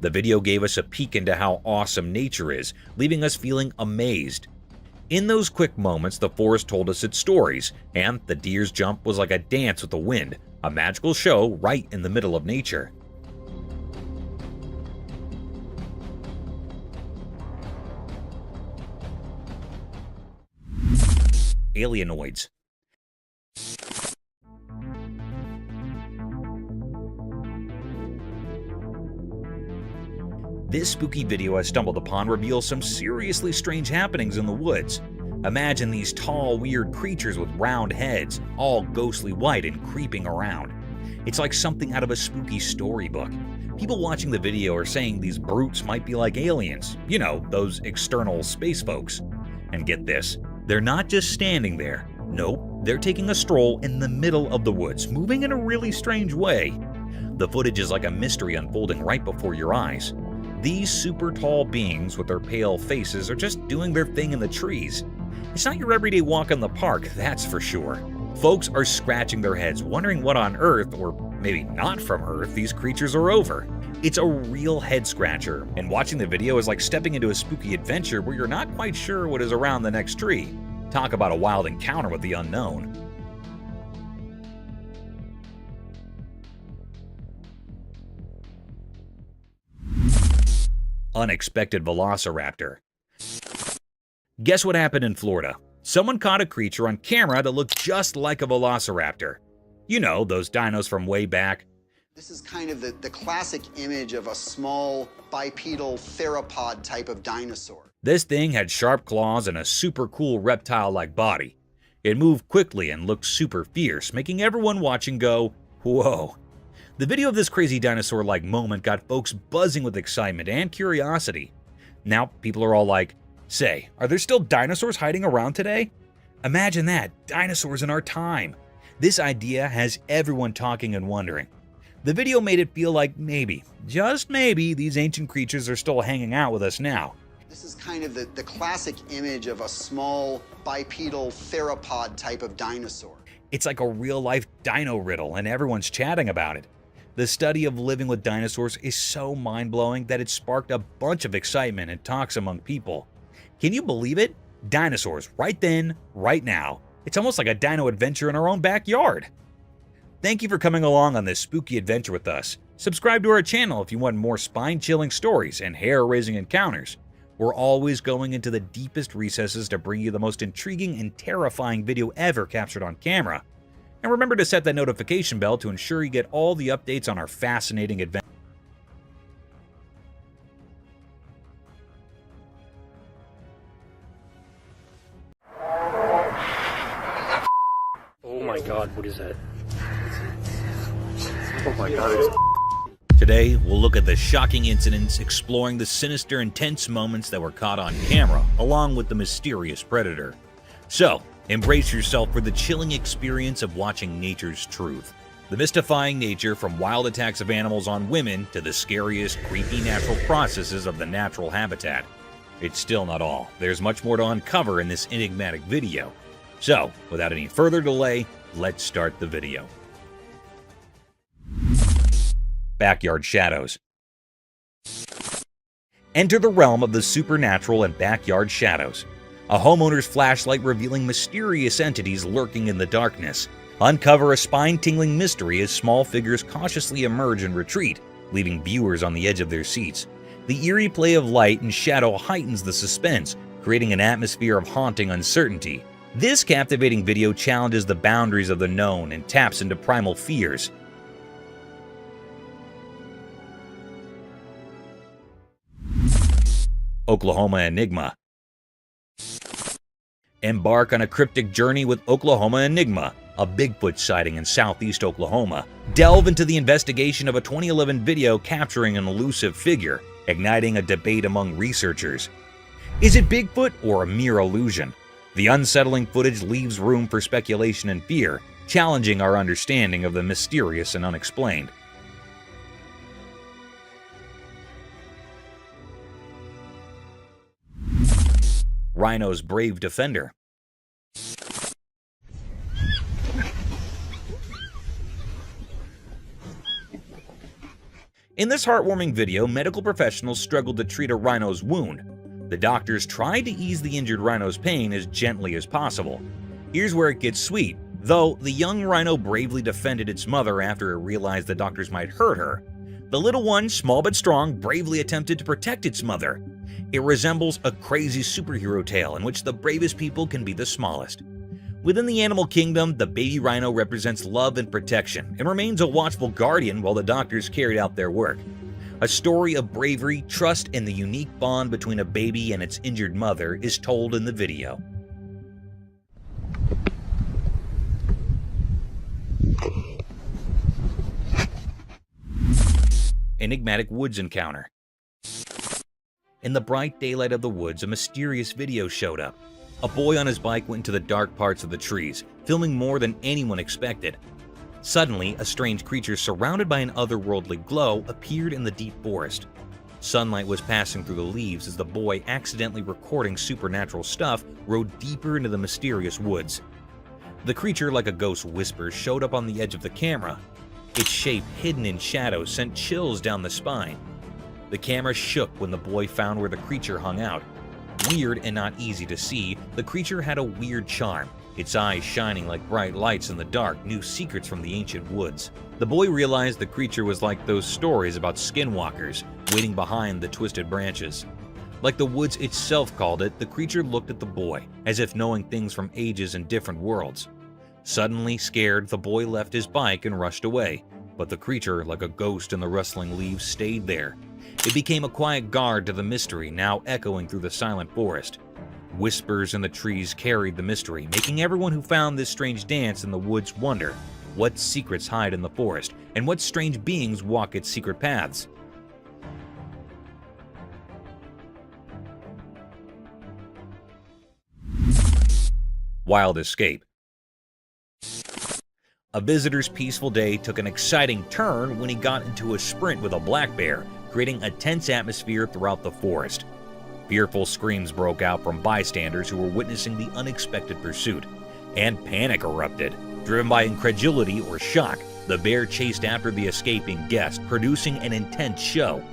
The video gave us a peek into how awesome nature is, leaving us feeling amazed. In those quick moments, the forest told us its stories, and the deer's jump was like a dance with the wind, a magical show right in the middle of nature. Alienoids. This spooky video I stumbled upon reveals some seriously strange happenings in the woods. Imagine these tall, weird creatures with round heads, all ghostly white and creeping around. It's like something out of a spooky storybook. People watching the video are saying these brutes might be like aliens, you know, those external space folks. And get this, they're not just standing there. Nope, they're taking a stroll in the middle of the woods, moving in a really strange way. The footage is like a mystery unfolding right before your eyes. These super tall beings with their pale faces are just doing their thing in the trees. It's not your everyday walk in the park, that's for sure. Folks are scratching their heads, wondering what on Earth, or maybe not from Earth, these creatures are over. It's a real head scratcher, and watching the video is like stepping into a spooky adventure where you're not quite sure what is around the next tree. Talk about a wild encounter with the unknown. Unexpected velociraptor. Guess what happened in Florida? Someone caught a creature on camera that looked just like a velociraptor. You know, those dinos from way back. This is kind of the classic image of a small bipedal theropod type of dinosaur. This thing had sharp claws and a super cool reptile-like body. It moved quickly and looked super fierce, making everyone watching go, whoa. The video of this crazy dinosaur-like moment got folks buzzing with excitement and curiosity. Now people are all like, say, are there still dinosaurs hiding around today? Imagine that, dinosaurs in our time. This idea has everyone talking and wondering. The video made it feel like maybe, just maybe, these ancient creatures are still hanging out with us now. This is kind of the classic image of a small bipedal theropod type of dinosaur. It's like a real-life dino riddle, and everyone's chatting about it. The study of living with dinosaurs is so mind-blowing that it sparked a bunch of excitement and talks among people. Can you believe it? Dinosaurs, right then, right now. It's almost like a dino adventure in our own backyard. Thank you for coming along on this spooky adventure with us. Subscribe to our channel if you want more spine-chilling stories and hair-raising encounters. We're always going into the deepest recesses to bring you the most intriguing and terrifying video ever captured on camera. And remember to set that notification bell to ensure you get all the updates on our fascinating adventure. Oh my god, what is that? Oh my god, Today, we'll look at the shocking incidents, exploring the sinister and tense moments that were caught on camera, along with the mysterious predator. So, embrace yourself for the chilling experience of watching nature's truth. The mystifying nature from wild attacks of animals on women to the scariest, creepy natural processes of the natural habitat. It's still not all. There's much more to uncover in this enigmatic video. So, without any further delay, let's start the video. Backyard shadows. Enter the realm of the supernatural and backyard shadows. A homeowner's flashlight revealing mysterious entities lurking in the darkness. Uncover a spine-tingling mystery as small figures cautiously emerge and retreat, leaving viewers on the edge of their seats. The eerie play of light and shadow heightens the suspense, creating an atmosphere of haunting uncertainty. This captivating video challenges the boundaries of the known and taps into primal fears. Oklahoma Enigma. Embark on a cryptic journey with Oklahoma Enigma, a Bigfoot sighting in southeast Oklahoma. Delve into the investigation of a 2011 video capturing an elusive figure, igniting a debate among researchers. Is it Bigfoot or a mere illusion? The unsettling footage leaves room for speculation and fear, challenging our understanding of the mysterious and unexplained. Rhino's brave defender. In this heartwarming video, medical professionals struggled to treat a rhino's wound. The doctors tried to ease the injured rhino's pain as gently as possible. Here's where it gets sweet. Though the young rhino bravely defended its mother after it realized the doctors might hurt her, the little one, small but strong, bravely attempted to protect its mother. It resembles a crazy superhero tale in which the bravest people can be the smallest. Within the animal kingdom, the baby rhino represents love and protection and remains a watchful guardian while the doctors carried out their work. A story of bravery, trust, and the unique bond between a baby and its injured mother is told in the video. Enigmatic woods encounter. In the bright daylight of the woods, a mysterious video showed up. A boy on his bike went into the dark parts of the trees, filming more than anyone expected. Suddenly, a strange creature surrounded by an otherworldly glow appeared in the deep forest. Sunlight was passing through the leaves as the boy, accidentally recording supernatural stuff, rode deeper into the mysterious woods. The creature, like a ghost whisper, showed up on the edge of the camera. Its shape, hidden in shadows, sent chills down the spine. The camera shook when the boy found where the creature hung out. Weird and not easy to see, the creature had a weird charm. Its eyes shining like bright lights in the dark knew secrets from the ancient woods. The boy realized the creature was like those stories about skinwalkers, waiting behind the twisted branches. Like the woods itself called it, the creature looked at the boy, as if knowing things from ages and different worlds. Suddenly scared, the boy left his bike and rushed away, but the creature, like a ghost in the rustling leaves, stayed there. It became a quiet guard to the mystery, now echoing through the silent forest. Whispers in the trees carried the mystery, making everyone who found this strange dance in the woods wonder what secrets hide in the forest and what strange beings walk its secret paths. Wild escape. A visitor's peaceful day took an exciting turn when he got into a sprint with a black bear, creating a tense atmosphere throughout the forest. Fearful screams broke out from bystanders who were witnessing the unexpected pursuit, and panic erupted. Driven by incredulity or shock, the bear chased after the escaping guest, producing an intense show.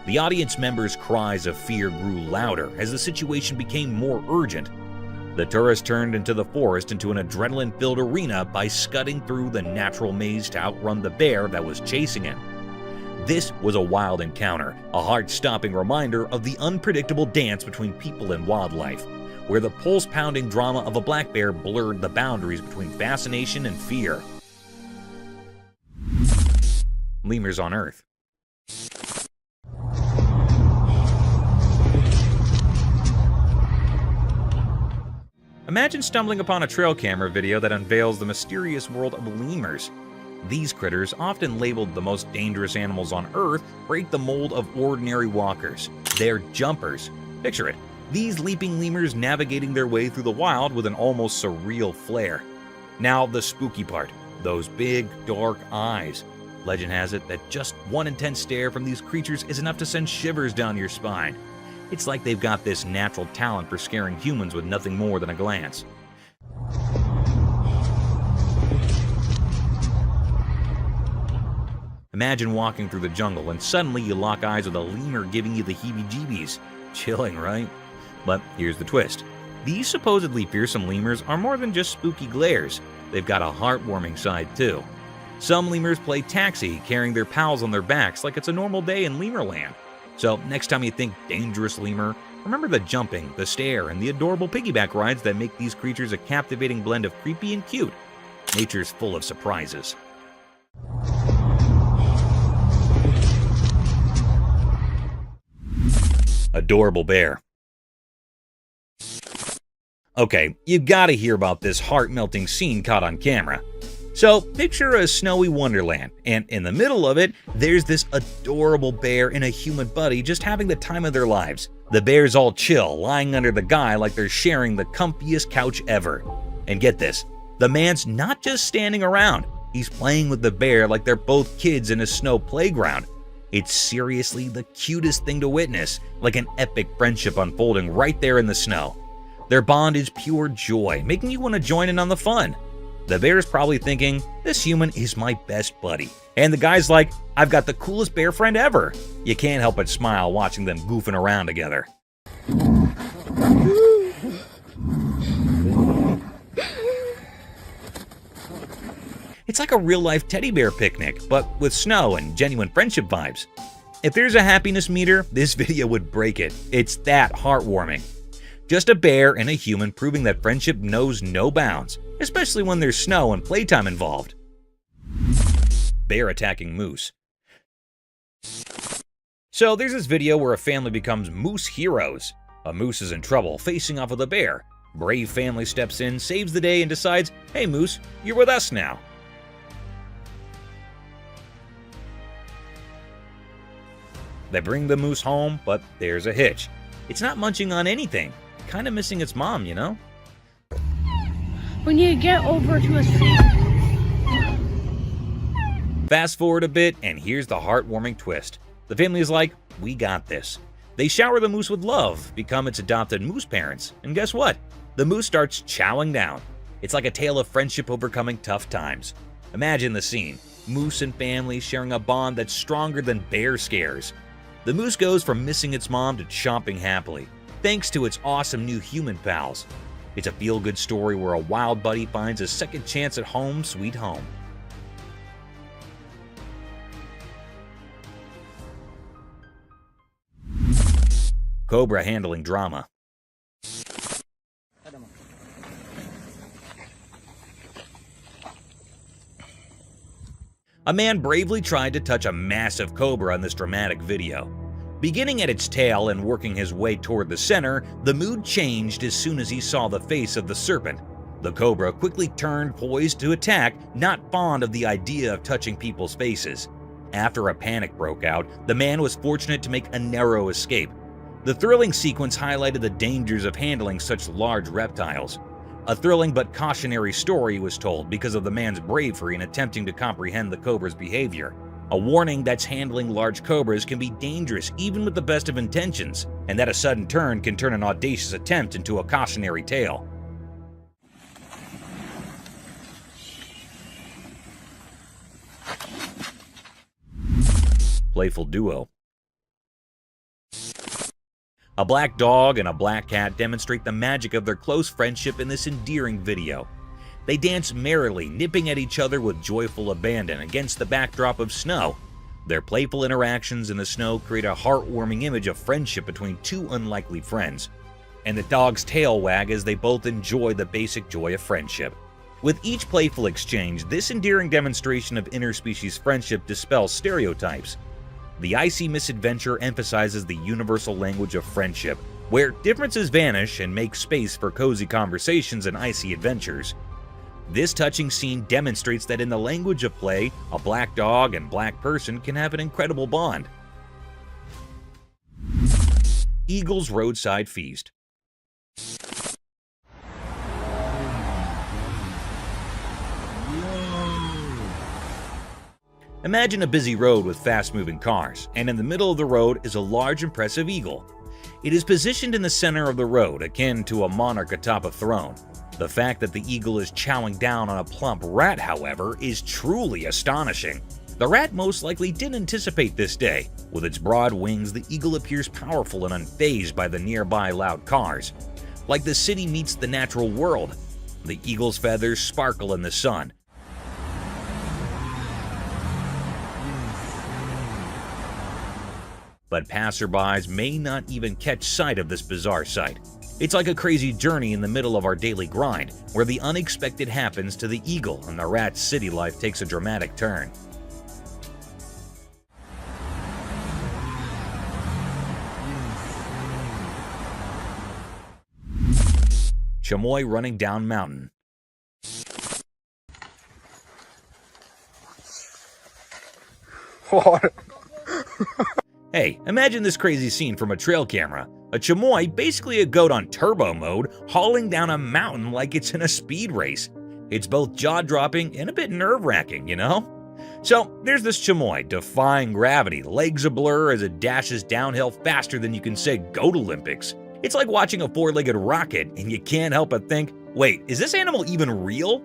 The audience members' cries of fear grew louder as the situation became more urgent. The tourist turned into the forest into an adrenaline-filled arena by scudding through the natural maze to outrun the bear that was chasing him. This was a wild encounter, a heart-stopping reminder of the unpredictable dance between people and wildlife, where the pulse-pounding drama of a black bear blurred the boundaries between fascination and fear. Lemurs on Earth. Imagine stumbling upon a trail camera video that unveils the mysterious world of lemurs. These critters, often labeled the most dangerous animals on Earth, break the mold of ordinary walkers. They're jumpers. Picture it. These leaping lemurs navigating their way through the wild with an almost surreal flair. Now the spooky part. Those big, dark eyes. Legend has it that just one intense stare from these creatures is enough to send shivers down your spine. It's like they've got this natural talent for scaring humans with nothing more than a glance. Imagine walking through the jungle and suddenly you lock eyes with a lemur giving you the heebie-jeebies. Chilling, right? But here's the twist. These supposedly fearsome lemurs are more than just spooky glares. They've got a heartwarming side too. Some lemurs play taxi, carrying their pals on their backs like it's a normal day in Lemurland. So next time you think dangerous lemur, remember the jumping, the stare, and the adorable piggyback rides that make these creatures a captivating blend of creepy and cute. Nature's full of surprises. Adorable bear. Okay, you gotta hear about this heart-melting scene caught on camera. So, picture a snowy wonderland, and in the middle of it, there's this adorable bear and a human buddy just having the time of their lives. The bear's all chill, lying under the guy like they're sharing the comfiest couch ever. And get this, the man's not just standing around, he's playing with the bear like they're both kids in a snow playground. It's seriously the cutest thing to witness, like an epic friendship unfolding right there in the snow. Their bond is pure joy, making you want to join in on the fun. The bear's probably thinking, this human is my best buddy. And the guy's like, I've got the coolest bear friend ever. You can't help but smile watching them goofing around together. It's like a real-life teddy bear picnic, but with snow and genuine friendship vibes. If there's a happiness meter, this video would break it. It's that heartwarming. Just a bear and a human proving that friendship knows no bounds, especially when there's snow and playtime involved. Bear attacking moose. So there's this video where a family becomes moose heroes. A moose is in trouble, facing off with a bear. Brave family steps in, saves the day, and decides, hey moose, you're with us now. They bring the moose home, but there's a hitch. It's not munching on anything. Kind of missing its mom, you know? We need to get over to a street. Fast forward a bit, and here's the heartwarming twist. The family is like, we got this. They shower the moose with love, become its adopted moose parents, and guess what? The moose starts chowing down. It's like a tale of friendship overcoming tough times. Imagine the scene. Moose and family sharing a bond that's stronger than bear scares. The moose goes from missing its mom to chomping happily, thanks to its awesome new human pals. It's a feel-good story where a wild buddy finds a second chance at home sweet home. Cobra handling drama. A man bravely tried to touch a massive cobra in this dramatic video. Beginning at its tail and working his way toward the center, the mood changed as soon as he saw the face of the serpent. The cobra quickly turned, poised to attack, not fond of the idea of touching people's faces. After a panic broke out, the man was fortunate to make a narrow escape. The thrilling sequence highlighted the dangers of handling such large reptiles. A thrilling but cautionary story was told because of the man's bravery in attempting to comprehend the cobra's behavior. A warning that handling large cobras can be dangerous even with the best of intentions, and that a sudden turn can turn an audacious attempt into a cautionary tale. Playful duo. A black dog and a black cat demonstrate the magic of their close friendship in this endearing video. They dance merrily, nipping at each other with joyful abandon against the backdrop of snow. Their playful interactions in the snow create a heartwarming image of friendship between two unlikely friends. And the dog's tail wag as they both enjoy the basic joy of friendship. With each playful exchange, this endearing demonstration of interspecies friendship dispels stereotypes. The icy misadventure emphasizes the universal language of friendship, where differences vanish and make space for cozy conversations and icy adventures. This touching scene demonstrates that in the language of play, a black dog and black person can have an incredible bond. Eagle's Roadside Feast. Imagine a busy road with fast-moving cars, and in the middle of the road is a large, impressive eagle. It is positioned in the center of the road, akin to a monarch atop a throne. The fact that the eagle is chowing down on a plump rat, however, is truly astonishing. The rat most likely didn't anticipate this day. With its broad wings, the eagle appears powerful and unfazed by the nearby loud cars. Like the city meets the natural world, the eagle's feathers sparkle in the sun. But passerbys may not even catch sight of this bizarre sight. It's like a crazy journey in the middle of our daily grind, where the unexpected happens to the eagle and the rat's city life takes a dramatic turn. Chamois running down mountain. Hey, imagine this crazy scene from a trail camera. A chamois, basically a goat on turbo mode, hauling down a mountain like it's in a speed race. It's both jaw-dropping and a bit nerve-wracking, you know? So, there's this chamois, defying gravity, legs a blur as it dashes downhill faster than you can say Goat Olympics. It's like watching a four-legged rocket, and you can't help but think, wait, is this animal even real?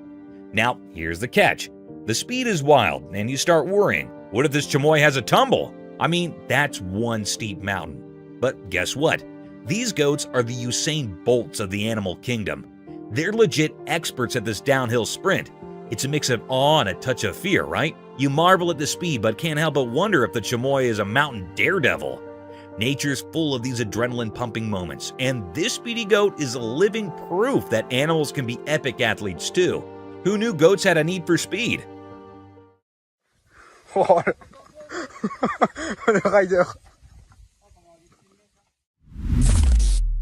Now, here's the catch. The speed is wild, and you start worrying. What if this chamois has a tumble? I mean, that's one steep mountain. But guess what? These goats are the Usain Bolts of the animal kingdom. They're legit experts at this downhill sprint. It's a mix of awe and a touch of fear, right? You marvel at the speed, but can't help but wonder if the chamois is a mountain daredevil. Nature's full of these adrenaline-pumping moments, and this speedy goat is living proof that animals can be epic athletes too. Who knew goats had a need for speed?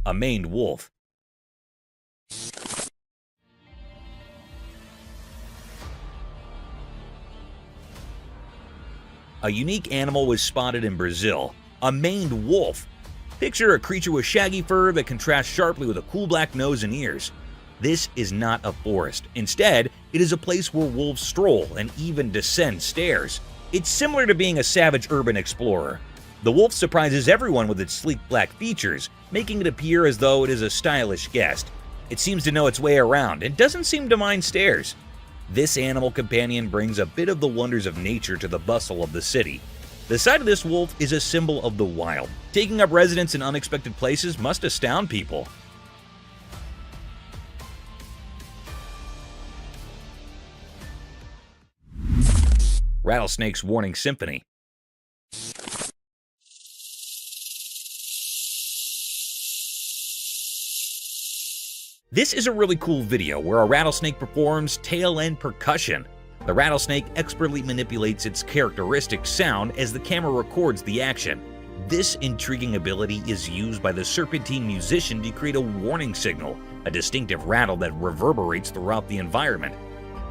A maned wolf. A unique animal was spotted in Brazil, a maned wolf. Picture a creature with shaggy fur that contrasts sharply with a cool black nose and ears. This is not a forest. Instead, it is a place where wolves stroll and even descend stairs. It's similar to being a savage urban explorer. The wolf surprises everyone with its sleek black features, making it appear as though it is a stylish guest. It seems to know its way around and doesn't seem to mind stairs. This animal companion brings a bit of the wonders of nature to the bustle of the city. The sight of this wolf is a symbol of the wild. Taking up residence in unexpected places must astound people. Rattlesnake's Warning Symphony. This is a really cool video where a rattlesnake performs tail end percussion. The rattlesnake expertly manipulates its characteristic sound as the camera records the action. This intriguing ability is used by the serpentine musician to create a warning signal, a distinctive rattle that reverberates throughout the environment.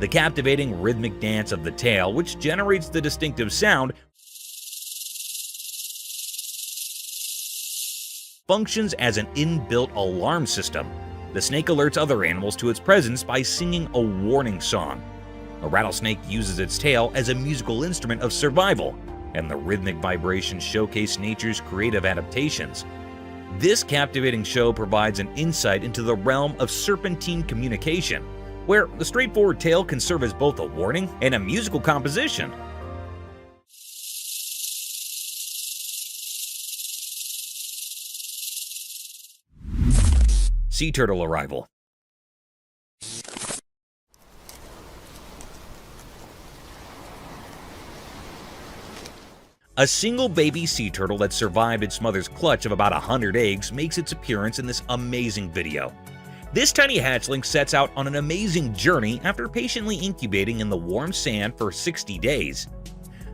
The captivating rhythmic dance of the tail, which generates the distinctive sound, functions as an inbuilt alarm system. The snake alerts other animals to its presence by singing a warning song. A rattlesnake uses its tail as a musical instrument of survival, and the rhythmic vibrations showcase nature's creative adaptations. This captivating show provides an insight into the realm of serpentine communication, where the straightforward tail can serve as both a warning and a musical composition. Sea turtle arrival. A single baby sea turtle that survived its mother's clutch of about 100 eggs makes its appearance in this amazing video. This tiny hatchling sets out on an amazing journey after patiently incubating in the warm sand for 60 days.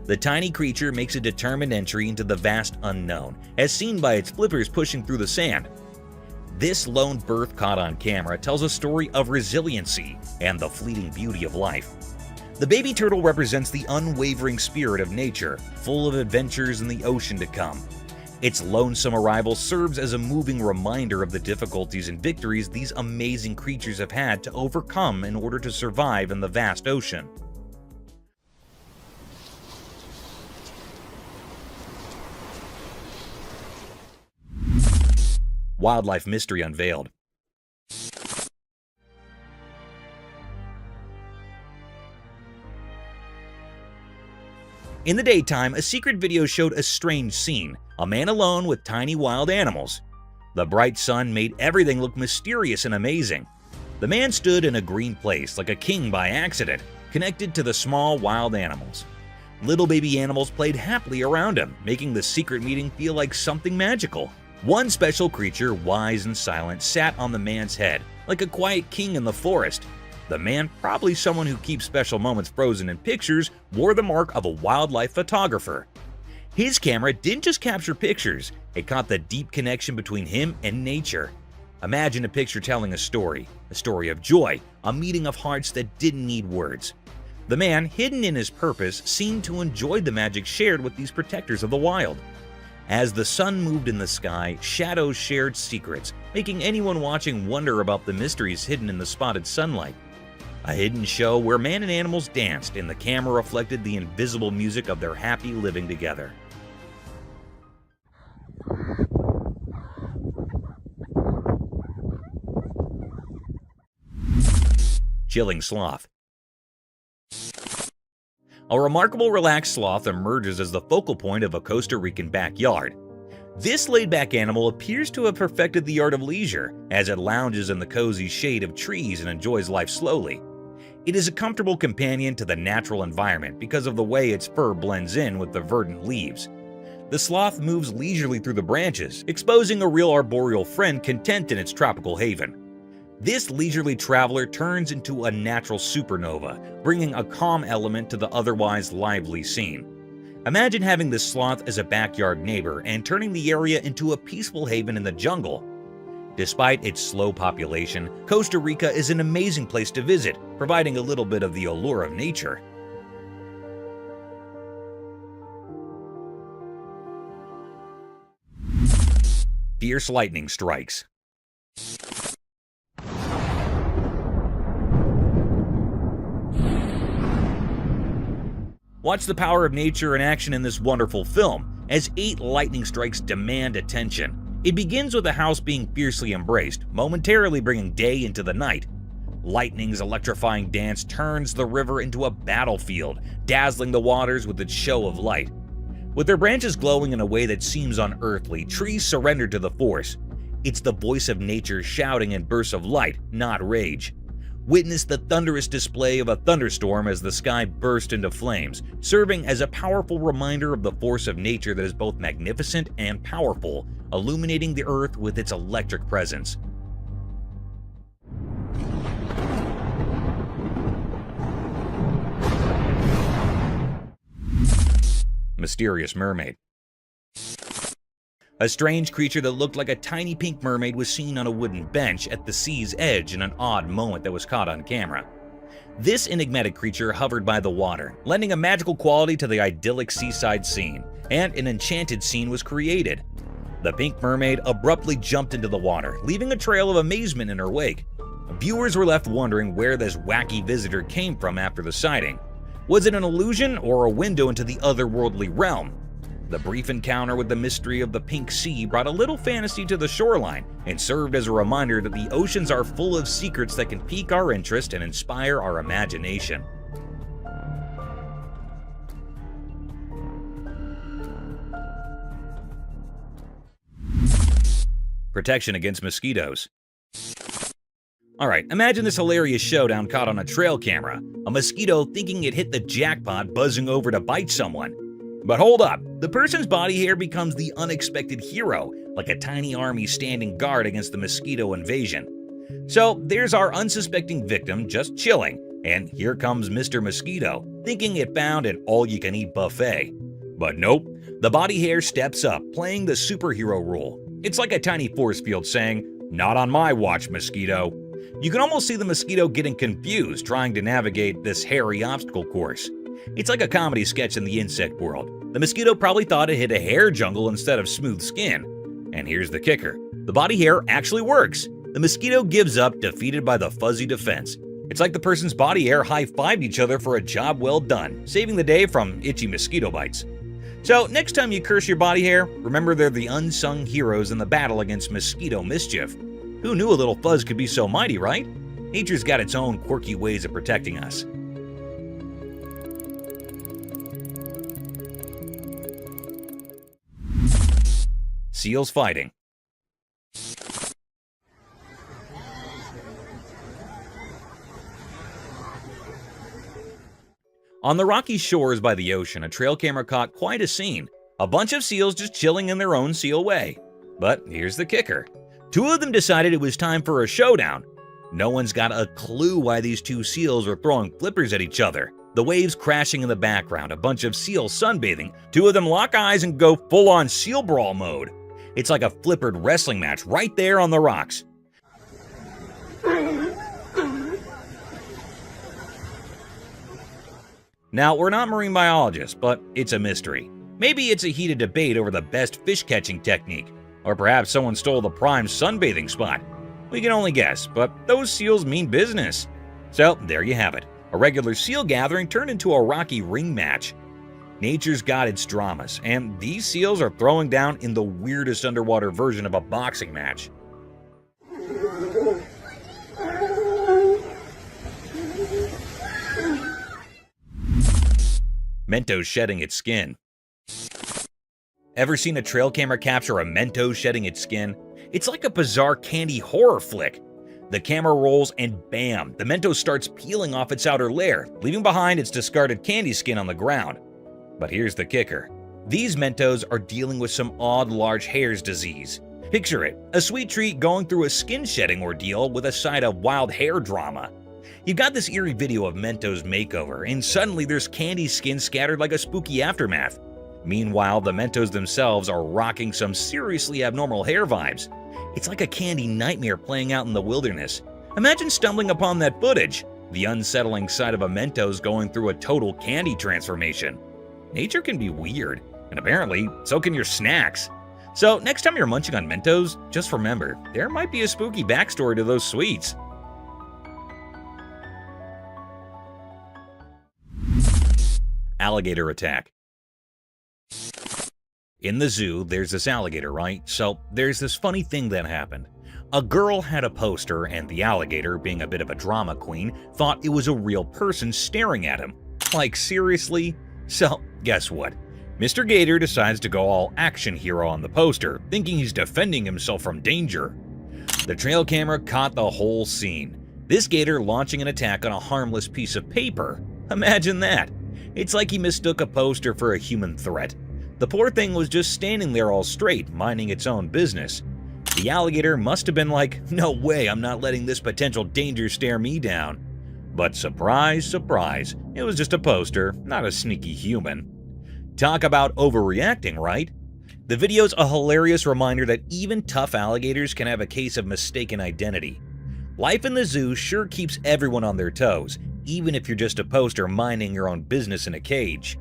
The tiny creature makes a determined entry into the vast unknown, as seen by its flippers pushing through the sand. This lone birth caught on camera tells a story of resiliency and the fleeting beauty of life. The baby turtle represents the unwavering spirit of nature, full of adventures in the ocean to come. Its lonesome arrival serves as a moving reminder of the difficulties and victories these amazing creatures have had to overcome in order to survive in the vast ocean. Wildlife mystery unveiled. In the daytime, a secret video showed a strange scene, a man alone with tiny wild animals. The bright sun made everything look mysterious and amazing. The man stood in a green place like a king by accident, connected to the small wild animals. Little baby animals played happily around him, making the secret meeting feel like something magical. One special creature, wise and silent, sat on the man's head, like a quiet king in the forest. The man, probably someone who keeps special moments frozen in pictures, wore the mark of a wildlife photographer. His camera didn't just capture pictures, it caught the deep connection between him and nature. Imagine a picture telling a story of joy, a meeting of hearts that didn't need words. The man, hidden in his purpose, seemed to enjoy the magic shared with these protectors of the wild. As the sun moved in the sky, shadows shared secrets, making anyone watching wonder about the mysteries hidden in the spotted sunlight. A hidden show where man and animals danced and the camera reflected the invisible music of their happy living together. Chilling sloth. A remarkable relaxed sloth emerges as the focal point of a Costa Rican backyard. This laid-back animal appears to have perfected the art of leisure as it lounges in the cozy shade of trees and enjoys life slowly. It is a comfortable companion to the natural environment because of the way its fur blends in with the verdant leaves. The sloth moves leisurely through the branches, exposing a real arboreal friend content in its tropical haven. This leisurely traveler turns into a natural supernova, bringing a calm element to the otherwise lively scene. Imagine having this sloth as a backyard neighbor and turning the area into a peaceful haven in the jungle. Despite its slow population, Costa Rica is an amazing place to visit, providing a little bit of the allure of nature. Fierce lightning strikes. Watch the power of nature in action in this wonderful film, as 8 lightning strikes demand attention. It begins with a house being fiercely embraced, momentarily bringing day into the night. Lightning's electrifying dance turns the river into a battlefield, dazzling the waters with its show of light. With their branches glowing in a way that seems unearthly, trees surrender to the force. It's the voice of nature shouting in bursts of light, not rage. Witness the thunderous display of a thunderstorm as the sky burst into flames, serving as a powerful reminder of the force of nature that is both magnificent and powerful, illuminating the earth with its electric presence. Mysterious mermaid. A strange creature that looked like a tiny pink mermaid was seen on a wooden bench at the sea's edge in an odd moment that was caught on camera. This enigmatic creature hovered by the water, lending a magical quality to the idyllic seaside scene, and an enchanted scene was created. The pink mermaid abruptly jumped into the water, leaving a trail of amazement in her wake. Viewers were left wondering where this wacky visitor came from after the sighting. Was it an illusion or a window into the otherworldly realm? The brief encounter with the mystery of the pink sea brought a little fantasy to the shoreline and served as a reminder that the oceans are full of secrets that can pique our interest and inspire our imagination. Protection against mosquitoes. Alright, imagine this hilarious showdown caught on a trail camera. A mosquito thinking it hit the jackpot buzzing over to bite someone. But hold up, the person's body hair becomes the unexpected hero, like a tiny army standing guard against the mosquito invasion. So there's our unsuspecting victim just chilling, and here comes Mr. Mosquito, thinking it found an all-you-can-eat buffet. But nope, the body hair steps up, playing the superhero role. It's like a tiny force field saying, "Not on my watch, mosquito." You can almost see the mosquito getting confused trying to navigate this hairy obstacle course. It's like a comedy sketch in the insect world. The mosquito probably thought it hit a hair jungle instead of smooth skin. And here's the kicker. The body hair actually works. The mosquito gives up, defeated by the fuzzy defense. It's like the person's body hair high-fived each other for a job well done, saving the day from itchy mosquito bites. So next time you curse your body hair, remember they're the unsung heroes in the battle against mosquito mischief. Who knew a little fuzz could be so mighty, right? Nature's got its own quirky ways of protecting us. Seals fighting. On the rocky shores by the ocean, a trail camera caught quite a scene. A bunch of seals just chilling in their own seal way. But here's the kicker. 2 of them decided it was time for a showdown. No one's got a clue why these 2 seals are throwing flippers at each other. The waves crashing in the background, a bunch of seals sunbathing. 2 of them lock eyes and go full-on seal brawl mode. It's like a flippered wrestling match right there on the rocks. Now, we're not marine biologists, but it's a mystery. Maybe it's a heated debate over the best fish-catching technique, or perhaps someone stole the prime sunbathing spot. We can only guess, but those seals mean business. So, there you have it. A regular seal gathering turned into a rocky ring match. Nature's got its dramas, and these seals are throwing down in the weirdest underwater version of a boxing match. Mentos shedding its skin. Ever seen a trail camera capture a Mentos shedding its skin? It's like a bizarre candy horror flick. The camera rolls and bam, the Mentos starts peeling off its outer layer, leaving behind its discarded candy skin on the ground. But here's the kicker. These Mentos are dealing with some odd large hairs disease. Picture it, a sweet treat going through a skin shedding ordeal with a side of wild hair drama. You've got this eerie video of Mentos makeover, and suddenly there's candy skin scattered like a spooky aftermath. Meanwhile, the Mentos themselves are rocking some seriously abnormal hair vibes. It's like a candy nightmare playing out in the wilderness. Imagine stumbling upon that footage, the unsettling sight of a Mentos going through a total candy transformation. Nature can be weird, and apparently, so can your snacks. So next time you're munching on Mentos, just remember, there might be a spooky backstory to those sweets. alligator attack. In the zoo, there's this alligator, right? So there's this funny thing that happened. A girl had a poster, and the alligator, being a bit of a drama queen, thought it was a real person staring at him. Like, seriously? So, guess what? Mr. Gator decides to go all action hero on the poster, thinking he's defending himself from danger. The trail camera caught the whole scene. This gator launching an attack on a harmless piece of paper. Imagine that. It's like he mistook a poster for a human threat. The poor thing was just standing there all straight, minding its own business. The alligator must have been like, no way, I'm not letting this potential danger stare me down. But surprise, surprise, it was just a poster, not a sneaky human. Talk about overreacting, right? The video's a hilarious reminder that even tough alligators can have a case of mistaken identity. Life in the zoo sure keeps everyone on their toes, even if you're just a poster minding your own business in a cage.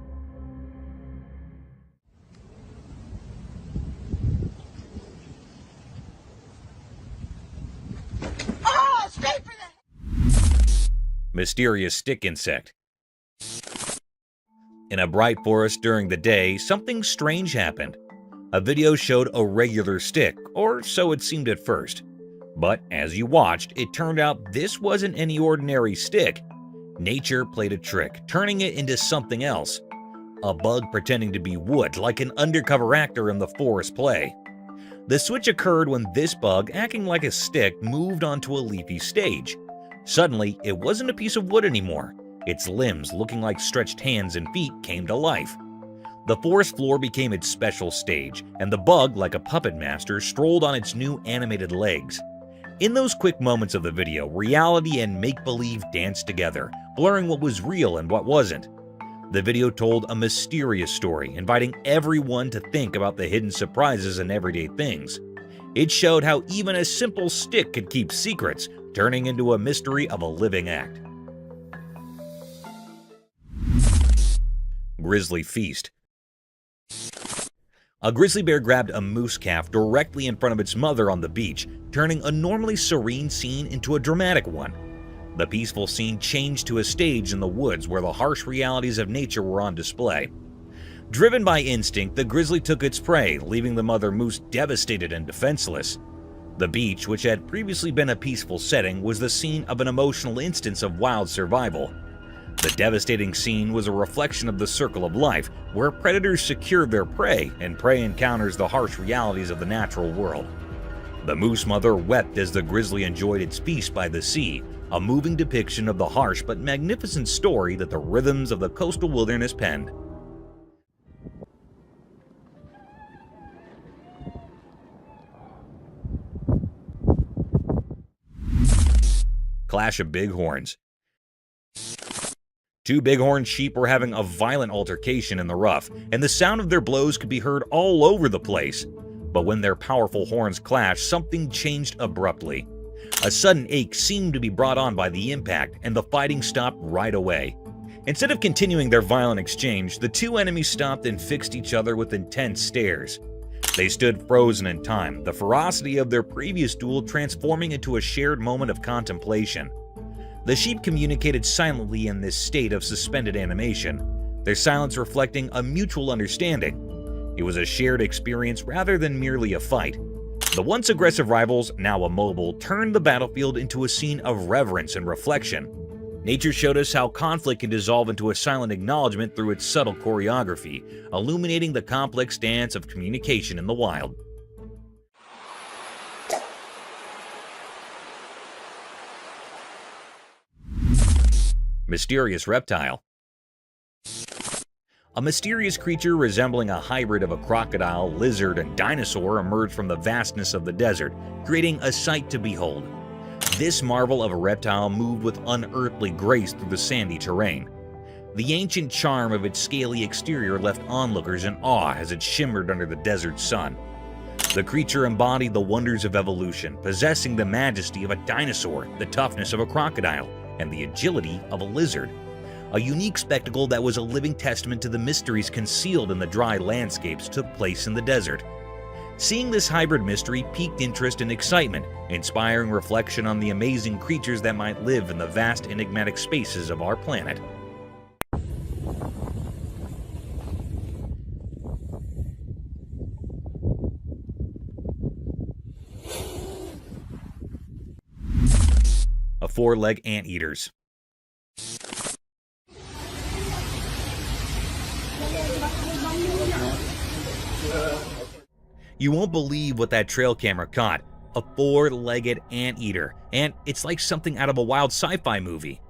Oh, straight for the... Mysterious stick insect. In a bright forest during the day, something strange happened. A video showed a regular stick, or so it seemed at first. But as you watched, it turned out this wasn't any ordinary stick. Nature played a trick, turning it into something else. A bug pretending to be wood, like an undercover actor in the forest play. The switch occurred when this bug, acting like a stick, moved onto a leafy stage. Suddenly, it wasn't a piece of wood anymore. Its limbs, looking like stretched hands and feet, came to life. The forest floor became its special stage, and the bug, like a puppet master, strolled on its new animated legs. In those quick moments of the video, reality and make-believe danced together, blurring what was real and what wasn't. The video told a mysterious story, inviting everyone to think about the hidden surprises in everyday things. It showed how even a simple stick could keep secrets, turning into a mystery of a living act. Grizzly feast. A grizzly bear grabbed a moose calf directly in front of its mother on the beach, turning a normally serene scene into a dramatic one. The peaceful scene changed to a stage in the woods where the harsh realities of nature were on display. Driven by instinct, the grizzly took its prey, leaving the mother moose devastated and defenseless. The beach, which had previously been a peaceful setting, was the scene of an emotional instance of wild survival. The devastating scene was a reflection of the circle of life, where predators secure their prey and prey encounters the harsh realities of the natural world. The moose mother wept as the grizzly enjoyed its feast by the sea, a moving depiction of the harsh but magnificent story that the rhythms of the coastal wilderness penned. Clash of bighorns. Two bighorn sheep were having a violent altercation in the rough, and the sound of their blows could be heard all over the place. But when their powerful horns clashed, something changed abruptly. A sudden ache seemed to be brought on by the impact, and the fighting stopped right away. Instead of continuing their violent exchange, the two enemies stopped and fixed each other with intense stares. They stood frozen in time, the ferocity of their previous duel transforming into a shared moment of contemplation. The sheep communicated silently in this state of suspended animation, their silence reflecting a mutual understanding. It was a shared experience rather than merely a fight. The once aggressive rivals, now immobile, turned the battlefield into a scene of reverence and reflection. Nature showed us how conflict can dissolve into a silent acknowledgement through its subtle choreography, illuminating the complex dance of communication in the wild. Mysterious reptile. A mysterious creature resembling a hybrid of a crocodile, lizard, and dinosaur emerged from the vastness of the desert, creating a sight to behold. This marvel of a reptile moved with unearthly grace through the sandy terrain. The ancient charm of its scaly exterior left onlookers in awe as it shimmered under the desert sun. The creature embodied the wonders of evolution, possessing the majesty of a dinosaur, the toughness of a crocodile, and the agility of a lizard. A unique spectacle that was a living testament to the mysteries concealed in the dry landscapes took place in the desert. Seeing this hybrid mystery piqued interest and excitement, inspiring reflection on the amazing creatures that might live in the vast enigmatic spaces of our planet. four-leg anteaters. You won't believe what that trail camera caught. A four-legged anteater, and it's like something out of a wild sci-fi movie.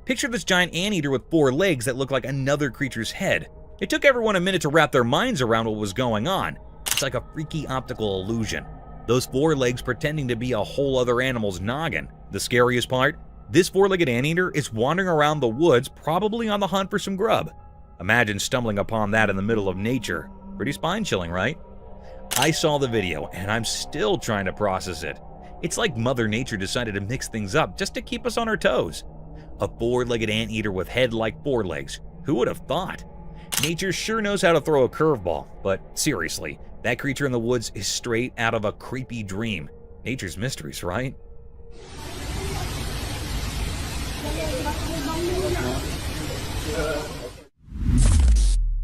Picture this giant anteater with four legs that look like another creature's head. It took everyone a minute to wrap their minds around what was going on. It's like a freaky optical illusion. Those four legs pretending to be a whole other animal's noggin. The scariest part? This four-legged anteater is wandering around the woods, probably on the hunt for some grub. Imagine stumbling upon that in the middle of nature. Pretty spine-chilling, right? I saw the video, and I'm still trying to process it. It's like Mother Nature decided to mix things up just to keep us on our toes. A four-legged anteater with head like four legs. Who would have thought? Nature sure knows how to throw a curveball, but seriously, that creature in the woods is straight out of a creepy dream. Nature's mysteries, right?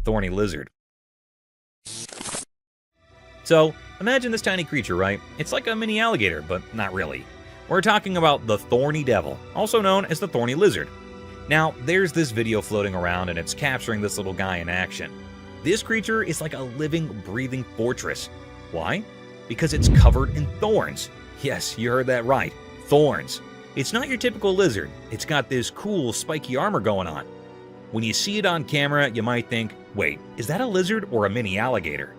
Thorny lizard. So, imagine this tiny creature, right? It's like a mini alligator, but not really. We're talking about the thorny devil, also known as the thorny lizard. Now, there's this video floating around and it's capturing this little guy in action. This creature is like a living, breathing fortress. Why? Because it's covered in thorns. Yes, you heard that right. Thorns. It's not your typical lizard. It's got this cool, spiky armor going on. When you see it on camera, you might think, wait, is that a lizard or a mini alligator?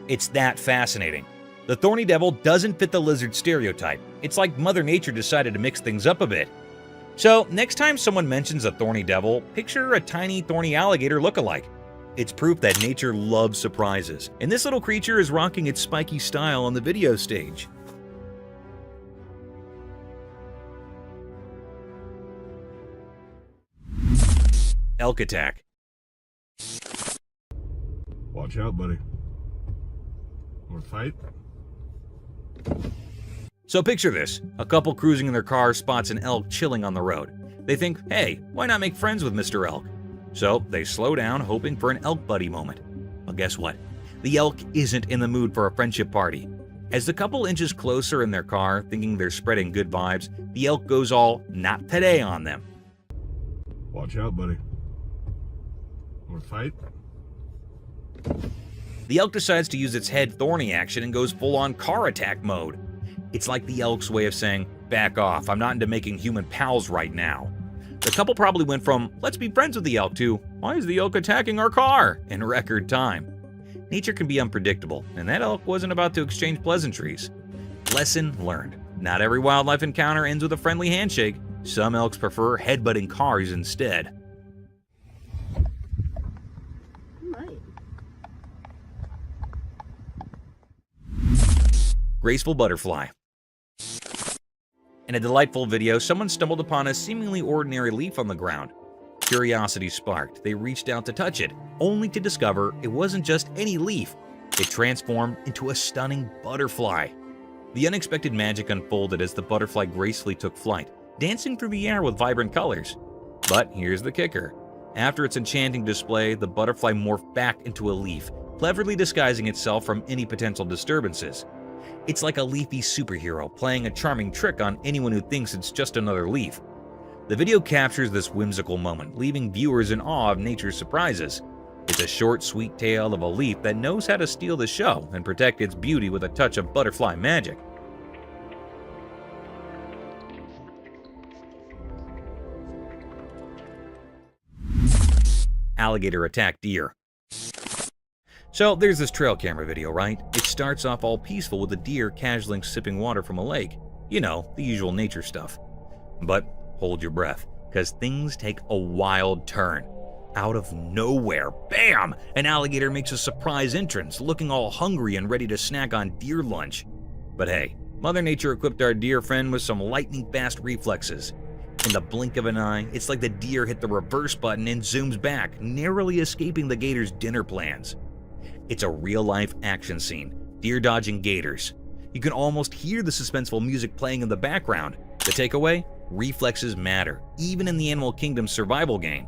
It's that fascinating. The thorny devil doesn't fit the lizard stereotype. It's like Mother Nature decided to mix things up a bit. So, next time someone mentions a thorny devil, picture a tiny thorny alligator look-alike. It's proof that nature loves surprises, and this little creature is rocking its spiky style on the video stage. Elk attack. Watch out, buddy. Want to fight? So picture this. A couple cruising in their car spots an elk chilling on the road. They think, hey, why not make friends with Mr. Elk? So they slow down, hoping for an elk buddy moment. Well, guess what? The elk isn't in the mood for a friendship party. As the couple inches closer in their car, thinking they're spreading good vibes, the elk goes all, not today on them. Watch out, buddy. Want to fight? The elk decides to use its head thorny action and goes full-on car attack mode. It's like the elk's way of saying, back off, I'm not into making human pals right now. The couple probably went from, let's be friends with the elk to, why is the elk attacking our car? In record time. Nature can be unpredictable, and that elk wasn't about to exchange pleasantries. Lesson learned. Not every wildlife encounter ends with a friendly handshake. Some elks prefer headbutting cars instead. Graceful butterfly. In a delightful video, someone stumbled upon a seemingly ordinary leaf on the ground. Curiosity sparked. They reached out to touch it, only to discover it wasn't just any leaf. It transformed into a stunning butterfly. The unexpected magic unfolded as the butterfly gracefully took flight, dancing through the air with vibrant colors. But here's the kicker. After its enchanting display, the butterfly morphed back into a leaf, cleverly disguising itself from any potential disturbances. It's like a leafy superhero playing a charming trick on anyone who thinks it's just another leaf. The video captures this whimsical moment, leaving viewers in awe of nature's surprises. It's a short, sweet tale of a leaf that knows how to steal the show and protect its beauty with a touch of butterfly magic. Alligator attack deer. So there's this trail camera video, right? It starts off all peaceful with a deer casually sipping water from a lake. You know, the usual nature stuff. But hold your breath, because things take a wild turn. Out of nowhere, bam! An alligator makes a surprise entrance, looking all hungry and ready to snack on deer lunch. But hey, Mother Nature equipped our deer friend with some lightning-fast reflexes. In the blink of an eye, it's like the deer hit the reverse button and zooms back, narrowly escaping the gator's dinner plans. It's a real-life action scene, deer dodging gators. You can almost hear the suspenseful music playing in the background. The takeaway? Reflexes matter, even in the animal kingdom's survival game.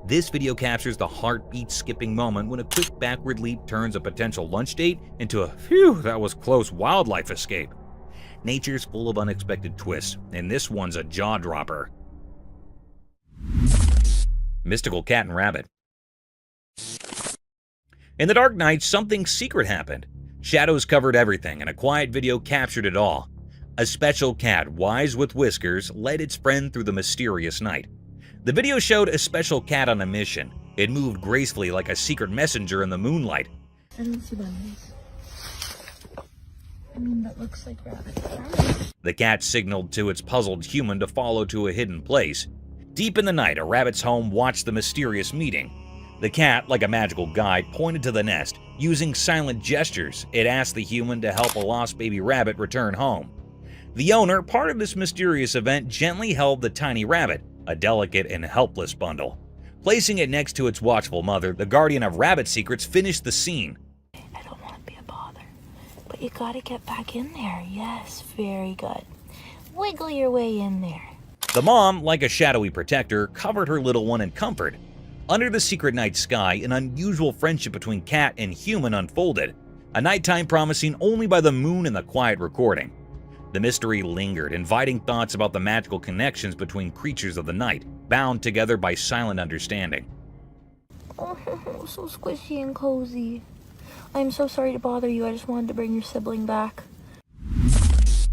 This video captures the heartbeat-skipping moment when a quick backward leap turns a potential lunch date into a, phew, that was close wildlife escape. Nature's full of unexpected twists, and this one's a jaw-dropper. Mystical cat and rabbit. In the dark night, something secret happened. Shadows covered everything, and a quiet video captured it all. A special cat, wise with whiskers, led its friend through the mysterious night. The video showed a special cat on a mission. It moved gracefully like a secret messenger in the moonlight. I don't see bunnies. I mean, that looks like rabbits. The cat signaled to its puzzled human to follow to a hidden place. Deep in the night, a rabbit's home watched the mysterious meeting. The cat, like a magical guide, pointed to the nest. Using silent gestures, it asked the human to help a lost baby rabbit return home. The owner, part of this mysterious event, gently held the tiny rabbit, a delicate and helpless bundle. Placing it next to its watchful mother, the guardian of rabbit secrets finished the scene. I don't want to be a bother, but you gotta get back in there. Yes, very good. Wiggle your way in there. The mom, like a shadowy protector, covered her little one in comfort. Under the secret night sky, an unusual friendship between cat and human unfolded, a nighttime promising only by the moon and the quiet recording. The mystery lingered, inviting thoughts about the magical connections between creatures of the night, bound together by silent understanding. Oh, so squishy and cozy. I'm so sorry to bother you. I just wanted to bring your sibling back.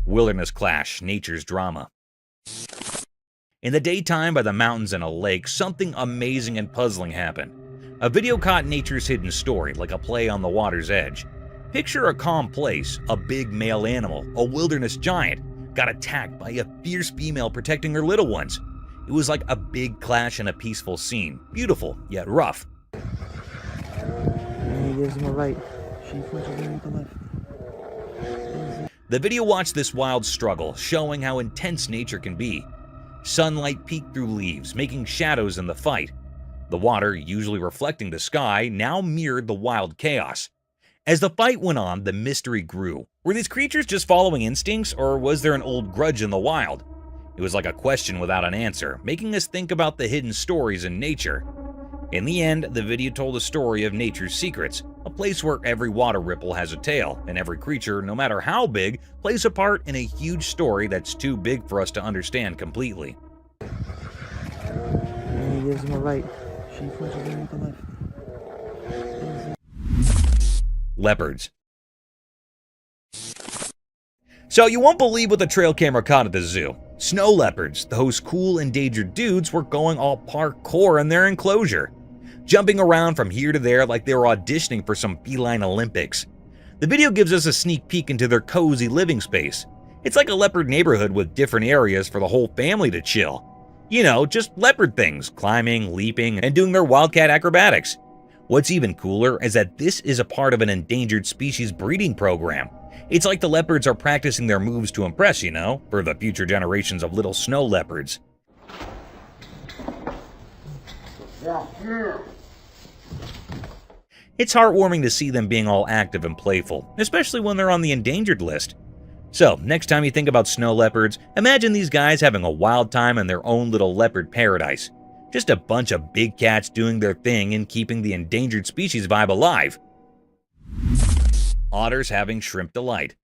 Wilderness clash, nature's drama. In the daytime by the mountains and a lake, something amazing and puzzling happened. A video caught nature's hidden story, like a play on the water's edge. Picture a calm place, a big male animal, a wilderness giant, got attacked by a fierce female protecting her little ones. It was like a big clash in a peaceful scene, beautiful yet rough. And he gives him a right. She flips away to the left. The video watched this wild struggle, showing how intense nature can be. Sunlight peeked through leaves, making shadows in the fight. The water, usually reflecting the sky, now mirrored the wild chaos. As the fight went on, the mystery grew. Were these creatures just following instincts, or was there an old grudge in the wild? It was like a question without an answer, making us think about the hidden stories in nature. In the end, the video told a story of nature's secrets, a place where every water ripple has a tale, and every creature, no matter how big, plays a part in a huge story that's too big for us to understand completely. And he gives him a right. She flips away to the left. Leopards. So you won't believe what the trail camera caught at the zoo. Snow leopards, those cool endangered dudes, were going all parkour in their enclosure, jumping around from here to there like they were auditioning for some feline Olympics. The video gives us a sneak peek into their cozy living space. It's like a leopard neighborhood with different areas for the whole family to chill. You know, just leopard things, climbing, leaping, and doing their wildcat acrobatics. What's even cooler is that this is a part of an endangered species breeding program. It's like the leopards are practicing their moves to impress, you know, for the future generations of little snow leopards. It's heartwarming to see them being all active and playful, especially when they're on the endangered list. So, next time you think about snow leopards, imagine these guys having a wild time in their own little leopard paradise. Just a bunch of big cats doing their thing and keeping the endangered species vibe alive. Otters having shrimp delight.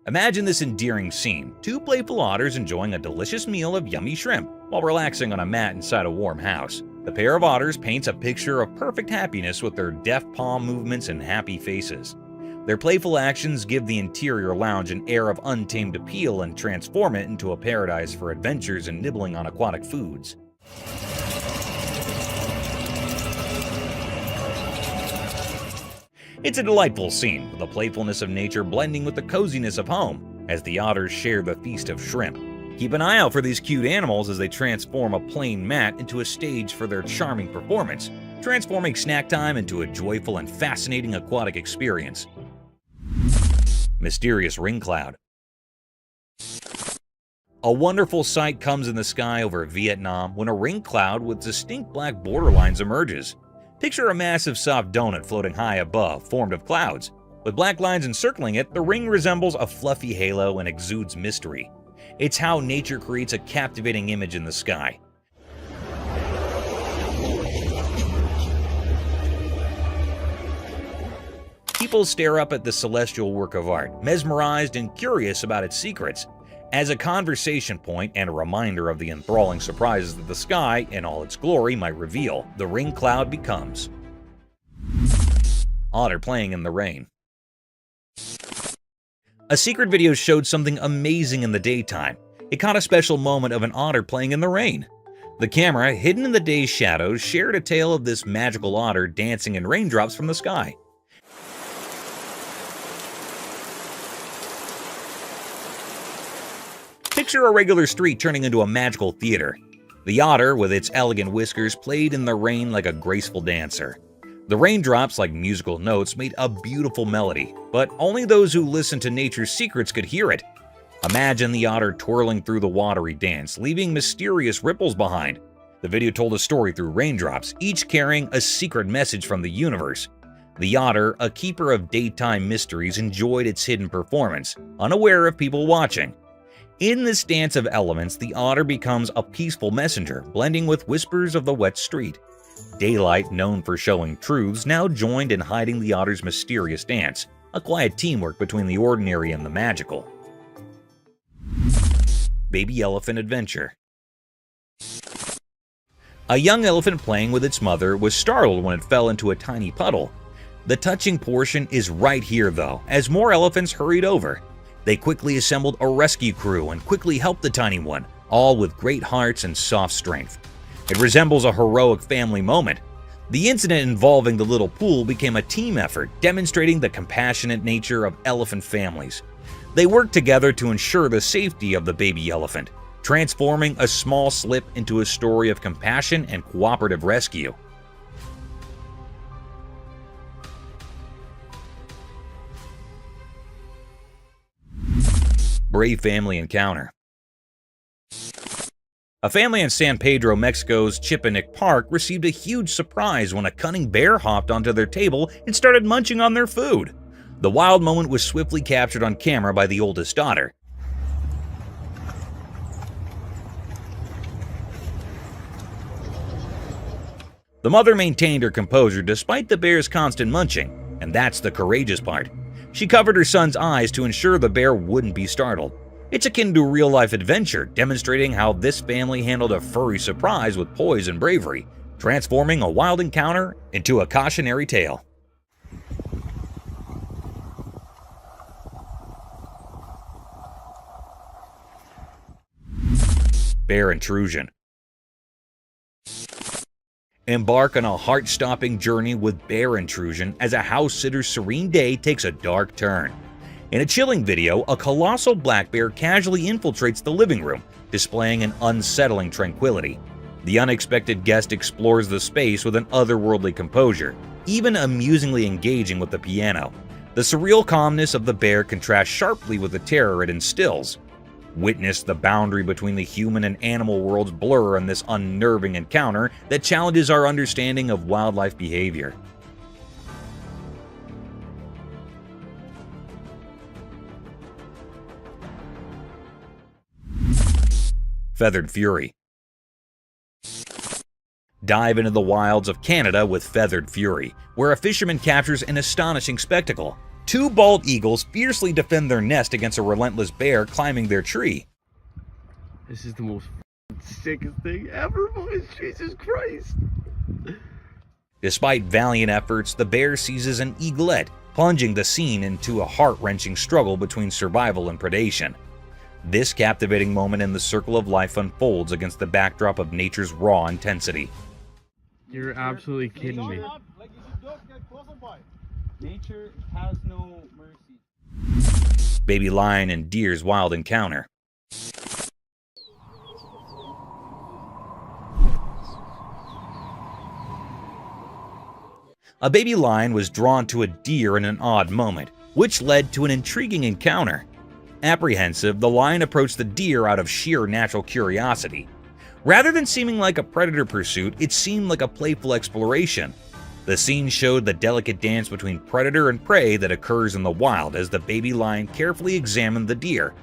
Imagine this endearing scene. Two playful otters enjoying a delicious meal of yummy shrimp while relaxing on a mat inside a warm house. The pair of otters paints a picture of perfect happiness with their deft palm movements and happy faces. Their playful actions give the interior lounge an air of untamed appeal and transform it into a paradise for adventures and nibbling on aquatic foods. It's a delightful scene, with the playfulness of nature blending with the coziness of home, as the otters share the feast of shrimp. Keep an eye out for these cute animals as they transform a plain mat into a stage for their charming performance, transforming snack time into a joyful and fascinating aquatic experience. Mysterious ring cloud. A wonderful sight comes in the sky over Vietnam when a ring cloud with distinct black borderlines emerges. Picture a massive soft donut floating high above, formed of clouds. With black lines encircling it, the ring resembles a fluffy halo and exudes mystery. It's how nature creates a captivating image in the sky. people stare up at the celestial work of art, mesmerized and curious about its secrets. As a conversation point and a reminder of the enthralling surprises that the sky, in all its glory, might reveal, the ring cloud becomes. Otter playing in the rain. A secret video showed something amazing in the daytime. It caught a special moment of an otter playing in the rain. The camera, hidden in the day's shadows, shared a tale of this magical otter dancing in raindrops from the sky. Picture a regular street turning into a magical theater. The otter, with its elegant whiskers, played in the rain like a graceful dancer. The raindrops, like musical notes, made a beautiful melody, but only those who listened to nature's secrets could hear it. Imagine the otter twirling through the watery dance, leaving mysterious ripples behind. The video told a story through raindrops, each carrying a secret message from the universe. The otter, a keeper of daytime mysteries, enjoyed its hidden performance, unaware of people watching. In this dance of elements, the otter becomes a peaceful messenger, blending with whispers of the wet street. Daylight, known for showing truths, now joined in hiding the otter's mysterious dance, a quiet teamwork between the ordinary and the magical. Baby elephant adventure. A young elephant playing with its mother was startled when it fell into a tiny puddle. The touching portion is right here though, as more elephants hurried over. They quickly assembled a rescue crew and quickly helped the tiny one, all with great hearts and soft strength. It resembles a heroic family moment. The incident involving the little pool became a team effort, demonstrating the compassionate nature of elephant families. They worked together to ensure the safety of the baby elephant, transforming a small slip into a story of compassion and cooperative rescue. Brave family encounter. A family in San Pedro, Mexico's Chipinic Park received a huge surprise when a cunning bear hopped onto their table and started munching on their food. The wild moment was swiftly captured on camera by the oldest daughter. The mother maintained her composure despite the bear's constant munching, and that's the courageous part. She covered her son's eyes to ensure the bear wouldn't be startled. It's akin to a real-life adventure, demonstrating how this family handled a furry surprise with poise and bravery, transforming a wild encounter into a cautionary tale. Bear intrusion. Embark on a heart-stopping journey with bear intrusion as a house-sitter's serene day takes a dark turn. In a chilling video, a colossal black bear casually infiltrates the living room, displaying an unsettling tranquility. The unexpected guest explores the space with an otherworldly composure, even amusingly engaging with the piano. The surreal calmness of the bear contrasts sharply with the terror it instills. Witness the boundary between the human and animal worlds blur in this unnerving encounter that challenges our understanding of wildlife behavior. Feathered Fury. Dive into the wilds of Canada with Feathered Fury, where a fisherman captures an astonishing spectacle. Two bald eagles fiercely defend their nest against a relentless bear climbing their tree. This is the most sickest thing ever, boys. Jesus Christ. Despite valiant efforts, the bear seizes an eaglet, plunging the scene into a heart-wrenching struggle between survival and predation. This captivating moment in the circle of life unfolds against the backdrop of nature's raw intensity. You're absolutely kidding me. Nature has no mercy. Baby lion and deer's wild encounter. A baby lion was drawn to a deer in an odd moment, which led to an intriguing encounter. Apprehensive, the lion approached the deer out of sheer natural curiosity. Rather than seeming like a predator pursuit, it seemed like a playful exploration. The scene showed the delicate dance between predator and prey that occurs in the wild as the baby lion carefully examined the deer.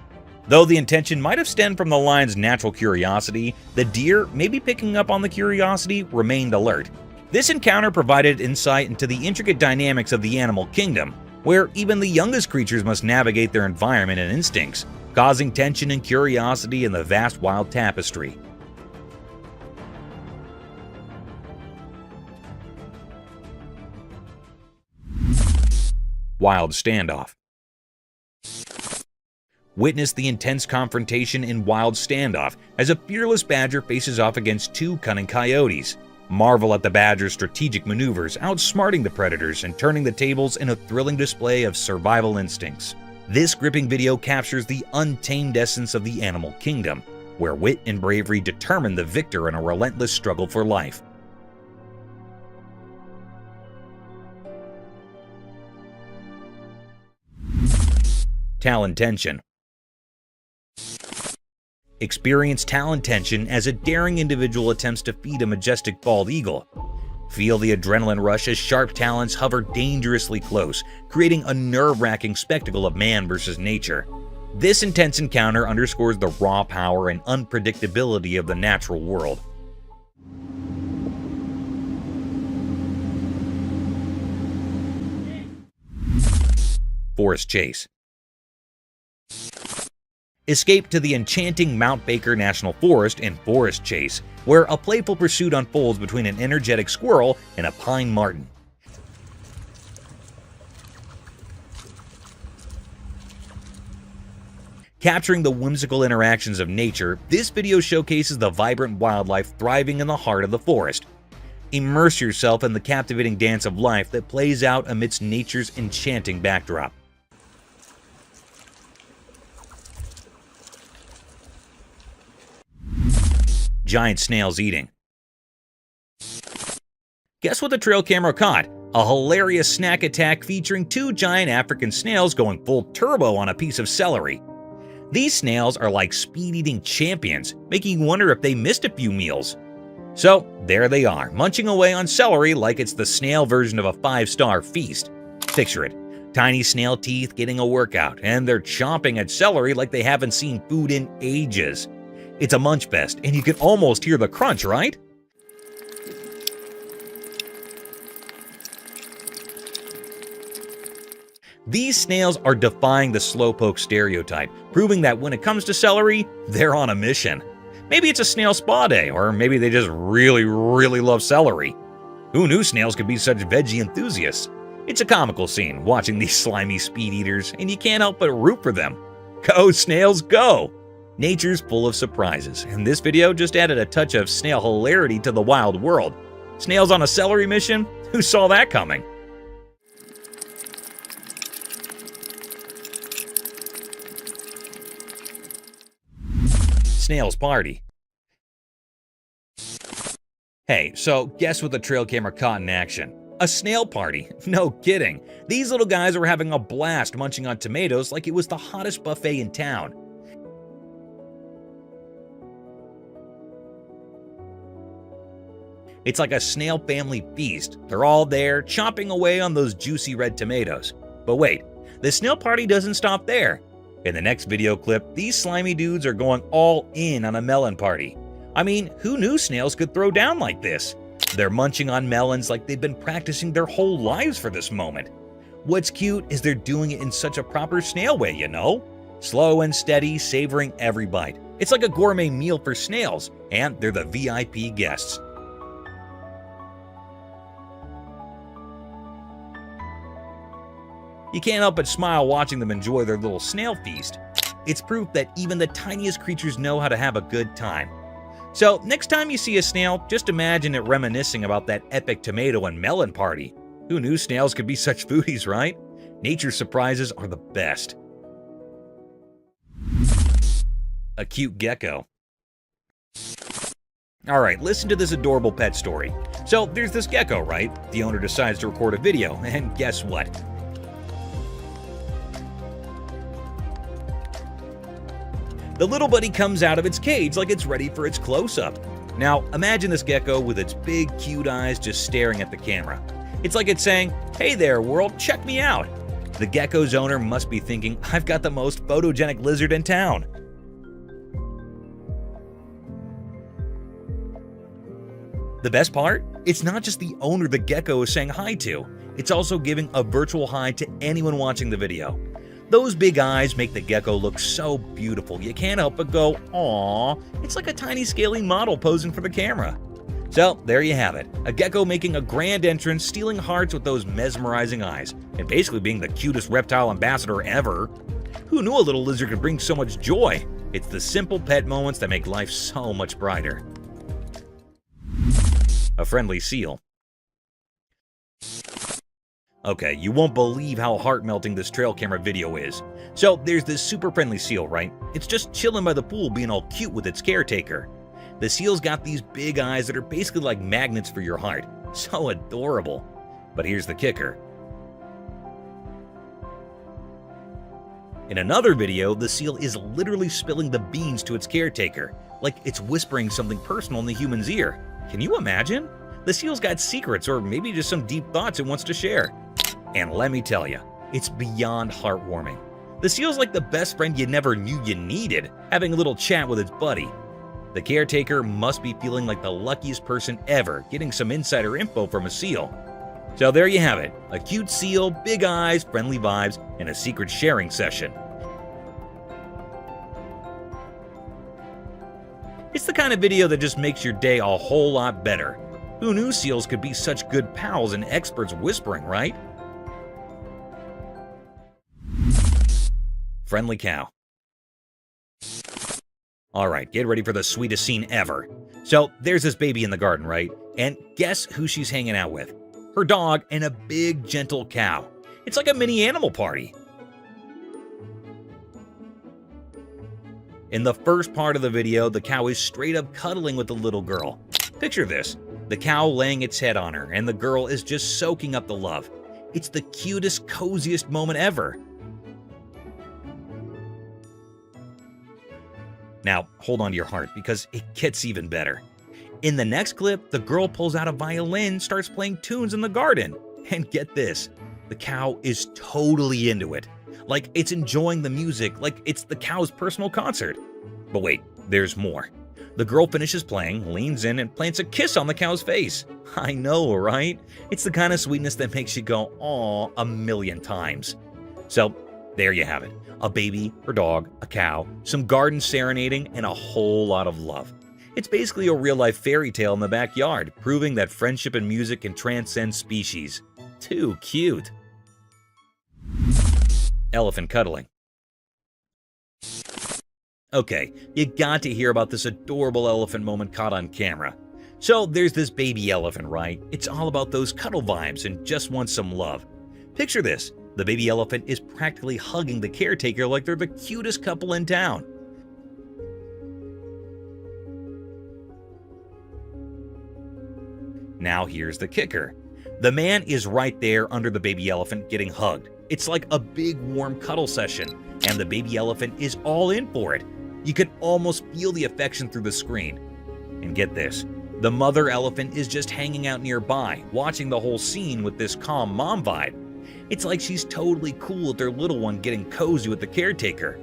Though the intention might have stemmed from the lion's natural curiosity, the deer, maybe picking up on the curiosity, remained alert. This encounter provided insight into the intricate dynamics of the animal kingdom, where even the youngest creatures must navigate their environment and instincts, causing tension and curiosity in the vast wild tapestry. Wild Standoff. Witness the intense confrontation in Wild Standoff as a fearless badger faces off against two cunning coyotes. Marvel at the badger's strategic maneuvers, outsmarting the predators and turning the tables in a thrilling display of survival instincts. This gripping video captures the untamed essence of the animal kingdom, where wit and bravery determine the victor in a relentless struggle for life. Talon tension. Experience talon tension as a daring individual attempts to feed a majestic bald eagle. Feel the adrenaline rush as sharp talons hover dangerously close, creating a nerve-wracking spectacle of man versus nature. This intense encounter underscores the raw power and unpredictability of the natural world. Forest chase. Escape to the enchanting Mount Baker National Forest in Forest Chase, where a playful pursuit unfolds between an energetic squirrel and a pine marten. Capturing the whimsical interactions of nature, this video showcases the vibrant wildlife thriving in the heart of the forest. Immerse yourself in the captivating dance of life that plays out amidst nature's enchanting backdrop. Giant snails eating. Guess what the trail camera caught? A hilarious snack attack featuring two giant African snails going full turbo on a piece of celery. These snails are like speed-eating champions, making you wonder if they missed a few meals. So there they are, munching away on celery like it's the snail version of a 5-star feast. Picture it, tiny snail teeth getting a workout, and they're chomping at celery like they haven't seen food in ages. It's a munch fest, and you can almost hear the crunch, right? These snails are defying the slowpoke stereotype, proving that when it comes to celery, they're on a mission. Maybe it's a snail spa day, or maybe they just really love celery. Who knew snails could be such veggie enthusiasts? It's a comical scene, watching these slimy speed eaters, and you can't help but root for them. Go snails, go! Nature's full of surprises, and this video just added a touch of snail hilarity to the wild world. Snails on a celery mission? Who saw that coming? Snails party. Hey, so guess what the trail camera caught in action? A snail party. No kidding. These little guys were having a blast munching on tomatoes like it was the hottest buffet in town. It's like a snail family feast. They're all there, chomping away on those juicy red tomatoes. But wait, the snail party doesn't stop there. In the next video clip, these slimy dudes are going all in on a melon party. I mean, who knew snails could throw down like this? They're munching on melons like they've been practicing their whole lives for this moment. What's cute is they're doing it in such a proper snail way, you know? Slow and steady, savoring every bite. It's like a gourmet meal for snails, and they're the VIP guests. You can't help but smile watching them enjoy their little snail feast. It's proof that even the tiniest creatures know how to have a good time. So next time you see a snail, just imagine it reminiscing about that epic tomato and melon party. Who knew snails could be such foodies, right? Nature's surprises are the best. A cute gecko. Alright, listen to this adorable pet story. So there's this gecko, right? The owner decides to record a video, and guess what? The little buddy comes out of its cage like it's ready for its close-up. Now, imagine this gecko with its big, cute eyes just staring at the camera. It's like it's saying, "Hey there, world, check me out." The gecko's owner must be thinking, "I've got the most photogenic lizard in town." The best part? It's not just the owner the gecko is saying hi to, it's also giving a virtual hi to anyone watching the video. Those big eyes make the gecko look so beautiful, you can't help but go, aww, it's like a tiny scaly model posing for the camera. So there you have it, a gecko making a grand entrance, stealing hearts with those mesmerizing eyes, and basically being the cutest reptile ambassador ever. Who knew a little lizard could bring so much joy? It's the simple pet moments that make life so much brighter. A friendly seal. Okay, you won't believe how heart-melting this trail camera video is. So there's this super friendly seal, right? It's just chilling by the pool being all cute with its caretaker. The seal's got these big eyes that are basically like magnets for your heart. So adorable. But here's the kicker. In another video, the seal is literally spilling the beans to its caretaker, like it's whispering something personal in the human's ear. Can you imagine? The seal's got secrets, or maybe just some deep thoughts it wants to share. And let me tell you, it's beyond heartwarming. The seal's like the best friend you never knew you needed, having a little chat with its buddy. The caretaker must be feeling like the luckiest person ever, getting some insider info from a seal. So there you have it, a cute seal, big eyes, friendly vibes, and a secret sharing session. It's the kind of video that just makes your day a whole lot better. Who knew seals could be such good pals and experts whispering, right? Friendly cow. Alright, get ready for the sweetest scene ever. So there's this baby in the garden, right? And guess who she's hanging out with? Her dog and a big, gentle cow. It's like a mini animal party. In the first part of the video, the cow is straight up cuddling with the little girl. Picture this, the cow laying its head on her, and the girl is just soaking up the love. It's the cutest, coziest moment ever. Now, hold on to your heart, because it gets even better. In the next clip, the girl pulls out a violin, starts playing tunes in the garden. And get this, the cow is totally into it. Like it's enjoying the music, like it's the cow's personal concert. But wait, there's more. The girl finishes playing, leans in, and plants a kiss on the cow's face. I know, right? It's the kind of sweetness that makes you go, aw, a million times. So, there you have it. A baby, her dog, a cow, some garden serenading, and a whole lot of love. It's basically a real-life fairy tale in the backyard, proving that friendship and music can transcend species. Too cute. Elephant cuddling. Okay, you got to hear about this adorable elephant moment caught on camera. So there's this baby elephant, right? It's all about those cuddle vibes and just wants some love. Picture this, the baby elephant is practically hugging the caretaker like they're the cutest couple in town. Now here's the kicker. The man is right there under the baby elephant getting hugged. It's like a big warm cuddle session, and the baby elephant is all in for it. You can almost feel the affection through the screen. And get this, the mother elephant is just hanging out nearby, watching the whole scene with this calm mom vibe. It's like she's totally cool with their little one getting cozy with the caretaker.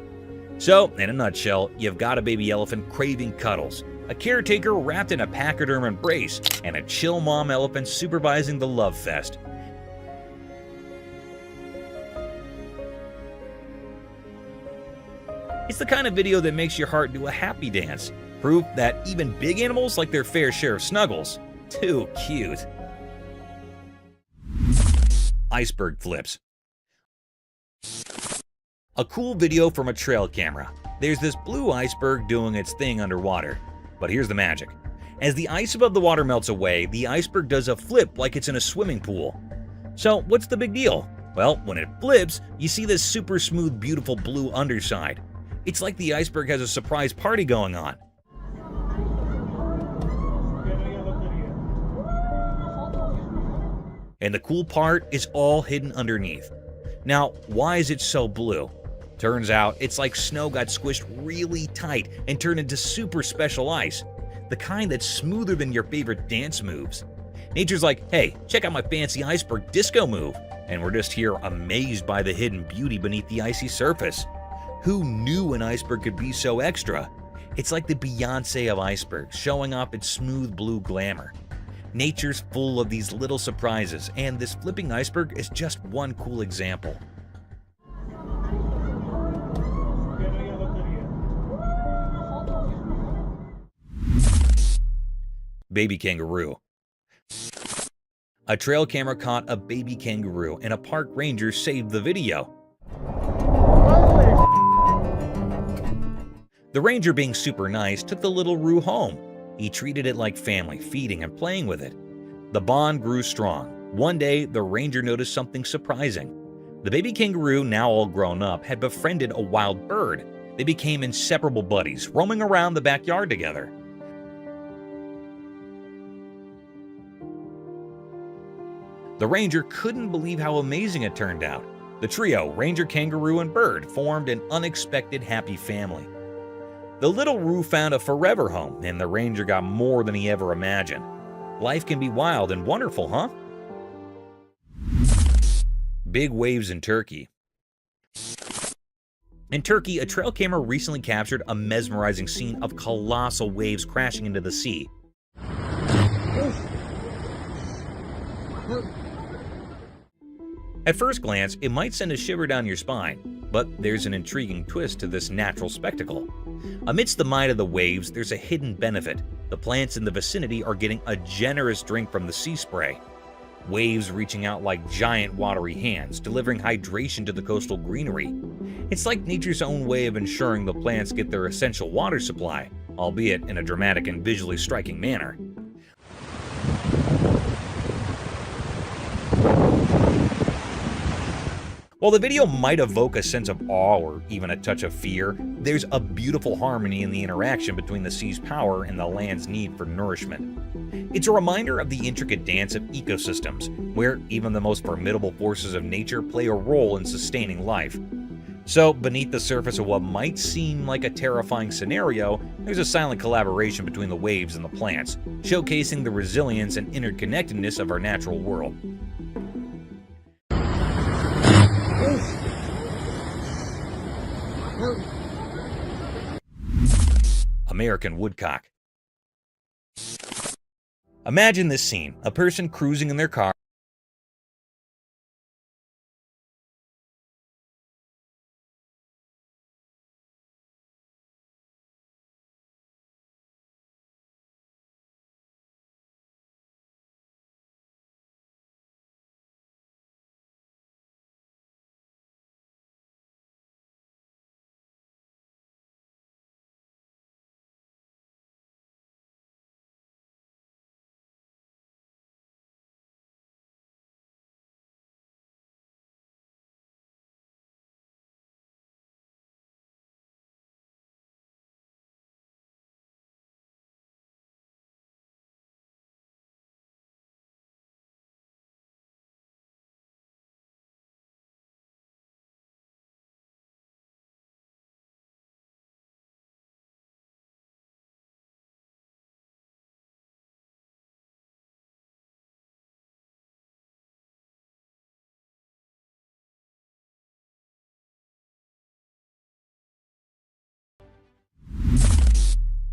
So, in a nutshell, you've got a baby elephant craving cuddles, a caretaker wrapped in a pachyderm embrace, and a chill mom elephant supervising the love fest. It's the kind of video that makes your heart do a happy dance. Proof that even big animals like their fair share of snuggles. Too cute. Iceberg flips. A cool video from a trail camera. There's this blue iceberg doing its thing underwater. But here's the magic. As the ice above the water melts away, the iceberg does a flip like it's in a swimming pool. So what's the big deal? Well, when it flips, you see this super smooth, beautiful blue underside. It's like the iceberg has a surprise party going on. And the cool part is all hidden underneath. Now, why is it so blue? Turns out it's like snow got squished really tight and turned into super special ice. The kind that's smoother than your favorite dance moves. Nature's like, hey, check out my fancy iceberg disco move. And we're just here amazed by the hidden beauty beneath the icy surface. Who knew an iceberg could be so extra? It's like the Beyoncé of icebergs, showing off its smooth blue glamour. Nature's full of these little surprises, and this flipping iceberg is just one cool example. Baby kangaroo. A trail camera caught a baby kangaroo, and a park ranger saved the video. The ranger, being super nice, took the little roo home. He treated it like family, feeding and playing with it. The bond grew strong. One day, the ranger noticed something surprising. The baby kangaroo, now all grown up, had befriended a wild bird. They became inseparable buddies, roaming around the backyard together. The ranger couldn't believe how amazing it turned out. The trio, ranger, kangaroo, and bird, formed an unexpected happy family. The little roo found a forever home, and the ranger got more than he ever imagined. Life can be wild and wonderful, huh? Big waves in Turkey. In Turkey, a trail camera recently captured a mesmerizing scene of colossal waves crashing into the sea. At first glance, it might send a shiver down your spine, but there's an intriguing twist to this natural spectacle. Amidst the might of the waves, there's a hidden benefit. The plants in the vicinity are getting a generous drink from the sea spray. Waves reaching out like giant watery hands, delivering hydration to the coastal greenery. It's like nature's own way of ensuring the plants get their essential water supply, albeit in a dramatic and visually striking manner. While the video might evoke a sense of awe or even a touch of fear, there's a beautiful harmony in the interaction between the sea's power and the land's need for nourishment. It's a reminder of the intricate dance of ecosystems, where even the most formidable forces of nature play a role in sustaining life. So, beneath the surface of what might seem like a terrifying scenario, there's a silent collaboration between the waves and the plants, showcasing the resilience and interconnectedness of our natural world. American woodcock. Imagine this scene: a person cruising in their car.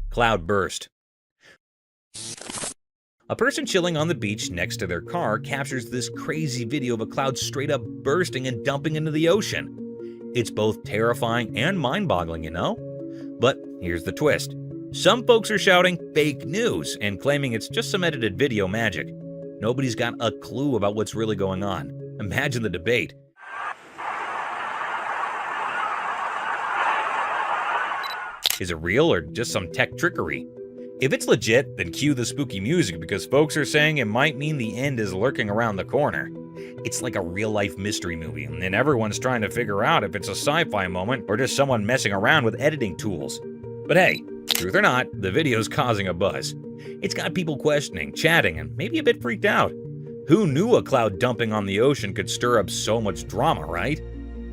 Cloud burst. A person chilling on the beach next to their car captures this crazy video of a cloud straight up bursting and dumping into the ocean. It's both terrifying and mind-boggling, you know? But here's the twist. Some folks are shouting fake news and claiming it's just some edited video magic. Nobody's got a clue about what's really going on. Imagine the debate. Is it real or just some tech trickery? If it's legit, then cue the spooky music, because folks are saying it might mean the end is lurking around the corner. It's like a real-life mystery movie, and everyone's trying to figure out if it's a sci-fi moment or just someone messing around with editing tools. But hey, truth or not, the video's causing a buzz. It's got people questioning, chatting, and maybe a bit freaked out. Who knew a cloud dumping on the ocean could stir up so much drama, right?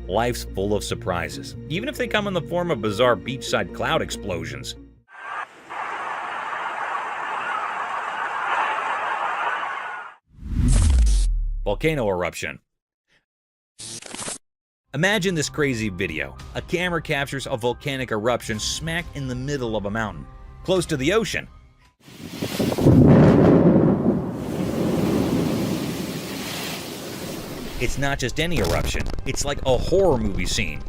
Life's full of surprises, even if they come in the form of bizarre beachside cloud explosions. Volcano eruption. Imagine this crazy video. A camera captures a volcanic eruption smack in the middle of a mountain, close to the ocean. It's not just any eruption, it's like a horror movie scene.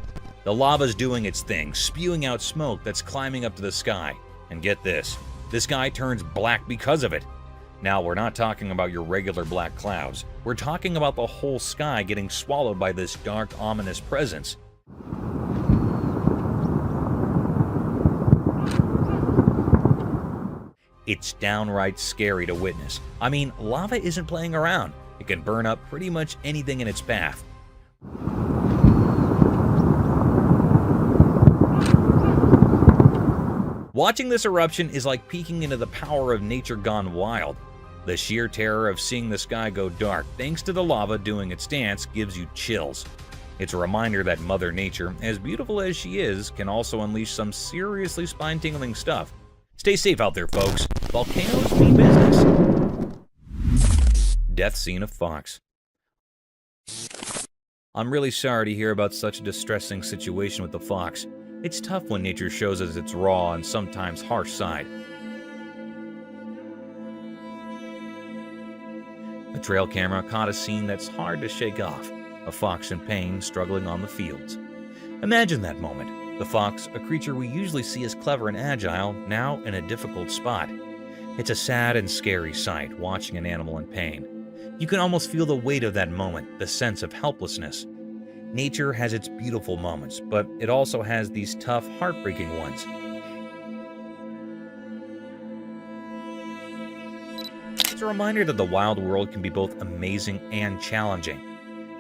The lava's doing its thing, spewing out smoke that's climbing up to the sky. And get this, the sky turns black because of it. Now, we're not talking about your regular black clouds. We're talking about the whole sky getting swallowed by this dark, ominous presence. It's downright scary to witness. I mean, lava isn't playing around. It can burn up pretty much anything in its path. Watching this eruption is like peeking into the power of nature gone wild. The sheer terror of seeing the sky go dark thanks to the lava doing its dance gives you chills. It's a reminder that Mother Nature, as beautiful as she is, can also unleash some seriously spine-tingling stuff. Stay safe out there, folks. Volcanoes mean business. Death scene of fox. I'm really sorry to hear about such a distressing situation with the fox. It's tough when nature shows us its raw and sometimes harsh side. A trail camera caught a scene that's hard to shake off. A fox in pain struggling on the fields. Imagine that moment. The fox, a creature we usually see as clever and agile, now in a difficult spot. It's a sad and scary sight, watching an animal in pain. You can almost feel the weight of that moment, the sense of helplessness. Nature has its beautiful moments, but it also has these tough, heartbreaking ones. It's a reminder that the wild world can be both amazing and challenging.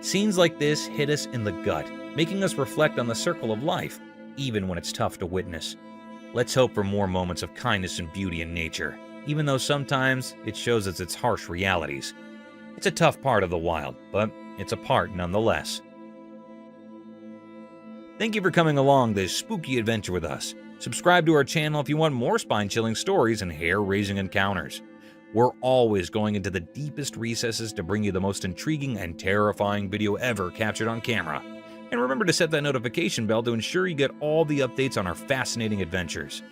Scenes like this hit us in the gut, making us reflect on the circle of life, even when it's tough to witness. Let's hope for more moments of kindness and beauty in nature, even though sometimes it shows us its harsh realities. It's a tough part of the wild, but it's a part nonetheless. Thank you for coming along this spooky adventure with us. Subscribe to our channel if you want more spine-chilling stories and hair-raising encounters. We're always going into the deepest recesses to bring you the most intriguing and terrifying video ever captured on camera. And remember to set that notification bell to ensure you get all the updates on our fascinating adventures.